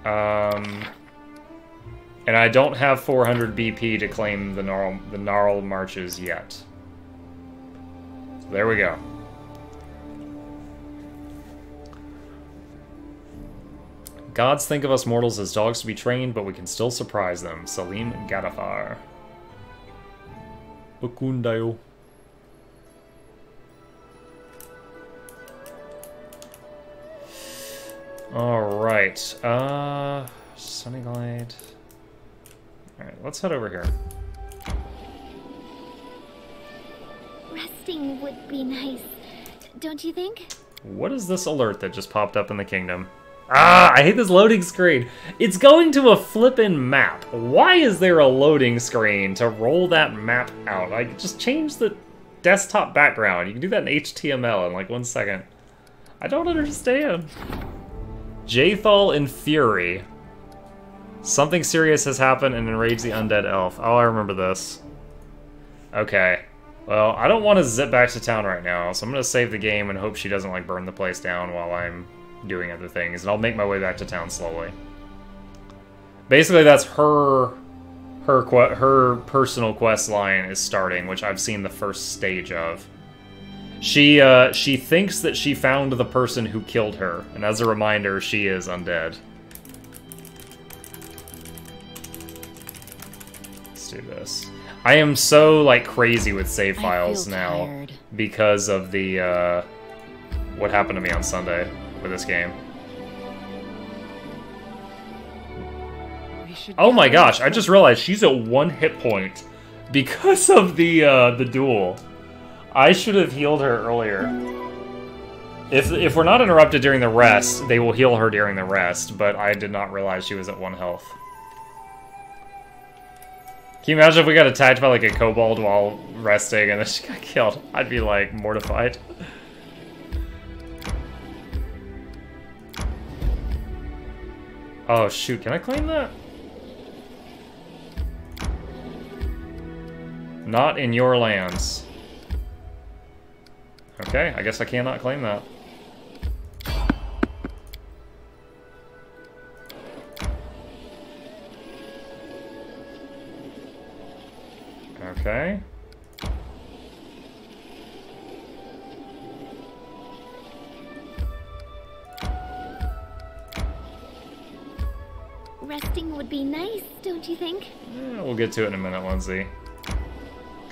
And I don't have 400 BP to claim the Gnarl Marches yet. So there we go. Gods think of us mortals as dogs to be trained, but we can still surprise them. Salim Gadafar. Okundayo. Alright. Sunnyglade. Alright, let's head over here. Resting would be nice, don't you think? What is this alert that just popped up in the kingdom? Ah, I hate this loading screen. It's going to a flippin' map. Why is there a loading screen to roll that map out? Like, just change the desktop background. You can do that in HTML in like 1 second. I don't understand. Jaethal in Fury. Something serious has happened and enraged the undead elf. Oh, I remember this. Okay. Well, I don't want to zip back to town right now, so I'm going to save the game and hope she doesn't like burn the place down while I'm doing other things, and I'll make my way back to town slowly. Basically, that's her personal quest line is starting, which I've seen the first stage of. She thinks that she found the person who killed her, and as a reminder, she is undead. Let's do this. I am so, like, crazy with save files now because of the, what happened to me on Sunday with this game. Oh my gosh, I just realized she's at 1 hit point because of the duel. I should have healed her earlier. If we're not interrupted during the rest, they will heal her during the rest, but I did not realize she was at 1 health. Can you imagine if we got attacked by like a kobold while resting and then she got killed? I'd be like mortified. Oh shoot, can I claim that? Not in your lands. Okay, I guess I cannot claim that. Okay. Resting would be nice, don't you think? Yeah, we'll get to it in a minute, Lindsay.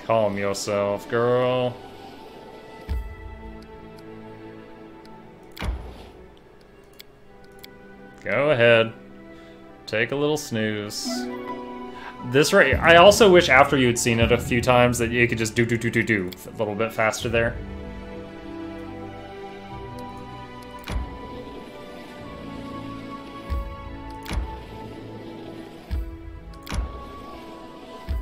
Calm yourself, girl. Go ahead. Take a little snooze. This right, I also wish after you'd seen it a few times that you could just do a little bit faster there.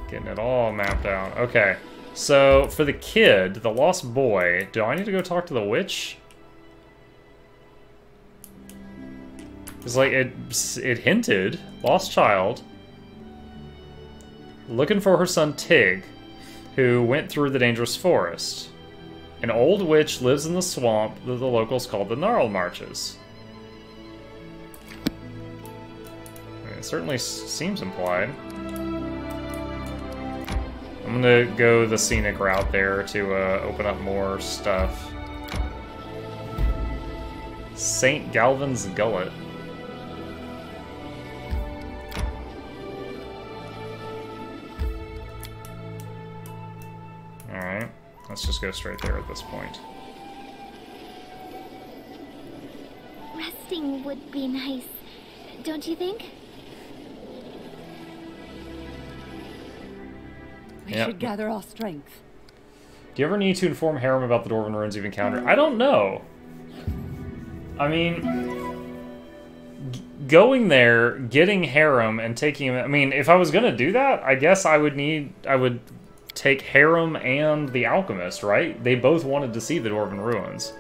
Getting it all mapped out. Okay, so for the kid, the lost boy, do I need to go talk to the witch? It's like it hinted, lost child. Looking for her son Tig, who went through the dangerous forest. An old witch lives in the swamp that the locals call the Gnarl Marches. I mean, it certainly seems implied. I'm gonna go the scenic route there to open up more stuff. St. Galvin's Gullet. Alright, let's just go straight there at this point. Resting would be nice, don't you think? We should gather our strength. Do you ever need to inform Harem about the Dwarven ruins you've encountered? I don't know. I mean, going there, getting Harem, and taking him... I mean, if I was gonna do that, I guess I would take Harem and the Alchemist, right? They both wanted to see the Dwarven ruins.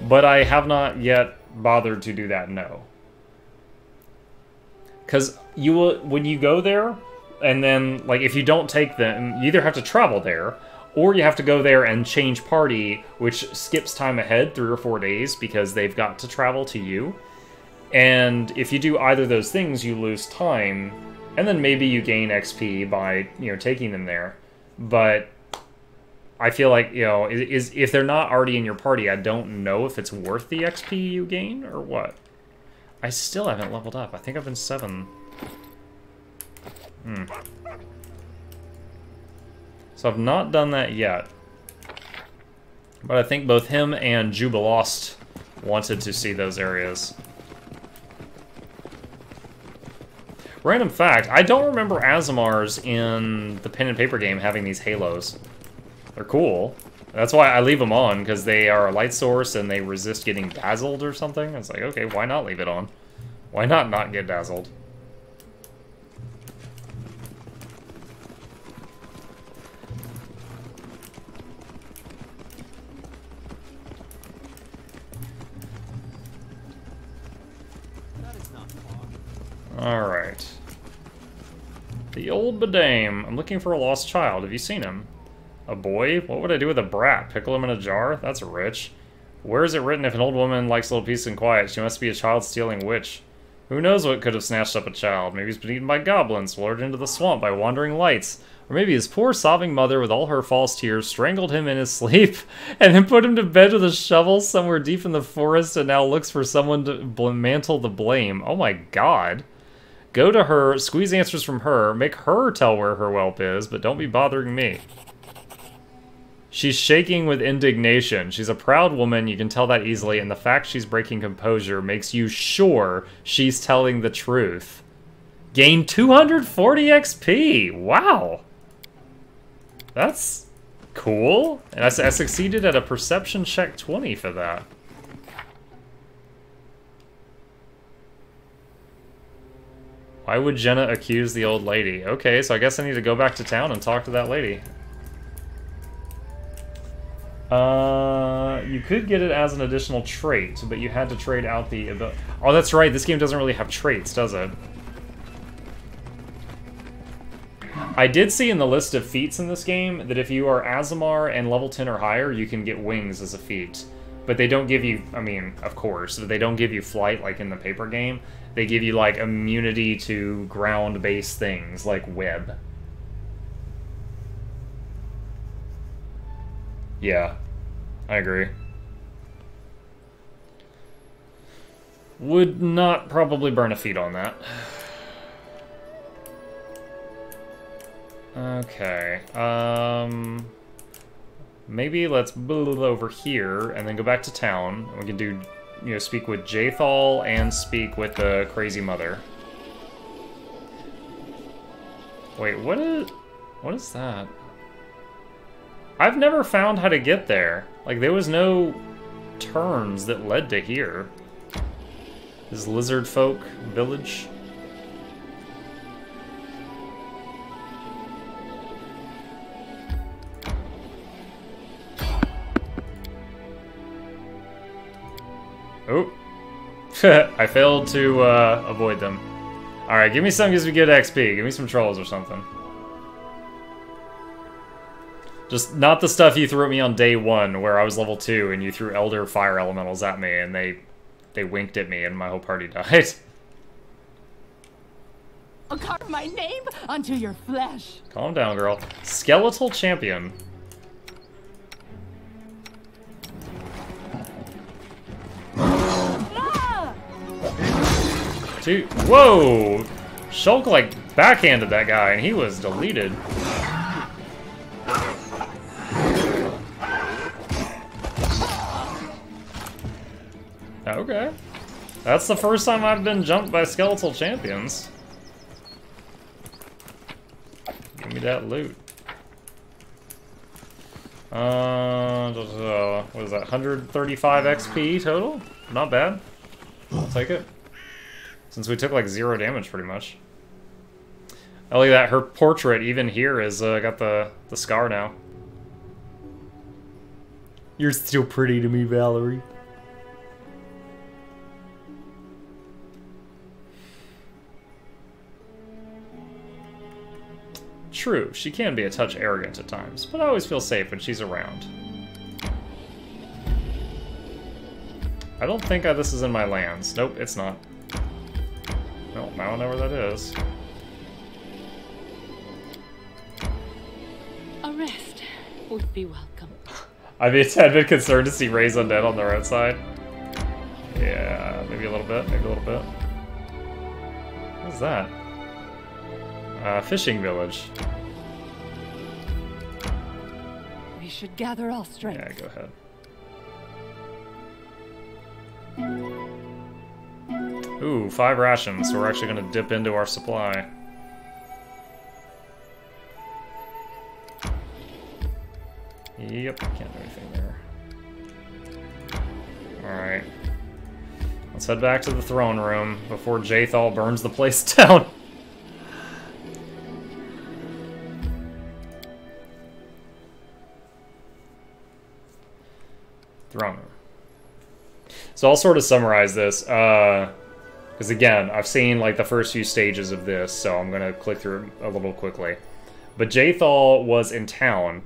But I have not yet bothered to do that, no. Because you will, when you go there, and then, like, if you don't take them, you either have to travel there, or you have to go there and change party, which skips time ahead 3 or 4 days, because they've got to travel to you. And if you do either of those things, you lose time, and then maybe you gain XP by, you know, taking them there. But I feel like, you know, if they're not already in your party, I don't know if it's worth the XP you gain, or what. I still haven't leveled up. I think I've been 7. So I've not done that yet. But I think both him and Jubilost wanted to see those areas. Random fact, I don't remember Aasimars in the pen and paper game having these halos. They're cool. That's why I leave them on, because they are a light source and they resist getting dazzled or something. It's like, okay, why not leave it on? Why not get dazzled? Alright. The old Bedame. I'm looking for a lost child. Have you seen him? A boy? What would I do with a brat? Pickle him in a jar? That's rich. Where is it written if an old woman likes a little peace and quiet? She must be a child-stealing witch. Who knows what could have snatched up a child? Maybe he's been eaten by goblins, lured into the swamp by wandering lights. Or maybe his poor sobbing mother, with all her false tears, strangled him in his sleep, and then put him to bed with a shovel somewhere deep in the forest, and now looks for someone to mantle the blame. Oh my god. Go to her, squeeze answers from her, make her tell where her whelp is, but don't be bothering me. She's shaking with indignation. She's a proud woman, you can tell that easily, and the fact she's breaking composure makes you sure she's telling the truth. Gain 240 XP! Wow! That's cool. And I succeeded at a perception check 20 for that. Why would Jenna accuse the old lady? Okay, so I guess I need to go back to town and talk to that lady. You could get it as an additional trait, but you had to trade out the ability. Oh, that's right, this game doesn't really have traits, does it? I did see in the list of feats in this game that if you are Aasimar and level 10 or higher, you can get wings as a feat. But they don't give you, I mean, of course, but they don't give you flight like in the paper game. They give you, like, immunity to ground-based things, like web. Yeah, I agree. Would not probably burn a feat on that. Okay, maybe let's build over here and then go back to town. We can do, you know, speak with Jaethal and speak with the crazy mother. Wait, what is that? I've never found how to get there. Like, there was no turns that led to here. This lizard folk village. Oh, I failed to avoid them. Alright, give me something that gives me good XP. Give me some trolls or something. Just not the stuff you threw at me on day 1 where I was level 2 and you threw Elder Fire Elementals at me and they winked at me and my whole party died. I'll carve my name onto your flesh. Calm down, girl. Skeletal Champion. Whoa! Shulk, like, backhanded that guy, and he was deleted. Okay. That's the first time I've been jumped by skeletal champions. Give me that loot. What is that, 135 XP total? Not bad. I'll take it. Since we took like 0 damage pretty much. Oh, look at that, her portrait even here is got the scar now. You're still pretty to me, Valerie. True, she can be a touch arrogant at times, but I always feel safe when she's around. I don't think this is in my lands. Nope, it's not. Well, now I know where that is. A rest would be welcome. I'd been concerned to see Raise Undead on the right side. Yeah, maybe a little bit, maybe a little bit. What is that? Fishing village. We should gather all strength. Yeah, go ahead. Ooh, 5 rations, so we're actually gonna dip into our supply. Yep, can't do anything there. Alright. Let's head back to the throne room before Jaethal burns the place down. Throne room. So I'll sort of summarize this, because again, I've seen like the first few stages of this, so I'm going to click through it a little quickly. But Jaethal was in town,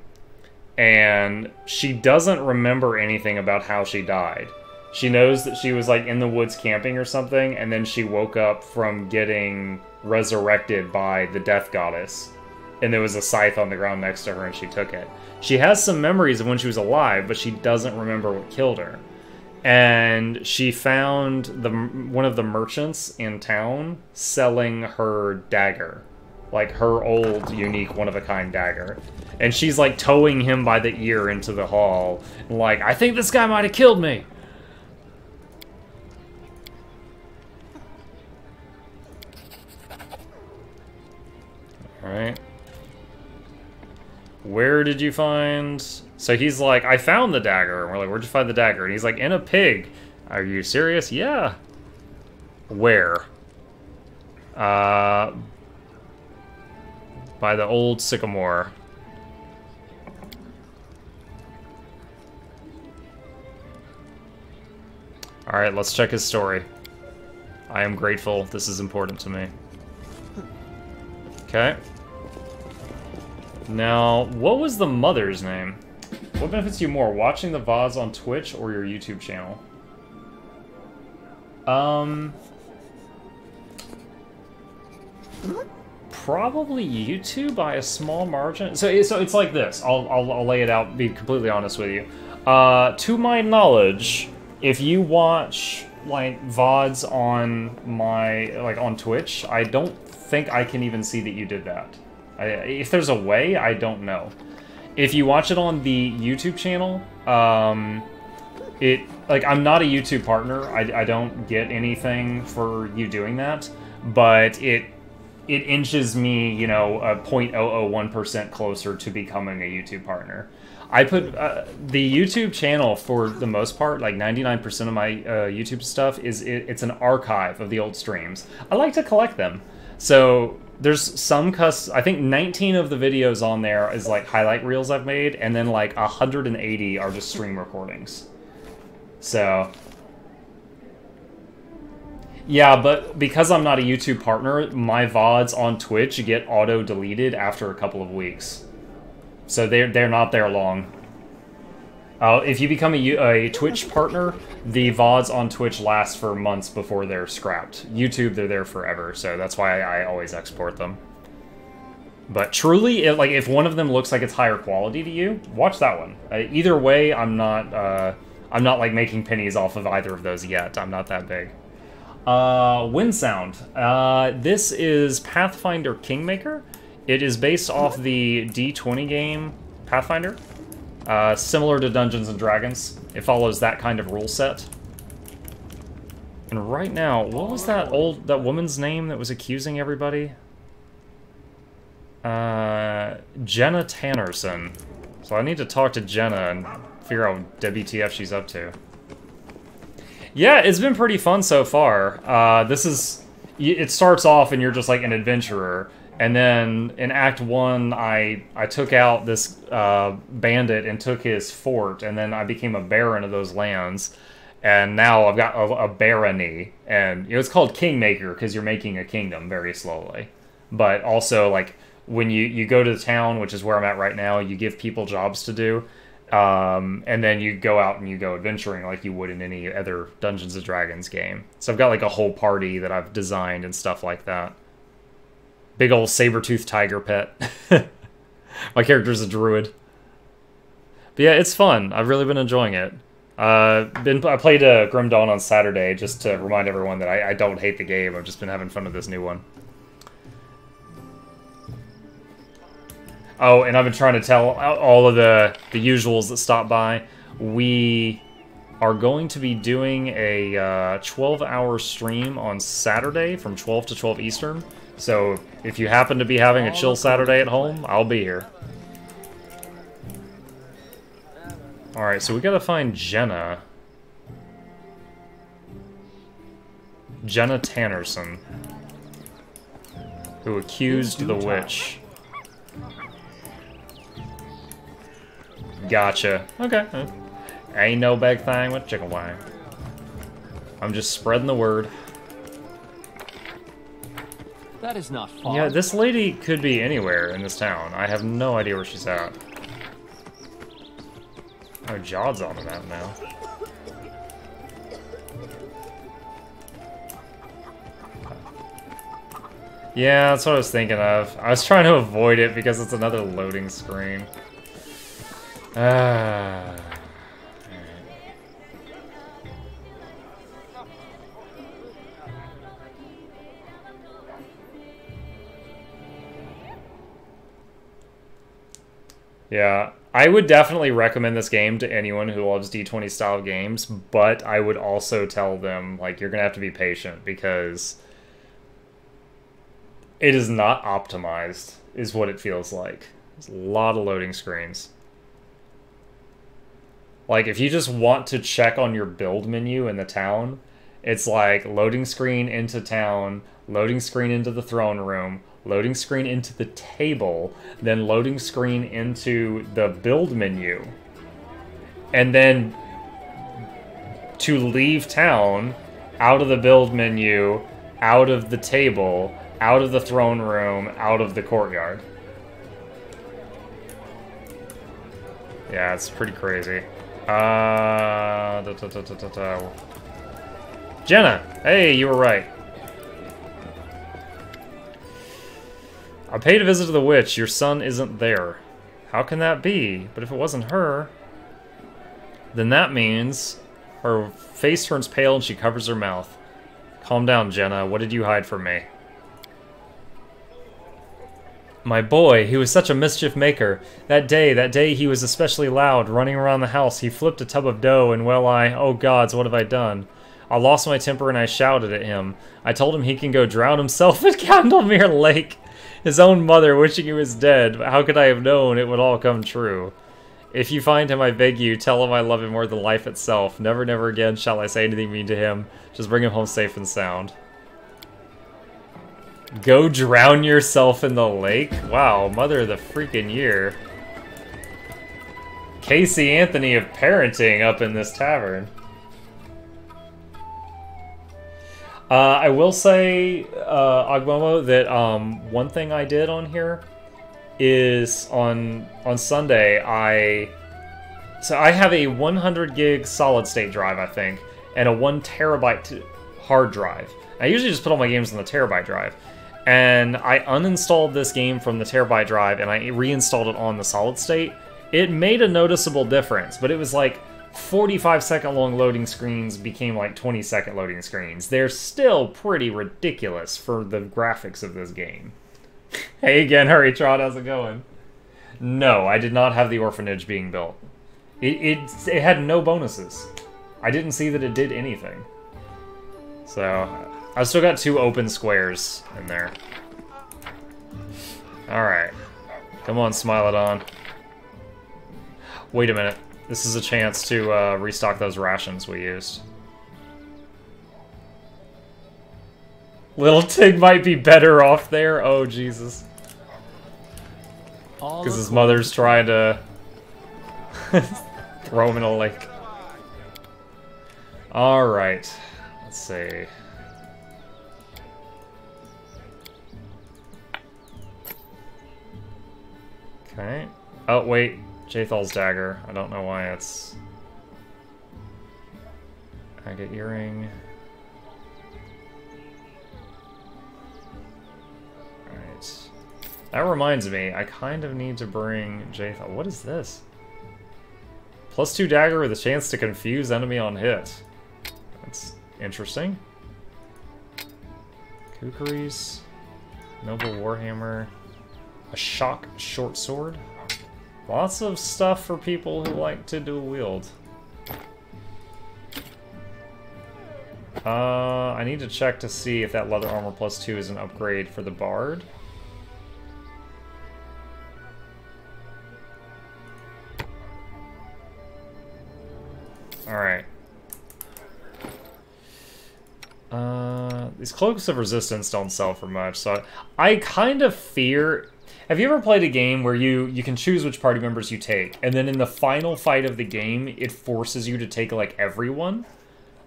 and she doesn't remember anything about how she died. She knows that she was like in the woods camping or something, and then she woke up from getting resurrected by the death goddess. And there was a scythe on the ground next to her, and she took it. She has some memories of when she was alive, but she doesn't remember what killed her. And she found one of the merchants in town selling her dagger. Like, her old, unique, one-of-a-kind dagger. And she's, like, towing him by the ear into the hall. Like, I think this guy might have killed me! Alright. Where did you find... So he's like, I found the dagger. And we're like, where'd you find the dagger? And he's like, in a pig. Are you serious? Yeah. Where? By the old sycamore. Alright, let's check his story. I am grateful. This is important to me. Okay. Now, what was the mother's name? What benefits you more, watching the VODs on Twitch or your YouTube channel? Probably YouTube by a small margin. So it's like this. I'll lay it out, be completely honest with you. To my knowledge, if you watch like VODs on my on Twitch, I don't think I can even see that you did that. If there's a way, I don't know. If you watch it on the YouTube channel, I'm not a YouTube partner. I don't get anything for you doing that, but it inches me, you know, 0.001% closer to becoming a YouTube partner. I put the YouTube channel, for the most part, like 99% of my YouTube stuff it's an archive of the old streams. I like to collect them. So there's some I think 19 of the videos on there is like highlight reels I've made, and then like 180 are just stream recordings. So yeah, but because I'm not a YouTube partner, my VODs on Twitch get auto-deleted after a couple of weeks. So they're not there long. If you become a Twitch partner, the VODs on Twitch last for months before they're scrapped. YouTube, they're there forever, so that's why I always export them. But truly, if one of them looks like it's higher quality to you, watch that one. Either way, I'm not like making pennies off of either of those yet. I'm not that big. Wind Sound. This is Pathfinder Kingmaker. It is based off the D20 game Pathfinder. Similar to Dungeons & Dragons. It follows that kind of rule set. And right now, what was that woman's name that was accusing everybody? Jenna Tannerson. So I need to talk to Jenna and figure out what WTF she's up to. Yeah, it's been pretty fun so far. It starts off and you're just like an adventurer. And then in Act 1, I took out this bandit and took his fort, and then I became a baron of those lands. And now I've got a barony, and it's called Kingmaker because you're making a kingdom very slowly. But also, like, when you go to the town, which is where I'm at right now, you give people jobs to do, and then you go out and you go adventuring like you would in any other Dungeons & Dragons game. So I've got like a whole party that I've designed and stuff like that. Big old saber-toothed tiger pet. My character's a druid. But yeah, it's fun. I've really been enjoying it. I played Grim Dawn on Saturday just to remind everyone that I don't hate the game. I've just been having fun with this new one. Oh, and I've been trying to tell all of the usuals that stop by. We are going to be doing a 12-hour stream on Saturday from 12 to 12 Eastern. So if you happen to be having a chill Saturday at home, I'll be here. Alright, so we gotta find Jenna. Jenna Tannerson. Who accused the witch. Gotcha. Okay. Ain't no big thing with chicken wine. I'm just spreading the word. That is not far. Yeah, this lady could be anywhere in this town. I have no idea where she's at. Oh, Jod's on the map now. Yeah, that's what I was thinking of. I was trying to avoid it because it's another loading screen. Yeah, I would definitely recommend this game to anyone who loves D20 style games, but I would also tell them, like, you're gonna have to be patient because it is not optimized. is what it feels like. There's a lot of loading screens. Like, if you just want to check on your build menu in the town, it's like loading screen into town, loading screen into the throne room, loading screen into the table, then loading screen into the build menu. And then to leave town, out of the build menu, out of the table, out of the throne room, out of the courtyard. Yeah, it's pretty crazy. Jenna! Hey, you were right. I paid a visit to the witch. Your son isn't there. How can that be? But if it wasn't her, then that means her face turns pale and she covers her mouth. Calm down, Jenna. What did you hide from me? My boy, he was such a mischief maker. That day he was especially loud, running around the house. He flipped a tub of dough and, well, oh gods, what have I done? I lost my temper and I shouted at him. I told him he can go drown himself at Candlemere Lake. His own mother wishing he was dead. How could I have known it would all come true? If you find him, I beg you, tell him I love him more than life itself. Never, never again shall I say anything mean to him. Just bring him home safe and sound. Go drown yourself in the lake? Wow, mother of the freaking year. Casey Anthony of parenting up in this tavern. I will say, Agbomo, that one thing I did on here is on Sunday, I have a 100 gig solid state drive, I think, and a 1 terabyte hard drive. I usually just put all my games on the terabyte drive. And I uninstalled this game from the terabyte drive and I reinstalled it on the solid state. It made a noticeable difference, but it was like 45-second long loading screens became like 20-second loading screens. They're still pretty ridiculous for the graphics of this game. Hey again, Hurry Trot, how's it going? No, I did not have the orphanage being built. It had no bonuses. I didn't see that it did anything. So I've still got 2 open squares in there. Alright. Come on, Smilodon. Wait a minute. This is a chance to restock those rations we used. Little Tig might be better off there. Oh, Jesus. Because his mother's trying to throw him in a lake. Alright. Let's see. Okay. Oh, wait. Jathal's dagger. I don't know why it's... Agate earring. Alright. That reminds me, I kind of need to bring Jathal. What is this? +2 dagger with a chance to confuse enemy on hit. That's interesting. Kukris. Noble Warhammer. A shock short sword. Lots of stuff for people who like to dual wield. I need to check to see if that leather armor +2 is an upgrade for the bard. Alright. These Cloaks of Resistance don't sell for much, so I kind of fear... Have you ever played a game where you can choose which party members you take, and then in the final fight of the game, it forces you to take, like, everyone?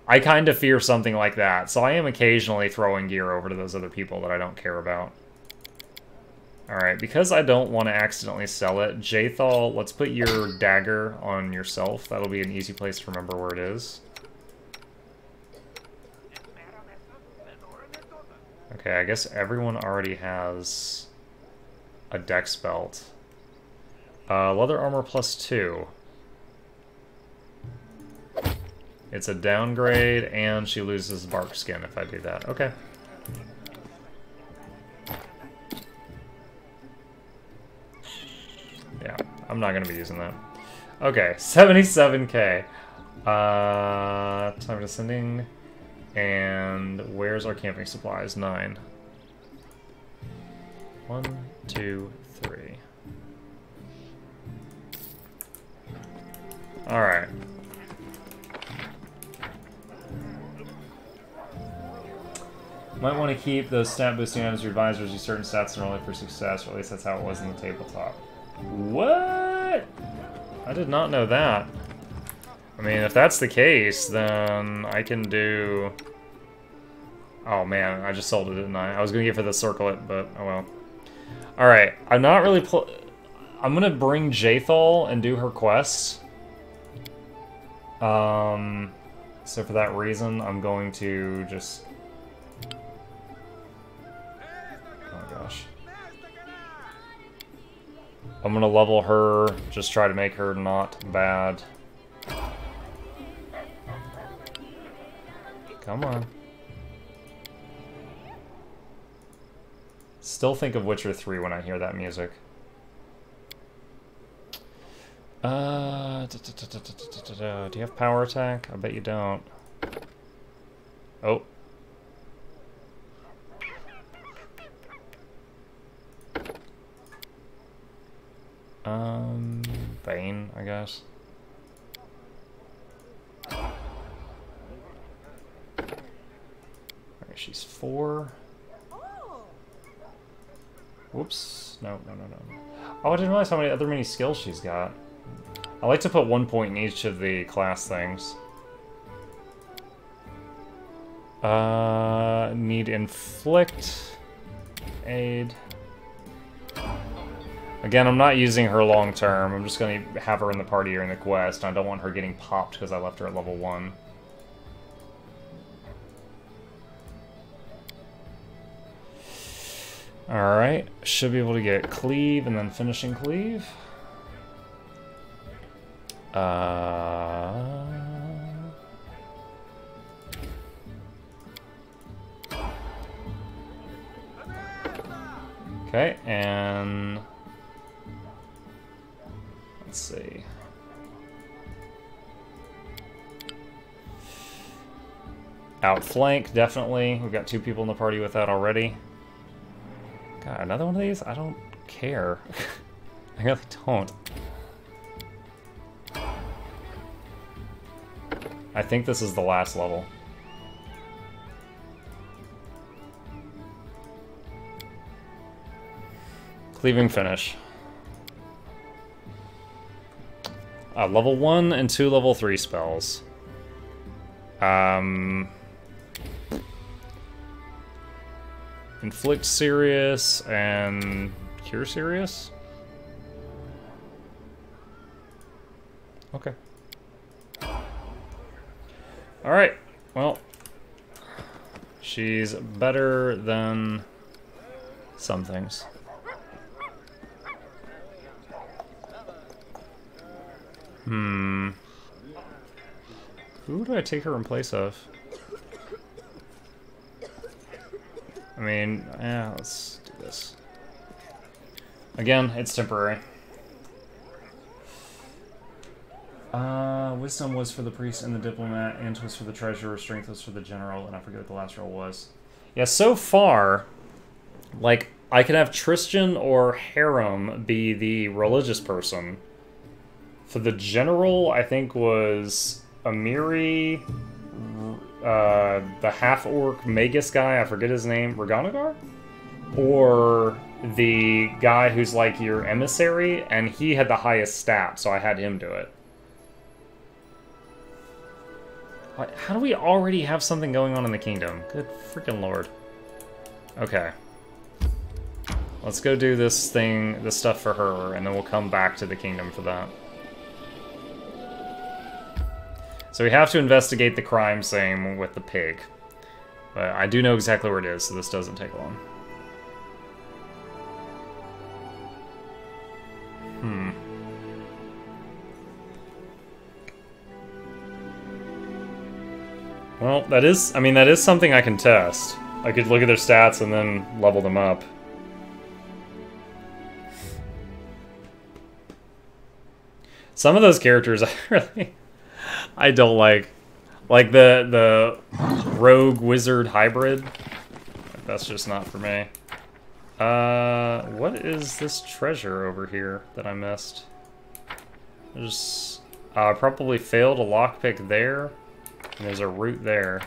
I kind of fear something like that, so I am occasionally throwing gear over to those other people that I don't care about. Alright, because I don't want to accidentally sell it, Jathal, let's put your dagger on yourself. That'll be an easy place to remember where it is. Okay, I guess everyone already has a dex belt. Leather armor +2. It's a downgrade, and she loses bark skin if I do that. Okay. Yeah, I'm not going to be using that. Okay, 77k. Time of descending. And where's our camping supplies? 9. 1, 2, 3. Alright. Might want to keep those stat boosting items or advisors do certain stats and only for success, or at least that's how it was in the tabletop. What? I did not know that. I mean, if that's the case, then I can do... Oh man, I just sold it, didn't I? I was going to get for the circlet, but oh well. Alright, I'm not really... I'm going to bring Jaethal and do her quest. So for that reason, I'm going to just... I'm gonna level her, just try to make her not bad. Come on. Still think of Witcher 3 when I hear that music. Do you have power attack? I bet you don't. Oh. Bane, I guess. Alright, she's 4. Whoops. No. Oh, I didn't realize how many skills she's got. I like to put 1 point in each of the class things. Need inflict, aid. Again, I'm not using her long term. I'm just going to have her in the party during the quest. I don't want her getting popped because I left her at level 1. Alright, should be able to get cleave and then finishing cleave. Okay, and let's see. Outflank, definitely. We've got 2 people in the party with that already. God, another one of these? I don't care. I really don't. I think this is the last level. Cleaving finish. Level 1 and 2 level 3 spells. Inflict Serious and Cure Serious? Okay. Alright, well, she's better than some things. Who do I take her in place of? I mean, yeah, let's do this. Again, it's temporary. Wisdom was for the priest and the diplomat, Int was for the treasurer, Strength was for the general, and I forget what the last roll was. Yeah, so far, like, I could have Tristan or Harem be the religious person. For the general, I think was Amiri, the half-orc Magus guy, I forget his name, Reganagar? Or the guy who's like your emissary, and he had the highest stat, so I had him do it. How do we already have something going on in the kingdom? Good freaking lord. Okay. Let's go do this stuff for her, and then we'll come back to the kingdom for that. So we have to investigate the crime scene with the pig. But I do know exactly where it is, so this doesn't take long. Well, that is something I can test. I could look at their stats and then level them up. Some of those characters I don't like. Like the rogue wizard hybrid. That's just not for me. What is this treasure over here that I missed? There's, probably failed a lockpick there, and there's a root there.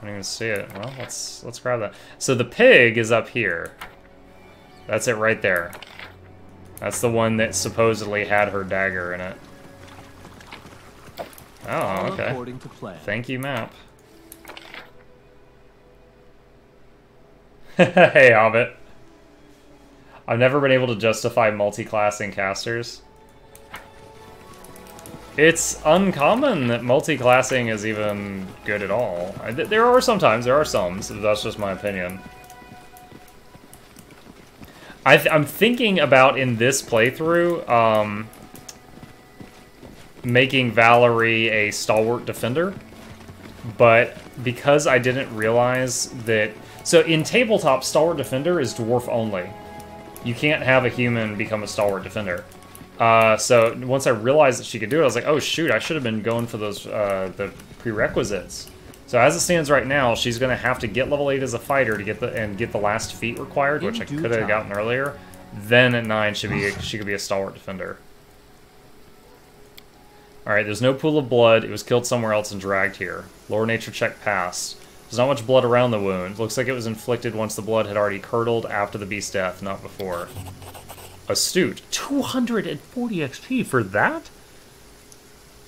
I don't even see it. Well, let's grab that. So the pig is up here. That's it right there. That's the one that supposedly had her dagger in it. Oh, okay. According to plan. Thank you, map. Hey, Hobbit. I've never been able to justify multi-classing casters. It's uncommon that multi-classing is even good at all. There are some, so that's just my opinion. I'm thinking about, in this playthrough, making Valerie a stalwart defender, but because I didn't realize that... So in tabletop, stalwart defender is dwarf only. You can't have a human become a stalwart defender. So once I realized that she could do it, I was like, oh shoot, I should have been going for those the prerequisites. So as it stands right now, she's going to have to get level 8 as a fighter to get the last feat required, which I could have gotten earlier. Then at 9, she could be a stalwart defender. Alright, there's no pool of blood. It was killed somewhere else and dragged here. Lore nature check passed. There's not much blood around the wound. Looks like it was inflicted once the blood had already curdled after the beast's death, not before. Astute. 240 XP for that?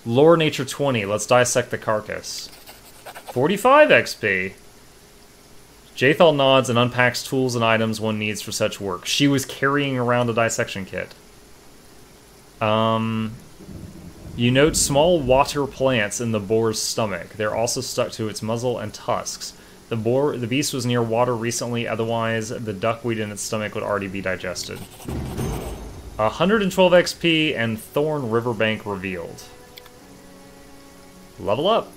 Lore nature 20. Let's dissect the carcass. 45 XP. Jaethal nods and unpacks tools and items one needs for such work. She was carrying around a dissection kit. You note small water plants in the boar's stomach. They're also stuck to its muzzle and tusks. The beast was near water recently, otherwise the duckweed in its stomach would already be digested. 112 XP and Thorn Riverbank revealed. Level up.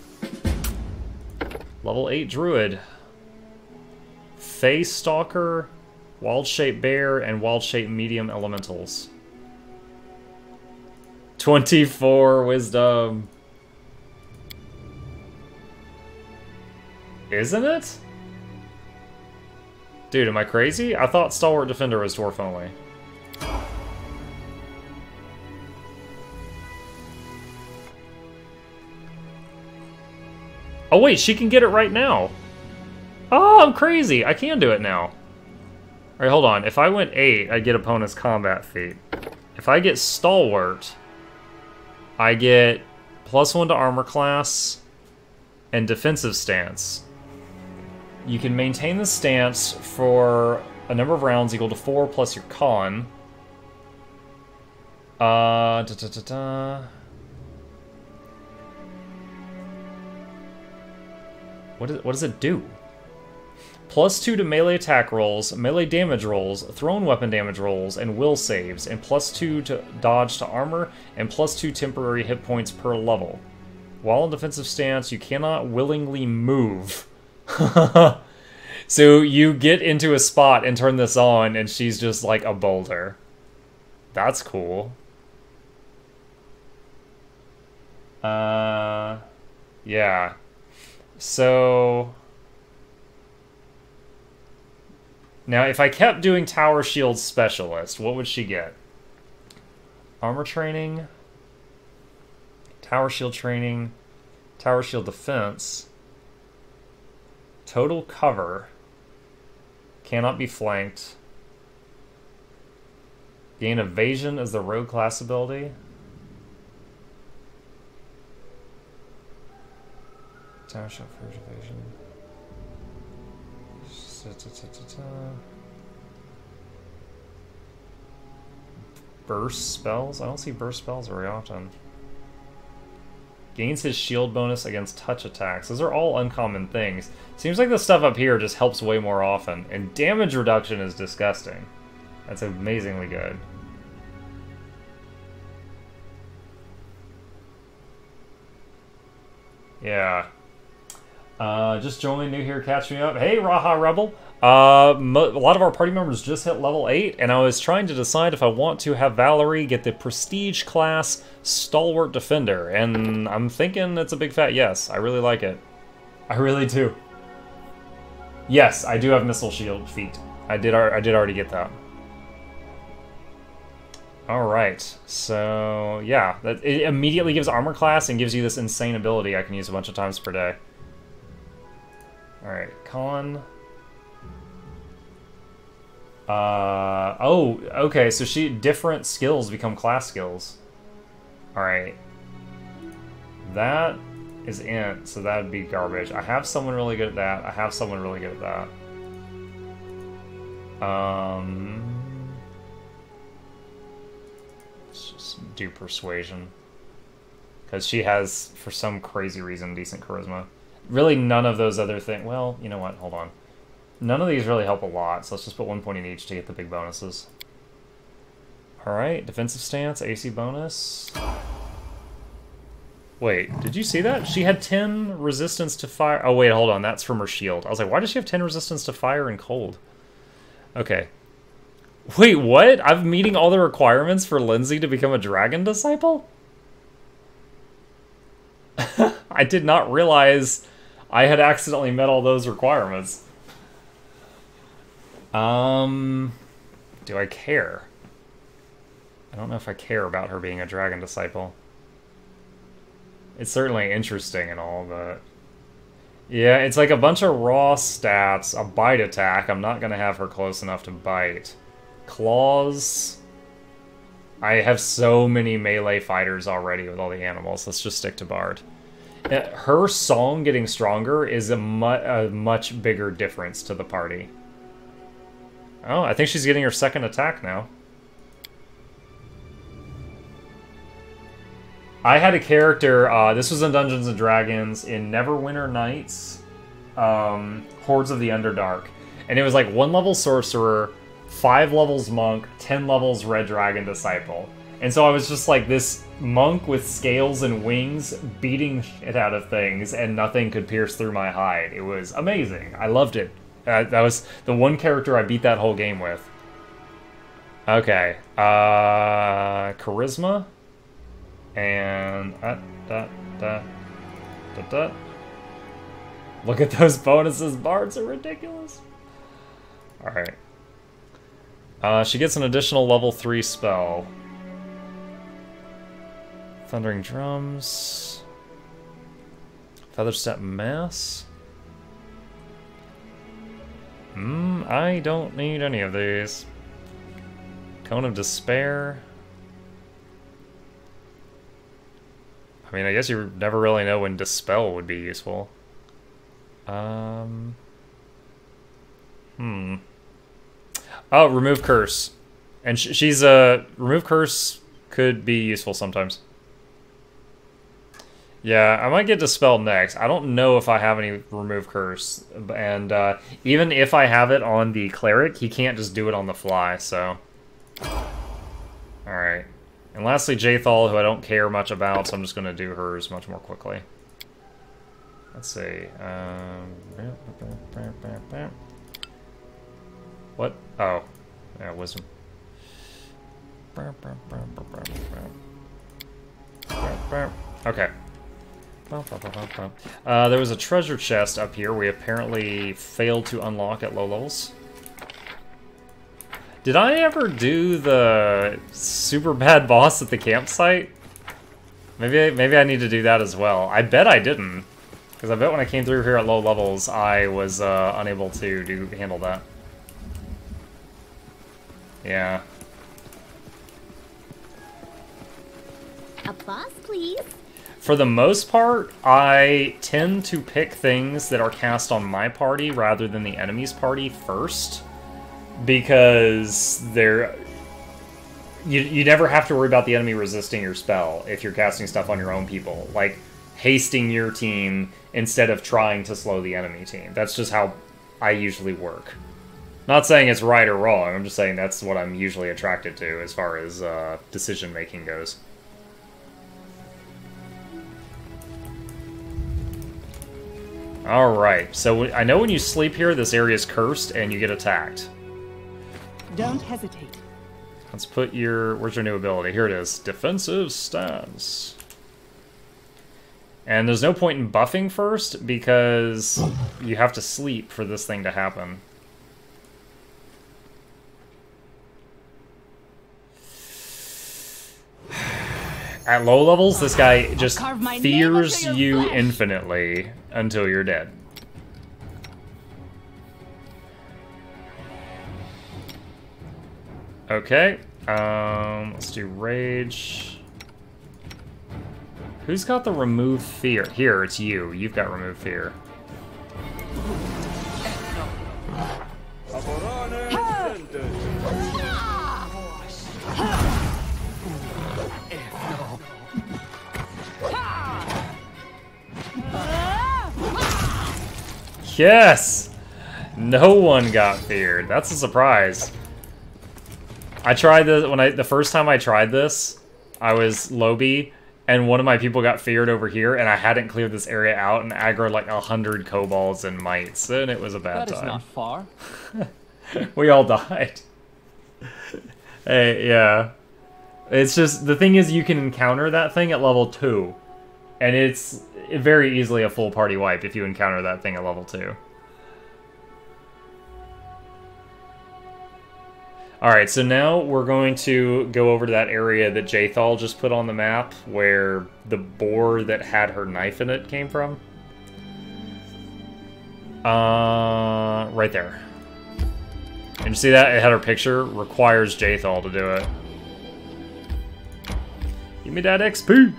Level 8 Druid. Fey Stalker, Wild-Shaped Bear, and Wild-Shaped Medium Elementals. 24 Wisdom. Isn't it? Dude, am I crazy? I thought Stalwart Defender was dwarf only. Oh wait, she can get it right now. Oh, I'm crazy. I can do it now. Alright, hold on. If I went 8, I get opponent's combat feat. If I get Stalwart, I get +1 to armor class and defensive stance. You can maintain the stance for a number of rounds equal to 4 plus your con. What does it do? +2 to melee attack rolls, melee damage rolls, thrown weapon damage rolls, and will saves, and +2 to dodge to armor, and +2 temporary hit points per level. While in defensive stance, you cannot willingly move. So you get into a spot and turn this on, and she's just like a boulder. That's cool. Yeah. So... Now, if I kept doing Tower Shield Specialist, what would she get? Armor Training, Tower Shield Training, Tower Shield Defense, Total Cover, cannot be flanked, gain Evasion as the Rogue class ability, Tower Shield First Evasion. Burst spells? I don't see burst spells very often. Gains his shield bonus against touch attacks. Those are all uncommon things. Seems like the stuff up here just helps way more often. And damage reduction is disgusting. That's amazingly good. Yeah. Just joined, new here, catch me up. Hey, Raha Rebel. A lot of our party members just hit level 8, and I was trying to decide if I want to have Valerie get the Prestige class Stalwart Defender, and I'm thinking it's a big fat yes. I really like it. I really do. Yes, I do have missile shield feat. I did already get that. Alright, so yeah, it immediately gives armor class and gives you this insane ability I can use a bunch of times per day. Alright, con. Oh, okay, so different skills become class skills. Alright. That is int, so that would be garbage. I have someone really good at that. I have someone really good at that. Let's just do persuasion. Because she has, for some crazy reason, decent charisma. Really none of those other things... Well, you know what? Hold on. None of these really help a lot, so let's just put 1 point in each to get the big bonuses. Alright, defensive stance, AC bonus. Wait, did you see that? She had 10 resistance to fire... Oh, wait, hold on. That's from her shield. I was like, why does she have 10 resistance to fire and cold? Okay. Wait, what? I'm meeting all the requirements for Lindsay to become a dragon disciple? I did not realize I had accidentally met all those requirements. Do I care? I don't know if I care about her being a dragon disciple. It's certainly interesting and all, but... Yeah, it's like a bunch of raw stats, a bite attack. I'm not going to have her close enough to bite. Claws... I have so many melee fighters already with all the animals. Let's just stick to Bard. Her song getting stronger is a much bigger difference to the party. Oh, I think she's getting her second attack now. I had a character, this was in Dungeons & Dragons, in Neverwinter Nights, Hordes of the Underdark. And it was like 1 level Sorcerer, 5 levels Monk, 10 levels Red Dragon Disciple. And so I was just like this monk with scales and wings beating shit out of things, and nothing could pierce through my hide. It was amazing. I loved it. That was the one character I beat that whole game with. Okay. Charisma. And... Look at those bonuses. Bards are ridiculous. Alright. She gets an additional level 3 spell. Thundering Drums. Featherstep Mass. I don't need any of these. Cone of Despair. I mean, I guess you never really know when Dispel would be useful. Oh, Remove Curse. And she's Remove Curse could be useful sometimes. Yeah, I might get Dispel next. I don't know if I have any Remove Curse. And even if I have it on the Cleric, he can't just do it on the fly, so... Alright. And lastly, Jaethal, who I don't care much about, so I'm just going to do hers much more quickly. Let's see. What? Oh. Yeah, Wisdom. Okay. There was a treasure chest up here we apparently failed to unlock at low levels. Did I ever do the super bad boss at the campsite? Maybe I need to do that as well. I bet I didn't. Because I bet when I came through here at low levels, I was unable to handle that. Yeah. A boss, please. For the most part, I tend to pick things that are cast on my party rather than the enemy's party first. Because you never have to worry about the enemy resisting your spell if you're casting stuff on your own people. Like, hasting your team instead of trying to slow the enemy team. That's just how I usually work. Not saying it's right or wrong, I'm just saying that's what I'm usually attracted to as far as decision-making goes. Alright, so I know when you sleep here, this area is cursed and you get attacked. Don't hesitate. Let's put your... Where's your new ability? Here it is. Defensive Stance. And there's no point in buffing first, because you have to sleep for this thing to happen. At low levels, this guy just fears you infinitely until you're dead. Okay, let's do rage. Who's got the remove fear? Here, it's you. You've got remove fear. Yes! No one got feared. That's a surprise. I tried this the first time I tried this, I was Lobby, and one of my people got feared over here, and I hadn't cleared this area out and aggroed like 100 kobolds and mites, and it was a bad time. That is not far. We all died. Hey, yeah. It's just, the thing is you can encounter that thing at level 2. And it's very easily a full party wipe if you encounter that thing at level 2. Alright, so now we're going to go over to that area that Jaethal just put on the map, where the boar that had her knife in it came from. Right there. And you see that? It had her picture. Requires Jaethal to do it. Give me that XP!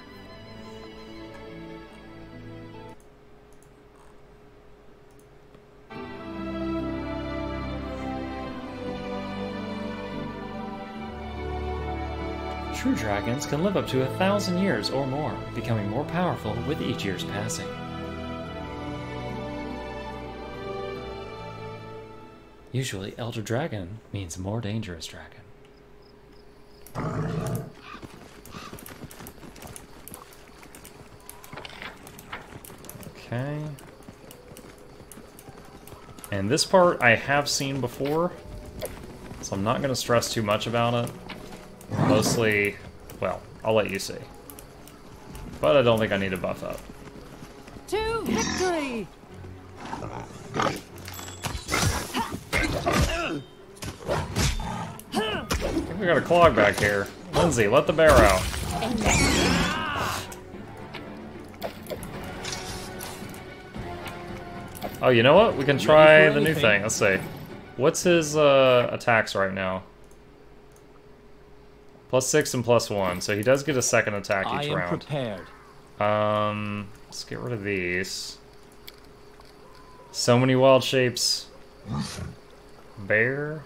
True dragons can live up to 1,000 years or more, becoming more powerful with each year's passing. Usually, Elder Dragon means more dangerous dragon. Okay. And this part I have seen before, so I'm not going to stress too much about it. Mostly, well, I'll let you see. But I don't think I need to buff up. To victory! I think we got a clog back here. Lindsay, let the bear out. Oh, you know what? We can try the new thing. Let's see. What's his attacks right now? +6 and +1, so he does get a second attack each round. I am prepared. Let's get rid of these. So many wild shapes. Bear.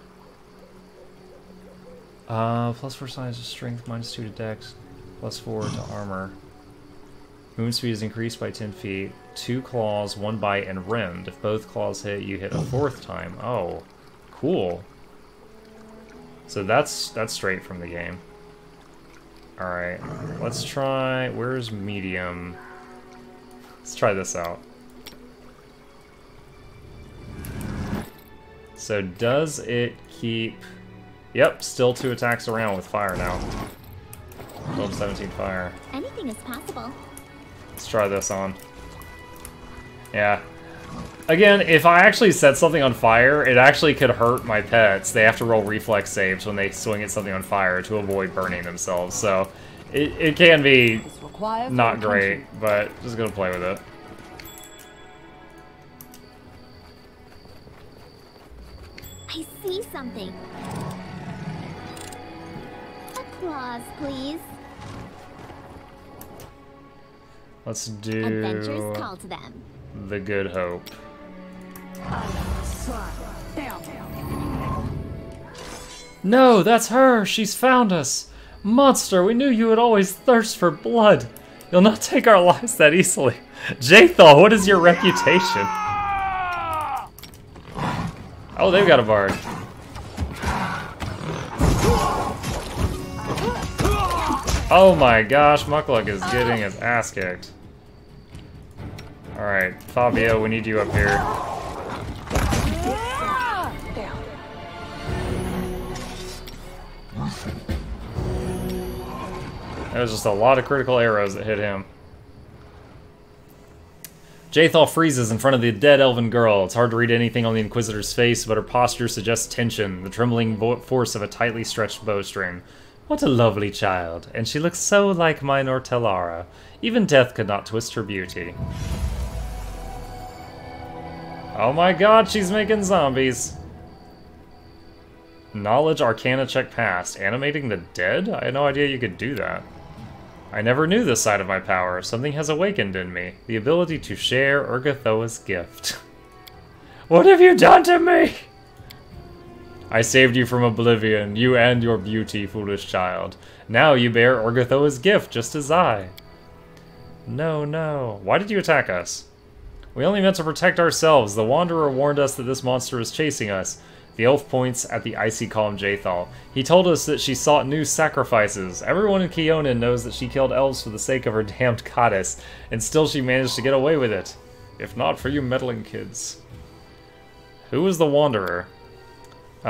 +4 size of strength, -2 to dex, +4 to armor. Movement speed is increased by 10 feet. 2 claws, 1 bite, and rend. If both claws hit, you hit a 4th time. Oh, cool. So that's straight from the game. Alright, let's try... Where's medium? Let's try this out. So does it keep... Yep, still 2 attacks around with fire now. 12 17 fire. Anything is possible. Let's try this on. Yeah. Again, if I actually set something on fire, it actually could hurt my pets. They have to roll reflex saves when they swing at something on fire to avoid burning themselves. So it can be not great, but just gonna play with it. I see something. Applause, please. Let's do Adventures call to them. the Good Hope. No, that's her! She's found us! Monster, we knew you would always thirst for blood. You'll not take our lives that easily. Jaethal, what is your reputation? Oh, they've got a bard. Oh my gosh, Mukluk is getting his ass kicked. Alright, Fabio, we need you up here. There's just a lot of critical arrows that hit him. Jaethal freezes in front of the dead elven girl. It's hard to read anything on the Inquisitor's face, but her posture suggests tension, the trembling force of a tightly stretched bowstring. What a lovely child, and she looks so like Minor Telara. Even death could not twist her beauty. Oh my god, she's making zombies. Knowledge Arcana check passed. Animating the dead? I had no idea you could do that. I never knew this side of my power. Something has awakened in me. The ability to share Urgathoa's gift. What have you done to me? I saved you from oblivion, you and your beauty, foolish child. Now you bear Urgathoa's gift, just as I. No, no. Why did you attack us? We only meant to protect ourselves. The Wanderer warned us that this monster is chasing us. The elf points at the icy calm Jaethal. He told us that she sought new sacrifices. Everyone in Keonan knows that she killed elves for the sake of her damned goddess, and still she managed to get away with it. If not for you meddling kids. Who was the Wanderer? He's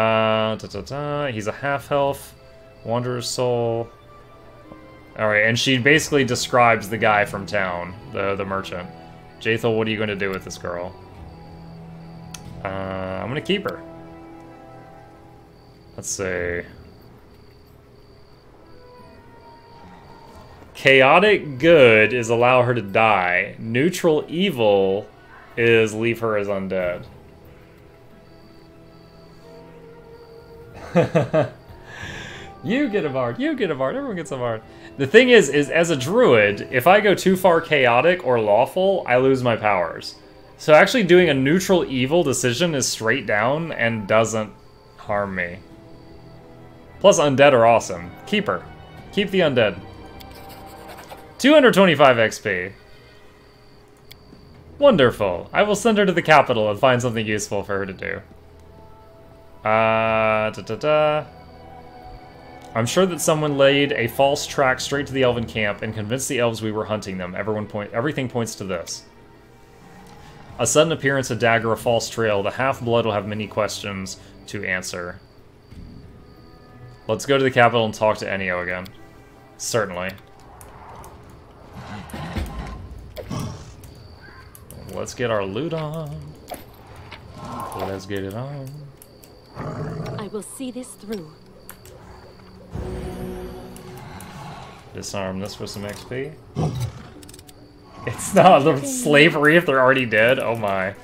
a half-elf. Wanderer's soul. Alright, and she basically describes the guy from town, the merchant. Jaethal, what are you going to do with this girl? I'm going to keep her. Let's see. Chaotic good is allow her to die. Neutral evil is leave her as undead. You get a bard, you get a bard, everyone gets a bard. The thing is as a druid, if I go too far chaotic or lawful, I lose my powers. So actually doing a neutral evil decision is straight down and doesn't harm me. Plus, undead are awesome. Keep her. Keep the undead. 225 XP. Wonderful. I will send her to the capital and find something useful for her to do. I'm sure that someone laid a false track straight to the elven camp and convinced the elves we were hunting them. Everything points to this. A sudden appearance, a dagger, a false trail. The half-blood will have many questions to answer. Let's go to the capital and talk to Enio again. Certainly. Let's get our loot on. Let's get it on. I will see this through. Disarm this for some XP. It's not slavery if they're already dead. Oh my.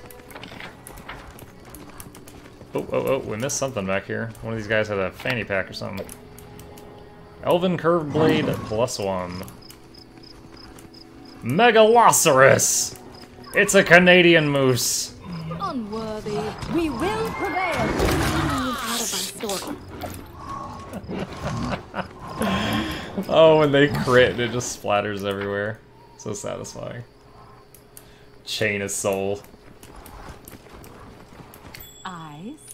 Oh, we missed something back here. One of these guys had a fanny pack or something. Elven Curved Blade +1. Megalosaurus! It's a Canadian moose. Unworthy. We will prevail. Out of our story. Oh, when they crit, it just splatters everywhere. So satisfying. Chain of Soul.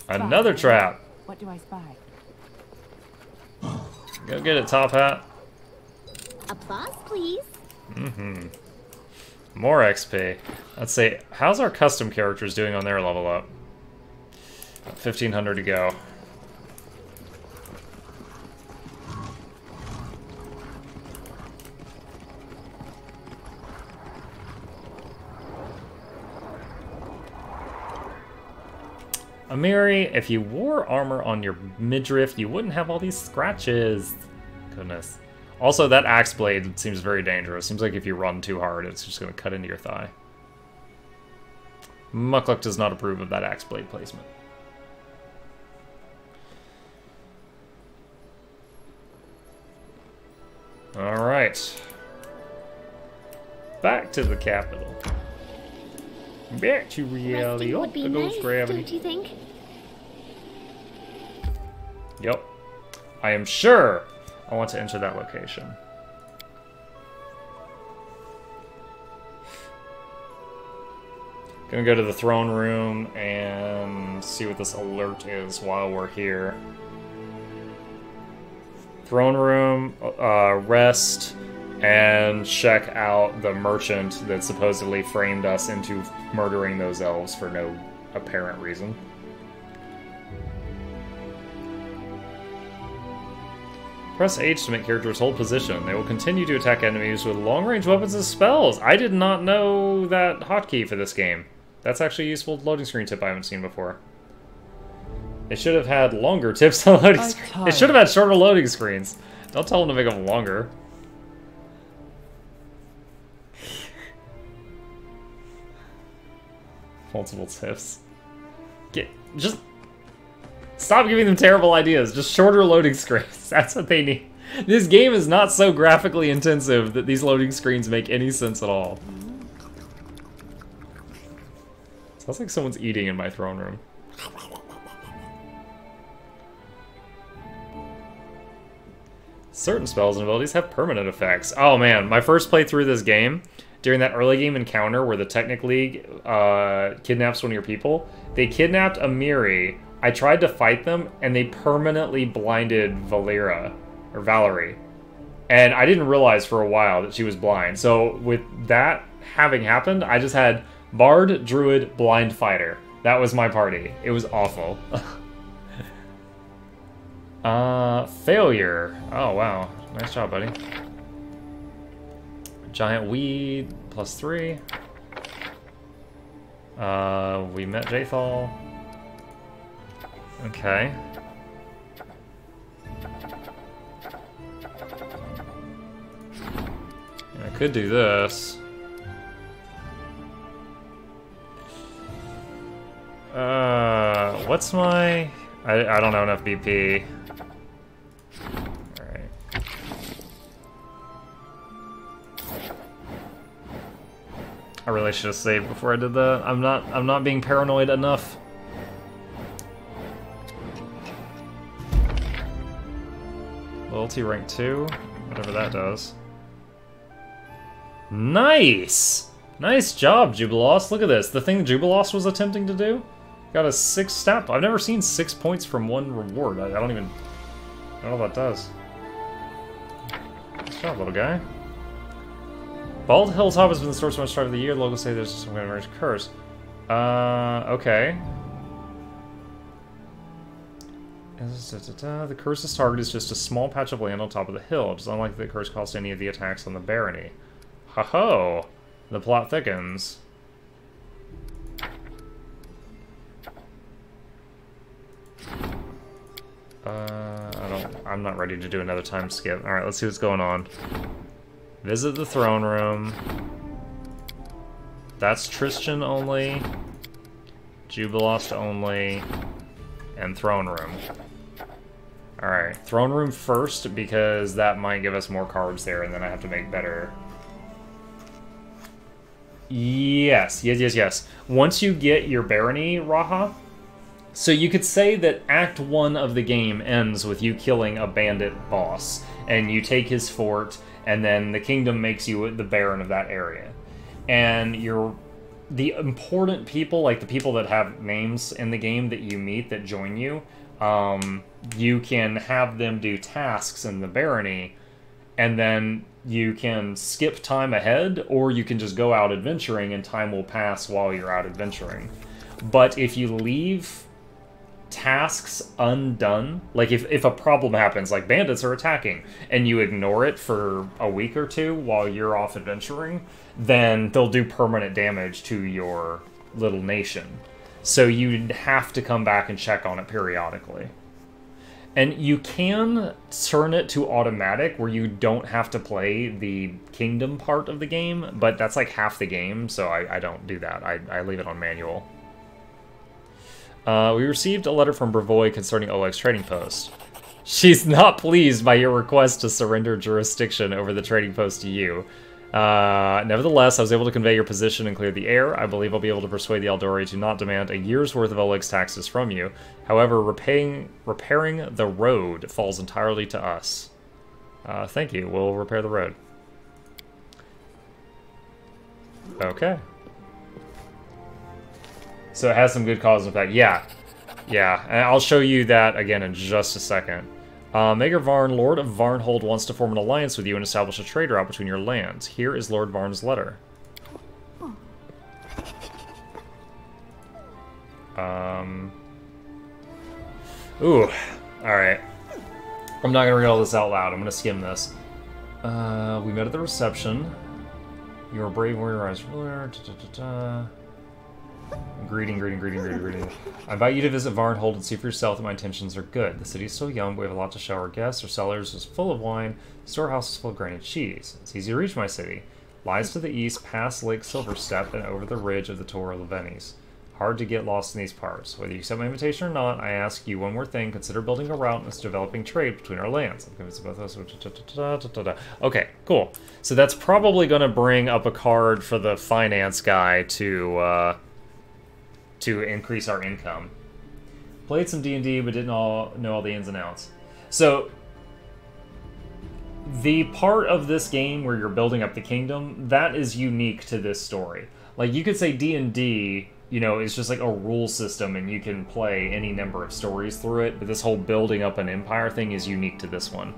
Another trap. What do I spy? Go get it, Top Hat. Applause, please. Mm-hmm. More XP. Let's see. How's our custom characters doing on their level up? 1,500 to go. Amiri, if you wore armor on your midriff, you wouldn't have all these scratches. Goodness. Also, that axe blade seems very dangerous. Seems like if you run too hard, it's just going to cut into your thigh. Mukluk does not approve of that axe blade placement. Alright. Back to the capital. Back to reality. Oh, there goes gravity. Don't you think? Yep. I am sure I want to enter that location. Gonna go to the throne room and see what this alert is while we're here. Throne room, rest, and check out the merchant that supposedly framed us into murdering those elves for no apparent reason. Press H to make characters hold position. They will continue to attack enemies with long-range weapons and spells. I did not know that hotkey for this game. That's actually a useful loading screen tip I haven't seen before. It should have had longer tips on loading screens. It should have had shorter loading screens. Don't tell them to make them longer. Multiple tips. Just stop giving them terrible ideas. Just shorter loading screens. That's what they need. This game is not so graphically intensive that these loading screens make any sense at all. Sounds like someone's eating in my throne room. Certain spells and abilities have permanent effects. Oh man, my first playthrough of this game, during that early game encounter where the Technic League kidnaps one of your people, they kidnapped Amiri. I tried to fight them, and they permanently blinded Valerie. And I didn't realize for a while that she was blind. So with that having happened, I just had Bard, Druid, Blind Fighter. That was my party. It was awful. Failure. Oh, wow. Nice job, buddy. Giant Weed, +3. We met Jaethal. Okay. I could do this. What's my... I don't know enough BP. Alright. I really should have saved before I did that. I'm not being paranoid enough. Loyalty rank 2, whatever that does. Nice! Nice job, Jubilost. Look at this. The thing Jubilost was attempting to do got a 6 stat. I've never seen 6 points from one reward. I don't know what that does. Nice job, little guy. Bald Hilltop has been the source of much start of the year. The locals say there's some kind of emerged curse. Okay. The curse's target is just a small patch of land on top of the hill. It's unlikely the curse caused any of the attacks on the barony. Ho-ho! The plot thickens. I'm not ready to do another time skip. Alright, let's see what's going on. Visit the throne room. That's Tristan only. Jubilost only. And throne room. Alright, throne room first, because that might give us more cards there, and then I have to make better... Yes. Once you get your barony, Raha, so you could say that Act 1 of the game ends with you killing a bandit boss, and you take his fort, and then the kingdom makes you the baron of that area. And the important people, like the people that have names in the game that you meet that join you, you can have them do tasks in the barony, and then you can skip time ahead, or you can just go out adventuring and time will pass while you're out adventuring. But if you leave tasks undone, like if a problem happens, like bandits are attacking, and you ignore it for a week or two while you're off adventuring, then they'll do permanent damage to your little nation. So you'd have to come back and check on it periodically. And you can turn it to automatic where you don't have to play the kingdom part of the game, but that's like half the game, so I don't do that. I leave it on manual. We received a letter from Brevoy concerning Oleg's trading post. She's not pleased by your request to surrender jurisdiction over the trading post to you. Nevertheless, I was able to convey your position and clear the air. I believe I'll be able to persuade the Eldori to not demand a year's worth of Oleg's taxes from you. However, repairing the road falls entirely to us. Thank you. We'll repair the road. Okay. So it has some good cause and effect. Yeah. And I'll show you that again in just a second. Maegor Varn, Lord of Varnhold, wants to form an alliance with you and establish a trade route between your lands. Here is Lord Varn's letter. Ooh. Alright. I'm not gonna read all this out loud. I'm gonna skim this. We met at the reception. You are a brave warrior, rise ruler. Greeting. I invite you to visit Varnhold and see for yourself that my intentions are good. The city is still young, but we have a lot to show our guests. Our cellars is full of wine. The storehouse is full of grain and cheese. It's easy to reach my city. Lies to the east, past Lake Silverstep, and over the ridge of the Tor of Levenes. Hard to get lost in these parts. Whether you accept my invitation or not, I ask you one more thing. Consider building a route and developing trade between our lands. I'm convinced both of us. Okay, cool. So that's probably going to bring up a card for the finance guy to increase our income. Played some D&D, but didn't know all the ins and outs. So the part of this game where you're building up the kingdom, that is unique to this story. Like, you could say D&D, you know, is just like a rule system and you can play any number of stories through it, but this whole building up an empire thing is unique to this one.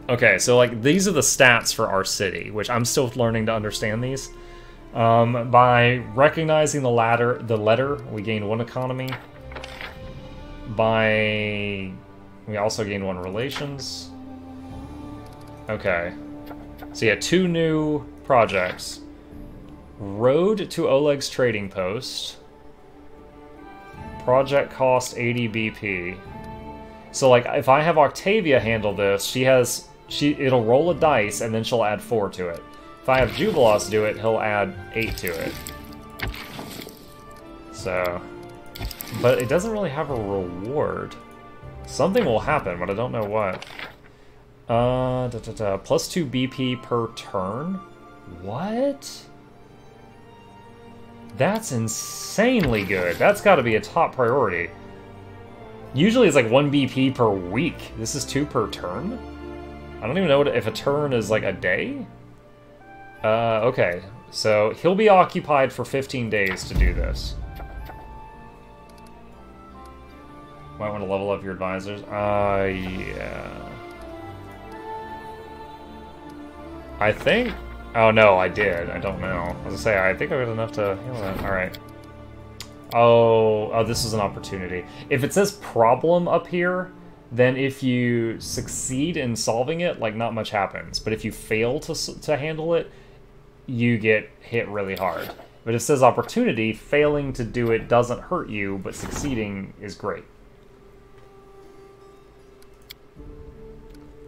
Okay, so like these are the stats for our city, which I'm still learning to understand these. By recognizing the letter, we gain 1 economy. We also gain 1 relations. Okay. So yeah, 2 new projects. Road to Oleg's trading post. Project cost 80 BP. So like if I have Octavia handle this, it'll roll a dice and then she'll add 4 to it. If I have Jubilos do it, he'll add 8 to it. So, but it doesn't really have a reward. Something will happen, but I don't know what. Plus 2 BP per turn? What? That's insanely good. That's got to be a top priority. Usually it's like 1 BP per week. This is 2 per turn? I don't even know if a turn is like a day? Okay. So he'll be occupied for 15 days to do this. Might want to level up your advisors. Yeah. I think... Oh, no, I did. I don't know. I was gonna say, I think I got enough to heal that. Alright. Oh, this is an opportunity. If it says problem up here, then if you succeed in solving it, like, not much happens. But if you fail to handle it, you get hit really hard. But it says opportunity, failing to do it doesn't hurt you, but succeeding is great.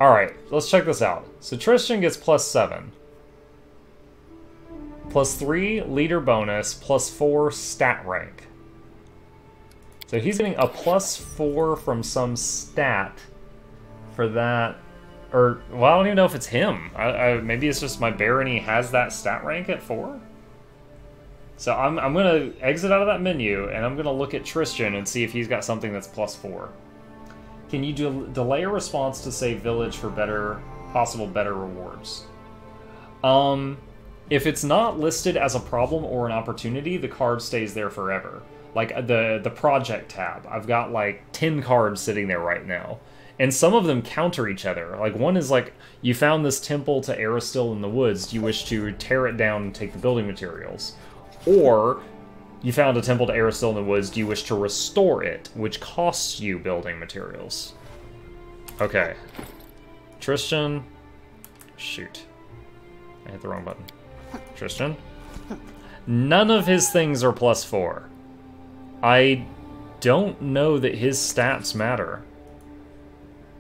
Alright, let's check this out. So Tristan gets +7. +3 leader bonus, +4 stat rank. So he's getting a +4 from some stat for that. Or, well, I don't even know if it's him. Maybe it's just my barony has that stat rank at 4? So I'm going to exit out of that menu, and I'm going to look at Tristan and see if he's got something that's +4. Can you delay a response to save village for possible better rewards? If it's not listed as a problem or an opportunity, the card stays there forever. Like the project tab, I've got like 10 cards sitting there right now. And some of them counter each other. Like one is like, you found this temple to Aristil in the woods, do you wish to tear it down and take the building materials? Or, you found a temple to Aristil in the woods, do you wish to restore it, which costs you building materials? Okay. Tristan. Shoot. I hit the wrong button. Tristan. None of his things are +4. I don't know that his stats matter.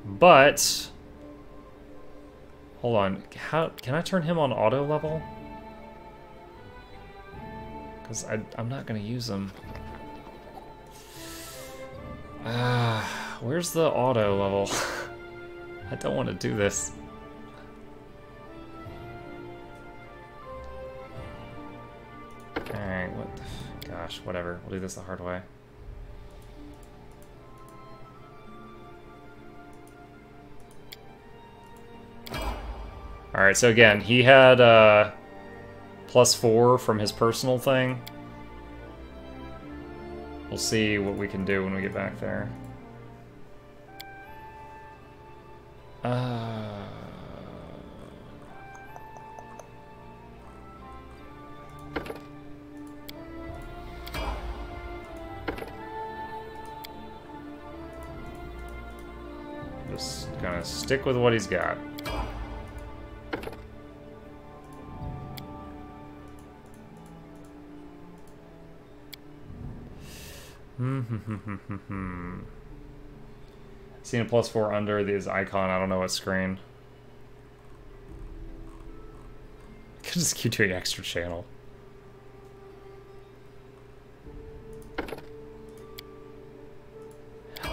But... Hold on. Can I turn him on auto level? Because I'm not going to use them. Where's the auto level? I don't want to do this. Alright, gosh, whatever. We'll do this the hard way. Alright, so again, he had +4 from his personal thing. We'll see what we can do when we get back there. gonna stick with what he's got. Seen a +4 under this icon. I don't know what screen. I could just keep doing extra channel.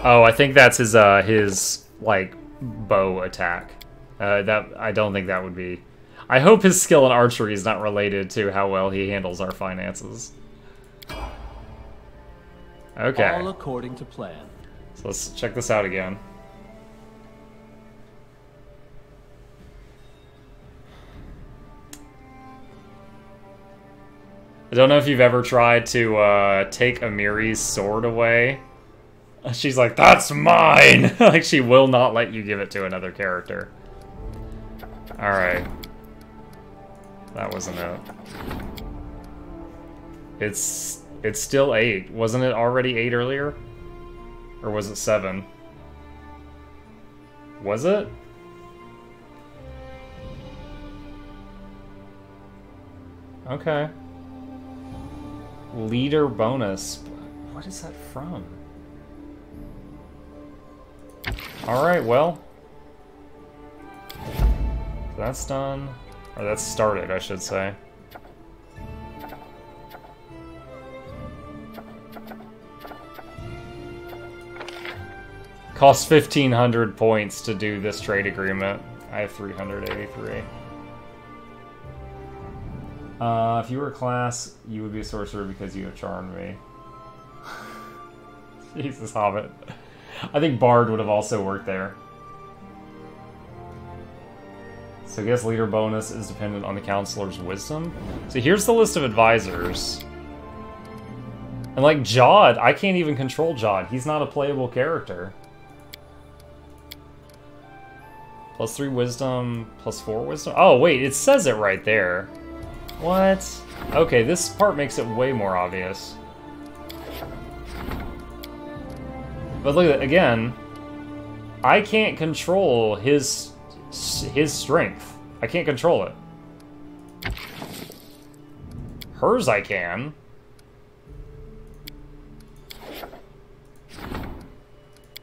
Oh, I think that's his like bow attack. That I don't think that would be. I hope his skill in archery is not related to how well he handles our finances. Okay. All according to plan. So let's check this out again. I don't know if you've ever tried to take Amiri's sword away. She's like, that's mine! Like, she will not let you give it to another character. Alright. That wasn't it. It's still 8. Wasn't it already 8 earlier? Or was it 7? Was it? Okay. Leader bonus. What is that from? Alright, well. That's done. Or that's started, I should say. Costs 1,500 points to do this trade agreement. I have 383. If you were a class, you would be a sorcerer because you have charmed me. Jesus, Hobbit. I think Bard would have also worked there. So I guess leader bonus is dependent on the counselor's wisdom. So here's the list of advisors. And like Jod, I can't even control Jod. He's not a playable character. +3 wisdom, +4 wisdom. Oh wait, it says it right there. What? Okay, this part makes it way more obvious. But look at it again. I can't control his strength. I can't control it. Hers I can.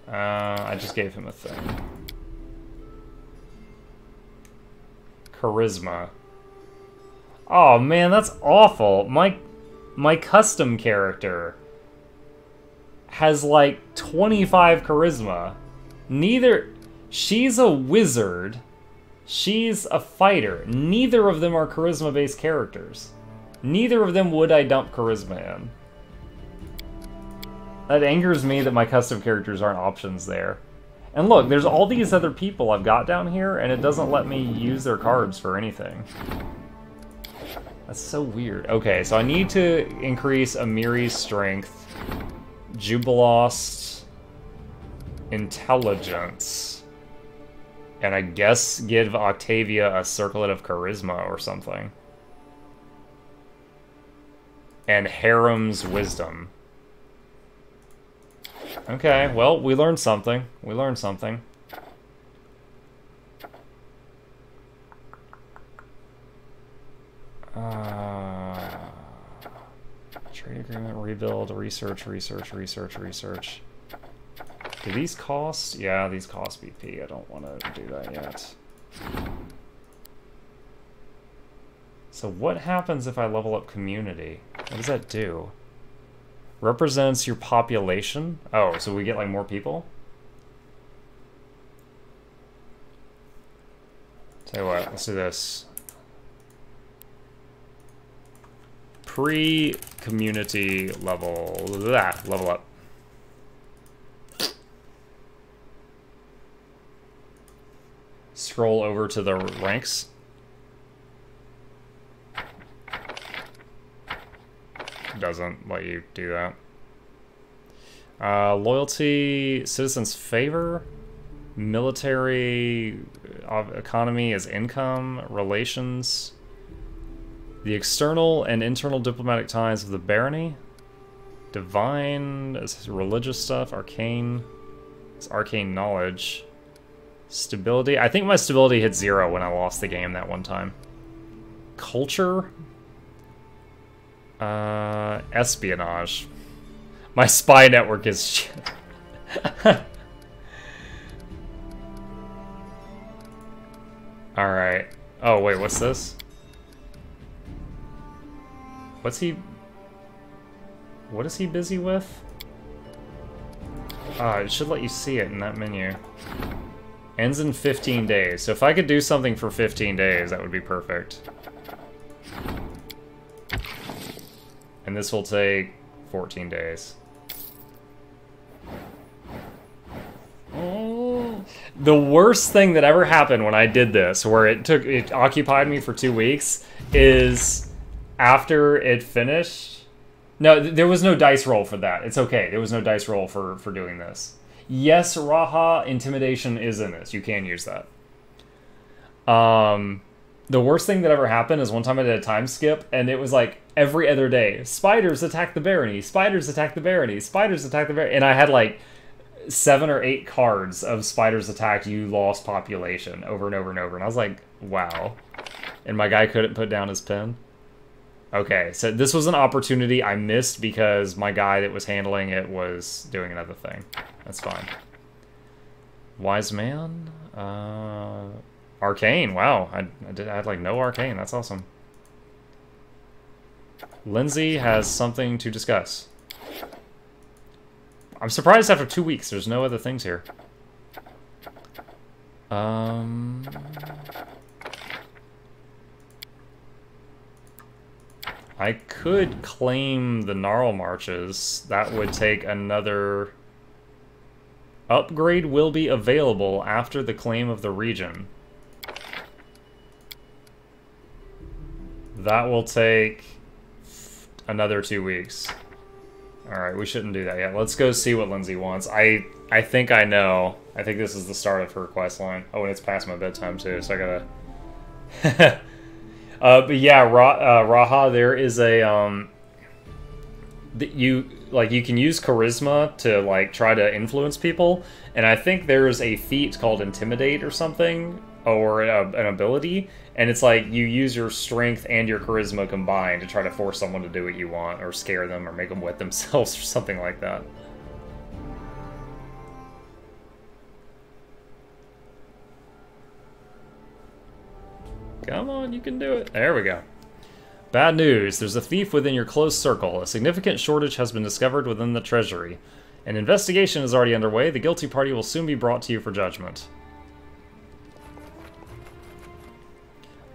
I just gave him a thing. Charisma. Oh man, that's awful. My custom character has like 25 charisma. She's a wizard. She's a fighter. Neither of them are charisma-based characters. Neither of them would I dump charisma in. That angers me that my custom characters aren't options there. And look, there's all these other people I've got down here, and it doesn't let me use their cards for anything. That's so weird. Okay, so I need to increase Amiri's strength, Jubilost intelligence, and I guess give Octavia a circlet of charisma or something. And Harem's wisdom. Okay, well, we learned something. We learned something. Trade agreement, rebuild, research. Do these cost? Yeah, these cost BP. I don't want to do that yet. So what happens if I level up community? What does that do? Represents your population? Oh, so we get like more people? Tell you what, let's do this. Pre-community level, level up. Scroll over to the ranks. Doesn't let you do that. Loyalty, citizens' favor, military economy is income, relations, the external and internal diplomatic ties of the barony, divine is religious stuff, arcane is arcane knowledge, Stability. I think my stability hit 0 when I lost the game that one time. Culture. Espionage. My spy network is shit. Alright. Oh, wait, what's this? What is he busy with? It should let you see it in that menu. Ends in 15 days. So if I could do something for 15 days, that would be perfect. And this will take 14 days. Oh. The worst thing that ever happened when I did this, where it occupied me for 2 weeks, is after it finished. No, there was no dice roll for that. It's okay. There was no dice roll for doing this. Yes, Raha, intimidation is in this. You can use that. The worst thing that ever happened is one time I did a time skip, and it was like every other day. Spiders attack the barony. Spiders attack the barony. Spiders attack the barony. And I had like 7 or 8 cards of spiders attack, you lost population over and over and over. And I was like, wow. And my guy couldn't put down his pen. Okay, so this was an opportunity I missed because my guy that was handling it was doing another thing. That's fine. Wise man? Arcane, wow. I had like no arcane, that's awesome. Lindsay has something to discuss. I'm surprised after 2 weeks there's no other things here. I could claim the Gnarl Marches. That would take another... Upgrade will be available after the claim of the region. That will take another 2 weeks. Alright, we shouldn't do that yet. Let's go see what Lindsay wants. I think I know. I think this is the start of her quest line. Oh, and it's past my bedtime too, so I gotta... but yeah, Raha, there is a, you can use charisma to, like, try to influence people, and I think there's a feat called Intimidate or something, or an ability, and it's like you use your strength and your charisma combined to try to force someone to do what you want, or scare them, or make them wet themselves, or something like that. Come on, you can do it. There we go. Bad news. There's a thief within your close circle. A significant shortage has been discovered within the treasury. An investigation is already underway. The guilty party will soon be brought to you for judgment.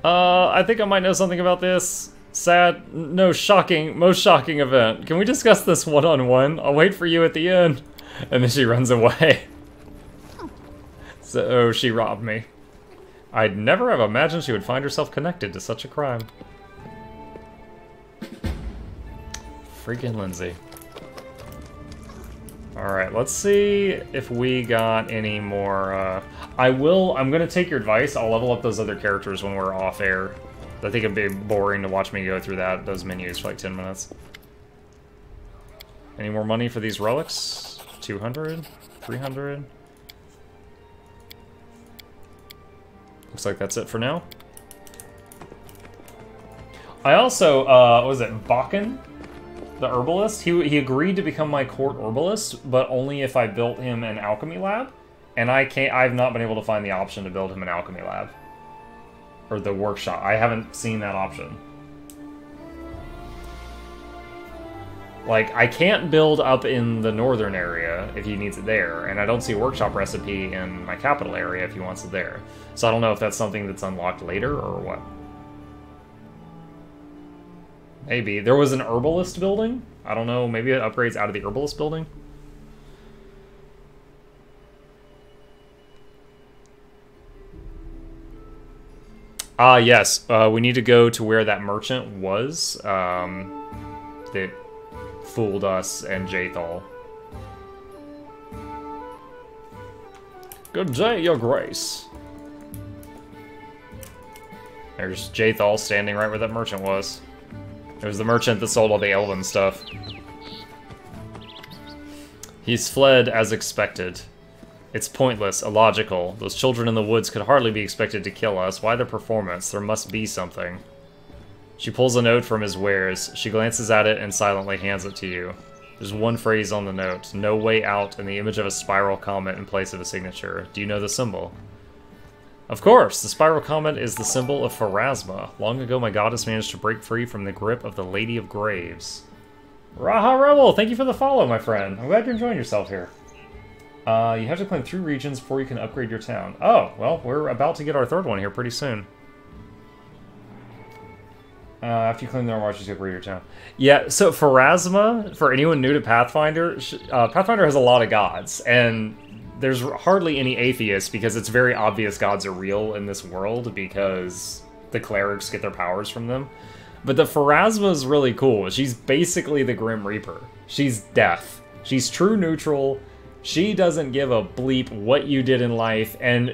I think I might know something about this. Sad. No, shocking. Most shocking event. Can we discuss this one-on-one? I'll wait for you at the end. And then she runs away. So, she robbed me. I'd never have imagined she would find herself connected to such a crime. Freaking Lindsay. Alright, let's see if we got any more, I'm gonna take your advice. I'll level up those other characters when we're off air. I think it'd be boring to watch me go through those menus for like 10 minutes. Any more money for these relics? 200? 300? Looks like that's it for now. I also, what was it, Bakken, the herbalist? He agreed to become my court herbalist, but only if I built him an alchemy lab. And I've not been able to find the option to build him an alchemy lab. Or the workshop. I haven't seen that option. Like, I can't build up in the northern area if he needs it there, and I don't see a workshop recipe in my capital area if he wants it there. So I don't know if that's something that's unlocked later or what. Maybe. There was an herbalist building? I don't know, maybe it upgrades out of the herbalist building? Yes. We need to go to where that merchant was, that fooled us and Jaethal. Good day, your grace. There's Jaethal standing right where that merchant was. It was the merchant that sold all the elven stuff. He's fled as expected. It's pointless, illogical. Those children in the woods could hardly be expected to kill us. Why the performance? There must be something. She pulls a note from his wares. She glances at it and silently hands it to you. There's one phrase on the note. No way out, and the image of a spiral comet in place of a signature. Do you know the symbol? Of course! The spiral comet is the symbol of Pharasma. Long ago, my goddess managed to break free from the grip of the Lady of Graves. Raha Rebel! Thank you for the follow, my friend. I'm glad you're enjoying yourself here. You have to claim 3 regions before you can upgrade your town. Oh, well, we're about to get our 3rd one here pretty soon. After you claim the marches, you upgrade your town. Yeah, so Pharasma, for anyone new to Pathfinder, Pathfinder has a lot of gods, and there's hardly any atheists because it's very obvious gods are real in this world because the clerics get their powers from them. But the Pharasma is really cool. She's basically the Grim Reaper. She's death. She's true neutral. She doesn't give a bleep what you did in life, and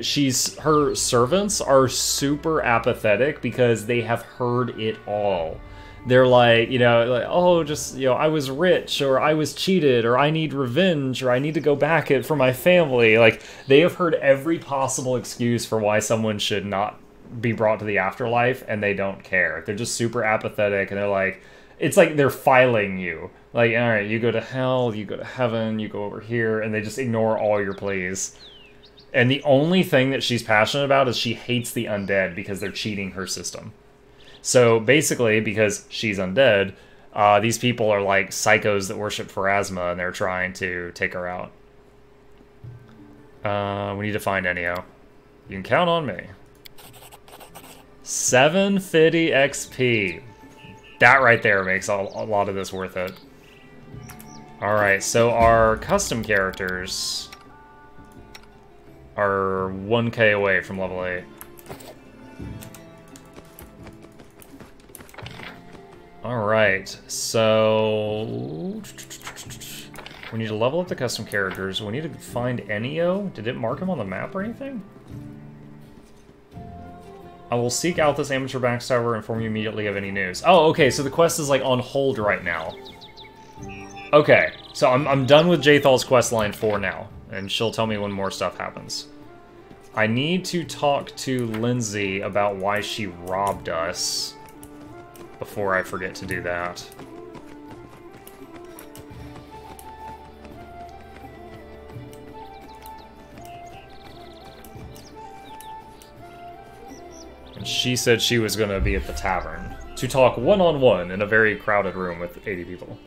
her servants are super apathetic because they have heard it all. They're like, oh, just, I was rich, or I was cheated, or I need revenge, or I need to go back for my family. Like, they have heard every possible excuse for why someone should not be brought to the afterlife, and they don't care. They're just super apathetic, and they're like, it's like they're filing you. Like, alright, you go to hell, you go to heaven, you go over here, and they just ignore all your pleas. And the only thing that she's passionate about is she hates the undead because they're cheating her system. So, basically, because she's undead, these people are like psychos that worship Pharasma, and they're trying to take her out. We need to find Enio. You can count on me. 750 XP. That right there makes a lot of this worth it. Alright, so our custom characters are 1k away from level 8. Alright, so we need to level up the custom characters. We need to find Enio. Did it mark him on the map or anything? I will seek out this amateur backstabber and inform you immediately of any news. Oh, okay, so the quest is like on hold right now. Okay, so I'm done with Jathal's quest line 4 now, and she'll tell me when more stuff happens. I need to talk to Lindsay about why she robbed us before I forget to do that. And she said she was going to be at the tavern to talk one-on-one in a very crowded room with 80 people.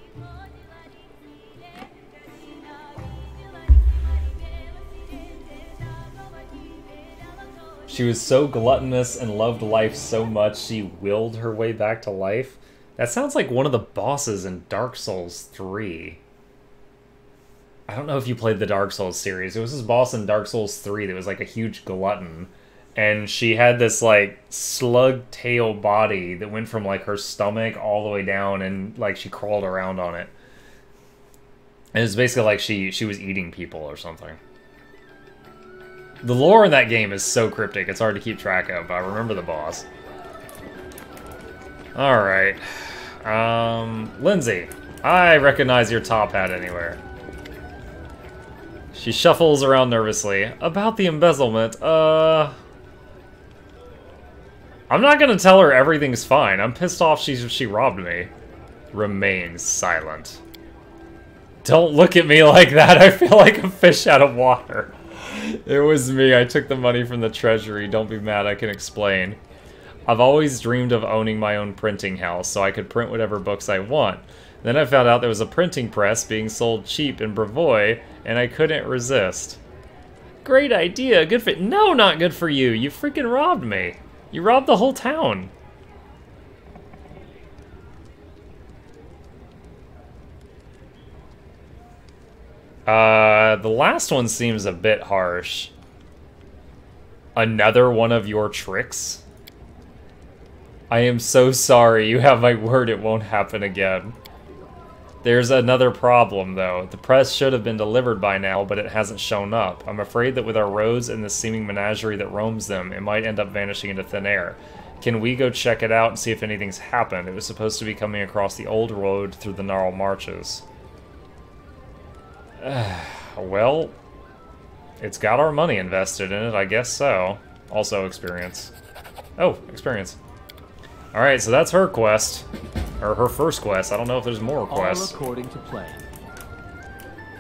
She was so gluttonous and loved life so much she willed her way back to life. That sounds like one of the bosses in Dark Souls 3. I don't know if you played the Dark Souls series. It was this boss in Dark Souls 3 that was like a huge glutton. And she had this like slug tail body that went from like her stomach all the way down, and like she crawled around on it. And it was basically like she was eating people or something. The lore in that game is so cryptic, it's hard to keep track of, but I remember the boss. Alright. Lindsay, I recognize your top hat anywhere. She shuffles around nervously. About the embezzlement, I'm not gonna tell her everything's fine. I'm pissed off she robbed me. Remain silent. Don't look at me like that, I feel like a fish out of water. It was me. I took the money from the treasury. Don't be mad. I can explain. I've always dreamed of owning my own printing house so I could print whatever books I want. Then I found out there was a printing press being sold cheap in Brevoy, and I couldn't resist. Great idea. Good for— No, not good for you. You freaking robbed me. You robbed the whole town. The last one seems a bit harsh. Another one of your tricks? I am so sorry. You have my word it won't happen again. There's another problem, though. The press should have been delivered by now, but it hasn't shown up. I'm afraid that with our roads and the seeming menagerie that roams them, it might end up vanishing into thin air. Can we go check it out and see if anything's happened? It was supposed to be coming across the old road through the Gnarl Marches. Well, It's got our money invested in it, I guess so. Also experience. Oh, experience. Alright, so that's her quest. Or her first quest. I don't know if there's more quests. All according to plan.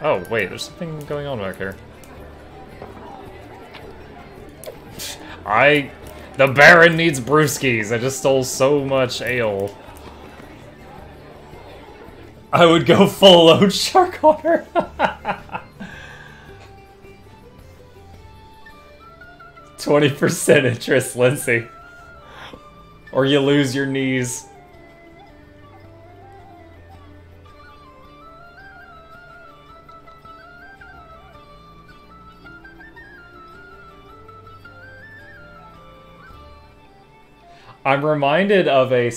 Oh, wait, there's something going on back here. The Baron needs brewskis. I just stole so much ale. I would go full load shark on her. 20% interest, Lindsay. Or you lose your knees. I'm reminded of a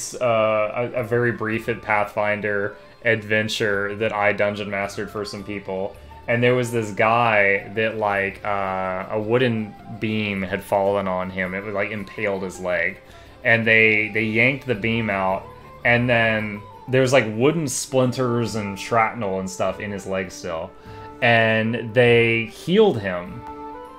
very brief Pathfinder adventure that I dungeon mastered for some people, and there was this guy that like a wooden beam had fallen on him. It was like impaled his leg, and they yanked the beam out, and then there's like wooden splinters and shrapnel and stuff in his leg still, and they healed him.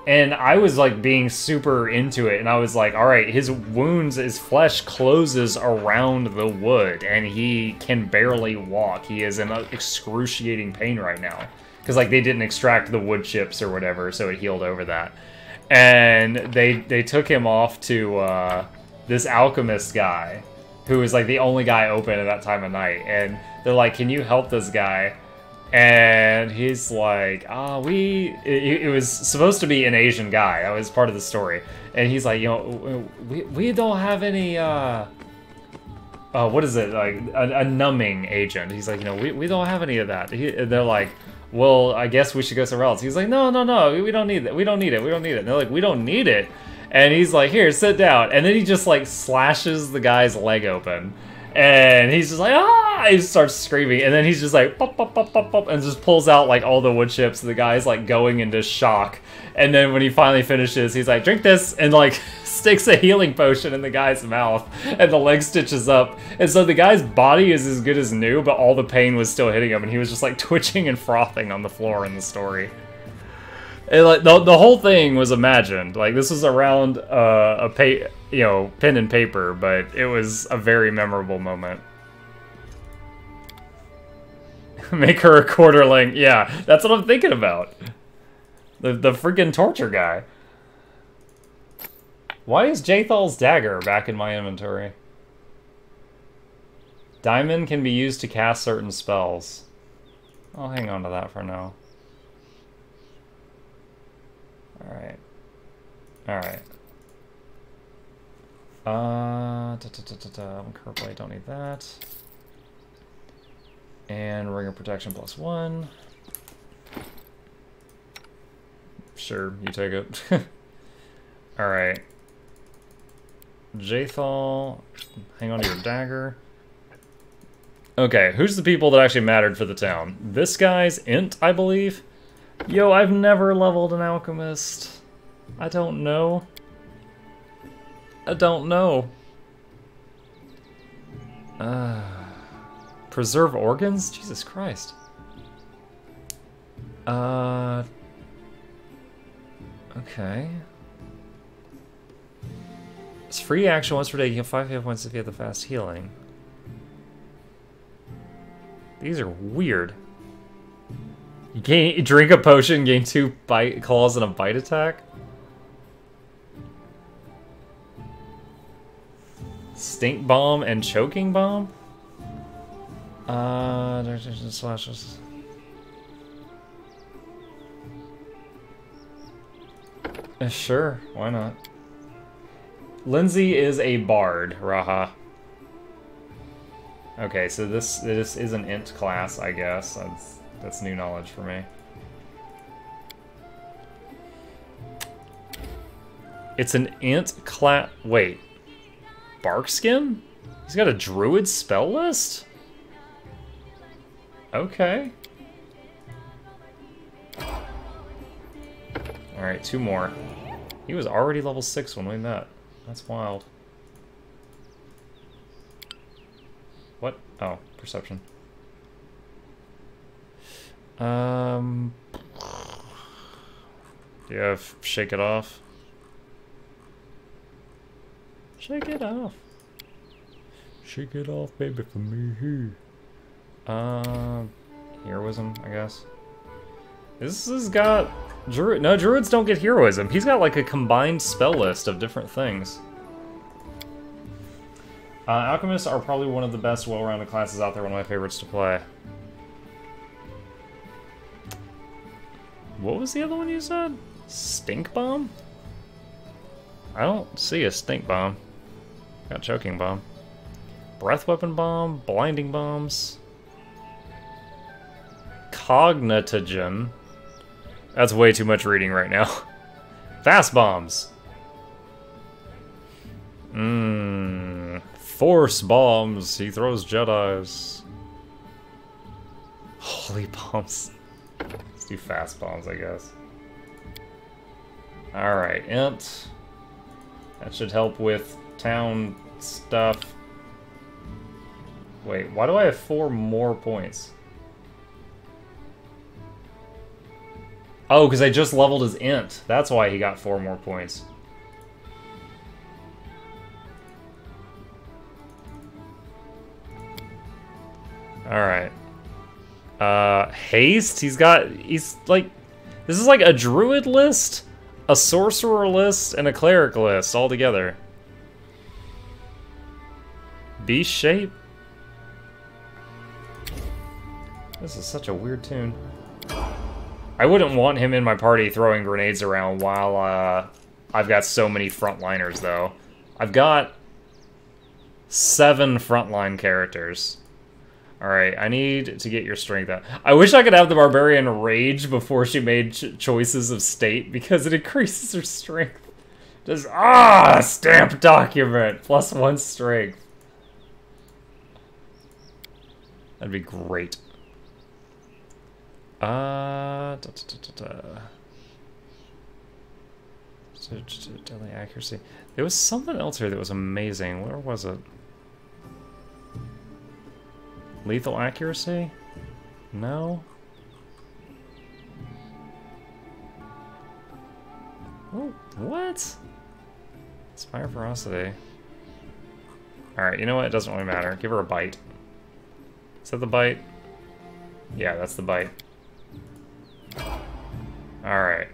And I was like being super into it, and I was like, all right, his wounds, his flesh closes around the wood, and he can barely walk. He is in excruciating pain right now. Because like they didn't extract the wood chips or whatever, so it healed over that. And they took him off to this alchemist guy, who was like the only guy open at that time of night. And they're like, can you help this guy? And he's like, it was supposed to be an Asian guy. That was part of the story. And he's like, you know, we don't have any, what is it? Like, a numbing agent. He's like, you know, we don't have any of that. They're like, well, I guess we should go somewhere else. He's like, no, we don't need that. We don't need it. And they're like, we don't need it. And he's like, here, sit down. And then he just, like, slashes the guy's leg open. And he's just like, ah! He starts screaming, and then he's just like, pop, pop, pop, pop, pop, and just pulls out like all the wood chips. The guy's like going into shock, and then when he finally finishes, he's like, drink this, and like sticks a healing potion in the guy's mouth, and the leg stitches up. And so the guy's body is as good as new, but all the pain was still hitting him, and he was just like twitching and frothing on the floor in the story. And, like, the whole thing was imagined. Like, this was around pen and paper, but it was a very memorable moment. Make her a quarterling. Yeah, that's what I'm thinking about. The freaking torture guy. Why is Jathal's dagger back in my inventory? Diamond can be used to cast certain spells. I'll hang on to that for now. Alright. Curb don't need that. And Ring of Protection +1. Sure, you take it. Alright. Jathal, hang on to your dagger. Okay, who's the people that actually mattered for the town? This guy's Int, I believe? Yo, I've never leveled an alchemist. I don't know. Preserve organs? Jesus Christ. Okay. It's free action once per day. You get 5 hit points if you have the fast healing. These are weird. You drink a potion, gain 2 bite claws and a bite attack. Stink bomb and choking bomb. Slashes. Sure, why not? Lindsay is a bard, Raha. Okay, so this is an int class, I guess. That's new knowledge for me. It's an int class. Wait. Barkskin? He's got a druid spell list? Okay. Alright, 2 more. He was already level 6 when we met. That's wild. What? Oh, perception. Do you have Shake It Off? Shake it off. Shake it off, baby, for me. Heroism, I guess. This has got... No, druids don't get heroism. He's got like a combined spell list of different things. Alchemists are probably one of the best well-rounded classes out there, one of my favorites to play. What was the other one you said? Stink Bomb? I don't see a Stink Bomb. Got Choking Bomb. Breath Weapon Bomb, Blinding Bombs. Cognitogen. That's way too much reading right now. Fast Bombs. Force Bombs. He throws Jedis. Holy Bombs. Let's do Fast Bombs, I guess. Alright, Int. That should help with town stuff. Wait, why do I have 4 more points? Oh, because I just leveled his Int. That's why he got 4 more points. Alright. Haste? He's like... This is like a druid list, a sorcerer list, and a cleric list all together. Beast Shape? This is such a weird tune. I wouldn't want him in my party throwing grenades around while I've got so many frontliners, though. I've got 7 frontline characters. Alright, I need to get your strength up. I wish I could have the Barbarian rage before she made choices of state, because it increases her strength. Just, stamp document! +1 strength. That'd be great. Deadly accuracy. There was something else here that was amazing. Where was it? Lethal accuracy? No? Oh, what? Inspire ferocity. Alright, you know what? It doesn't really matter. Give her a bite. Is that the bite? Yeah, that's the bite. Alright.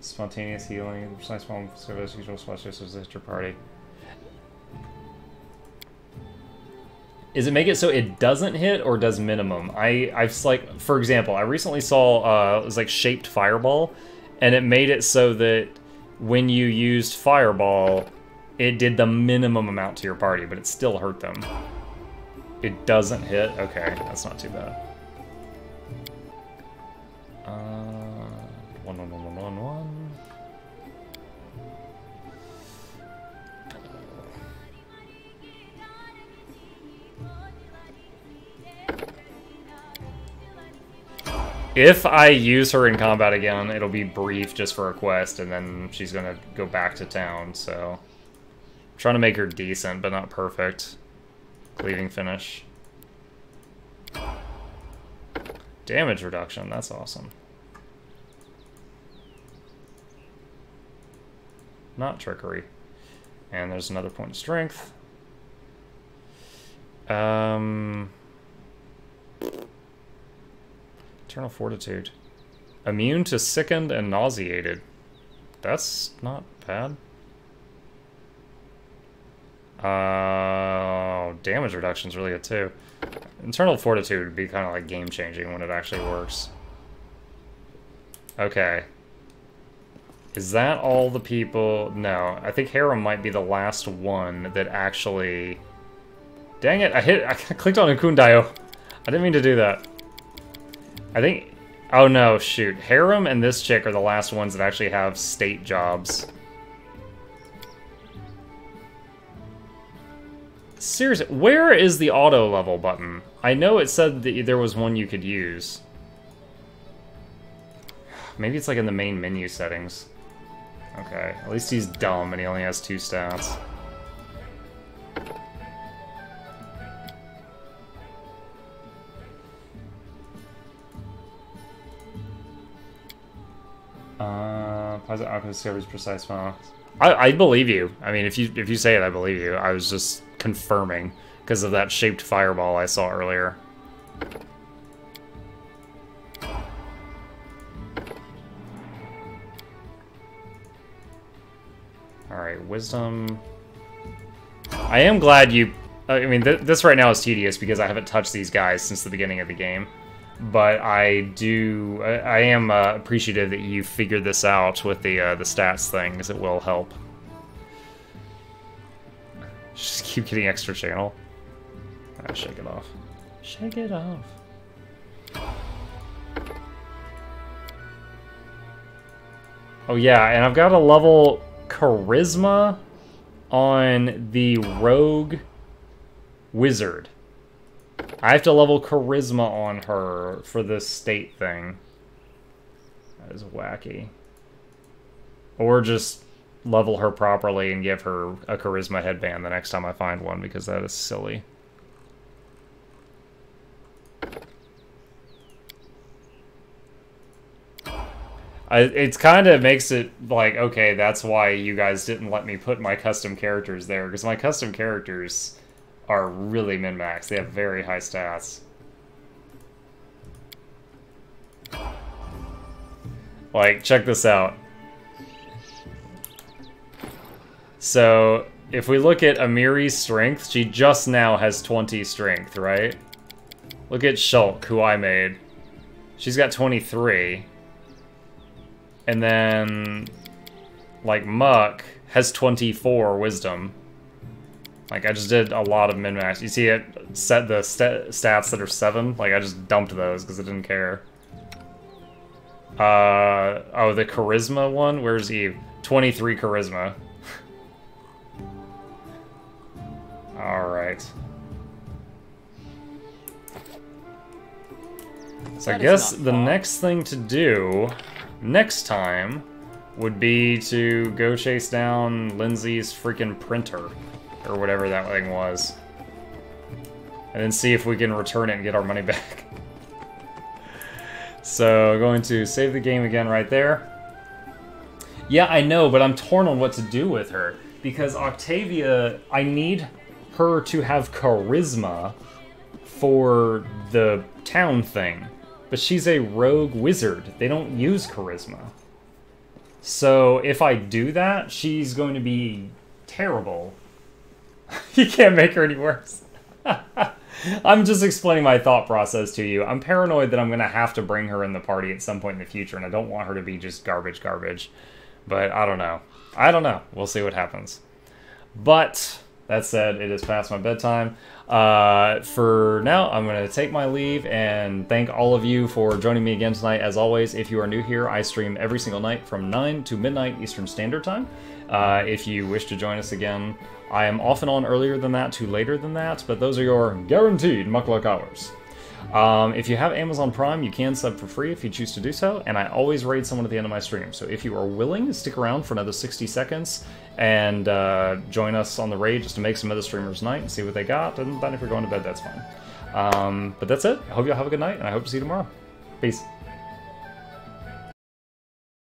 Spontaneous healing. Precise bomb service. Usual splashes resist your party. Is it make it so it doesn't hit or does minimum? I've like, for example, I recently saw it was like shaped fireball, and it made it so that when you used fireball, it did the minimum amount to your party, but it still hurt them. It doesn't hit? Okay, that's not too bad. 1, 1, 1, 1, 1, 1. If I use her in combat again, it'll be brief just for a quest, and then she's gonna go back to town, so... I'm trying to make her decent, but not perfect. Cleaving finish. Damage reduction, that's awesome. Not trickery. And there's another point of strength. Eternal Fortitude. Immune to sickened and nauseated. That's not bad. Damage reduction is really good too. Eternal Fortitude would be kind of like game-changing when it actually works. Okay. Is that all the people? No, I think Harem might be the last one that actually... Dang it, I clicked on Ukundayo. I didn't mean to do that. I think... Oh no, shoot. Harem and this chick are the last ones that actually have state jobs. Seriously, where is the auto level button? I know it said that there was one you could use. Maybe it's like in the main menu settings. Okay, at least he's dumb and he only has 2 stats. Positive Alchemist discovers precise spell. I believe you. I mean, if you say it, I believe you. I was just confirming because of that shaped fireball I saw earlier. Alright, wisdom. I am glad you... I mean, this right now is tedious because I haven't touched these guys since the beginning of the game. But I am appreciative that you figured this out with the stats things. It will help. Just keep getting extra channel. Ah, shake it off. Shake it off. Oh yeah, and I've got a level charisma on the rogue wizard. I have to level charisma on her for this state thing. That is wacky. Or just level her properly and give her a charisma headband the next time I find one, because that is silly. It kind of makes it like, okay, that's why you guys didn't let me put my custom characters there, because my custom characters are really min-max. They have very high stats. Like, check this out. So, if we look at Amiri's strength, she just now has 20 strength, right? Look at Shulk, who I made. She's got 23. And then, like, Muck has 24 wisdom. Like, I just did a lot of min-max. You see it set the stats that are 7? Like, I just dumped those because I didn't care. Oh, the charisma one? Where's Eve? 23 charisma. Alright. So I guess the next thing to do next time would be to go chase down Lindsay's freaking printer, or whatever that thing was, and then see if we can return it and get our money back. So, going to save the game again right there. Yeah, I know, but I'm torn on what to do with her, because Octavia, I need her to have charisma for the town thing. But she's a rogue wizard. They don't use charisma. So if I do that, she's going to be terrible. You can't make her any worse. I'm just explaining my thought process to you. I'm paranoid that I'm going to have to bring her in the party at some point in the future, and I don't want her to be just garbage. But I don't know. I don't know. We'll see what happens. But that said, it is past my bedtime. For now, I'm going to take my leave and thank all of you for joining me again tonight. As always, if you are new here, I stream every single night from 9 to midnight Eastern Standard Time. If you wish to join us again, I am often on earlier than that to later than that, but those are your guaranteed Mukluk hours. If you have Amazon Prime, you can sub for free if you choose to do so, and I always raid someone at the end of my stream. So if you are willing, stick around for another 60 seconds and join us on the raid just to make some other streamers' night and see what they got, and then if you're going to bed, that's fine. But that's it. I hope you all have a good night, and I hope to see you tomorrow. Peace.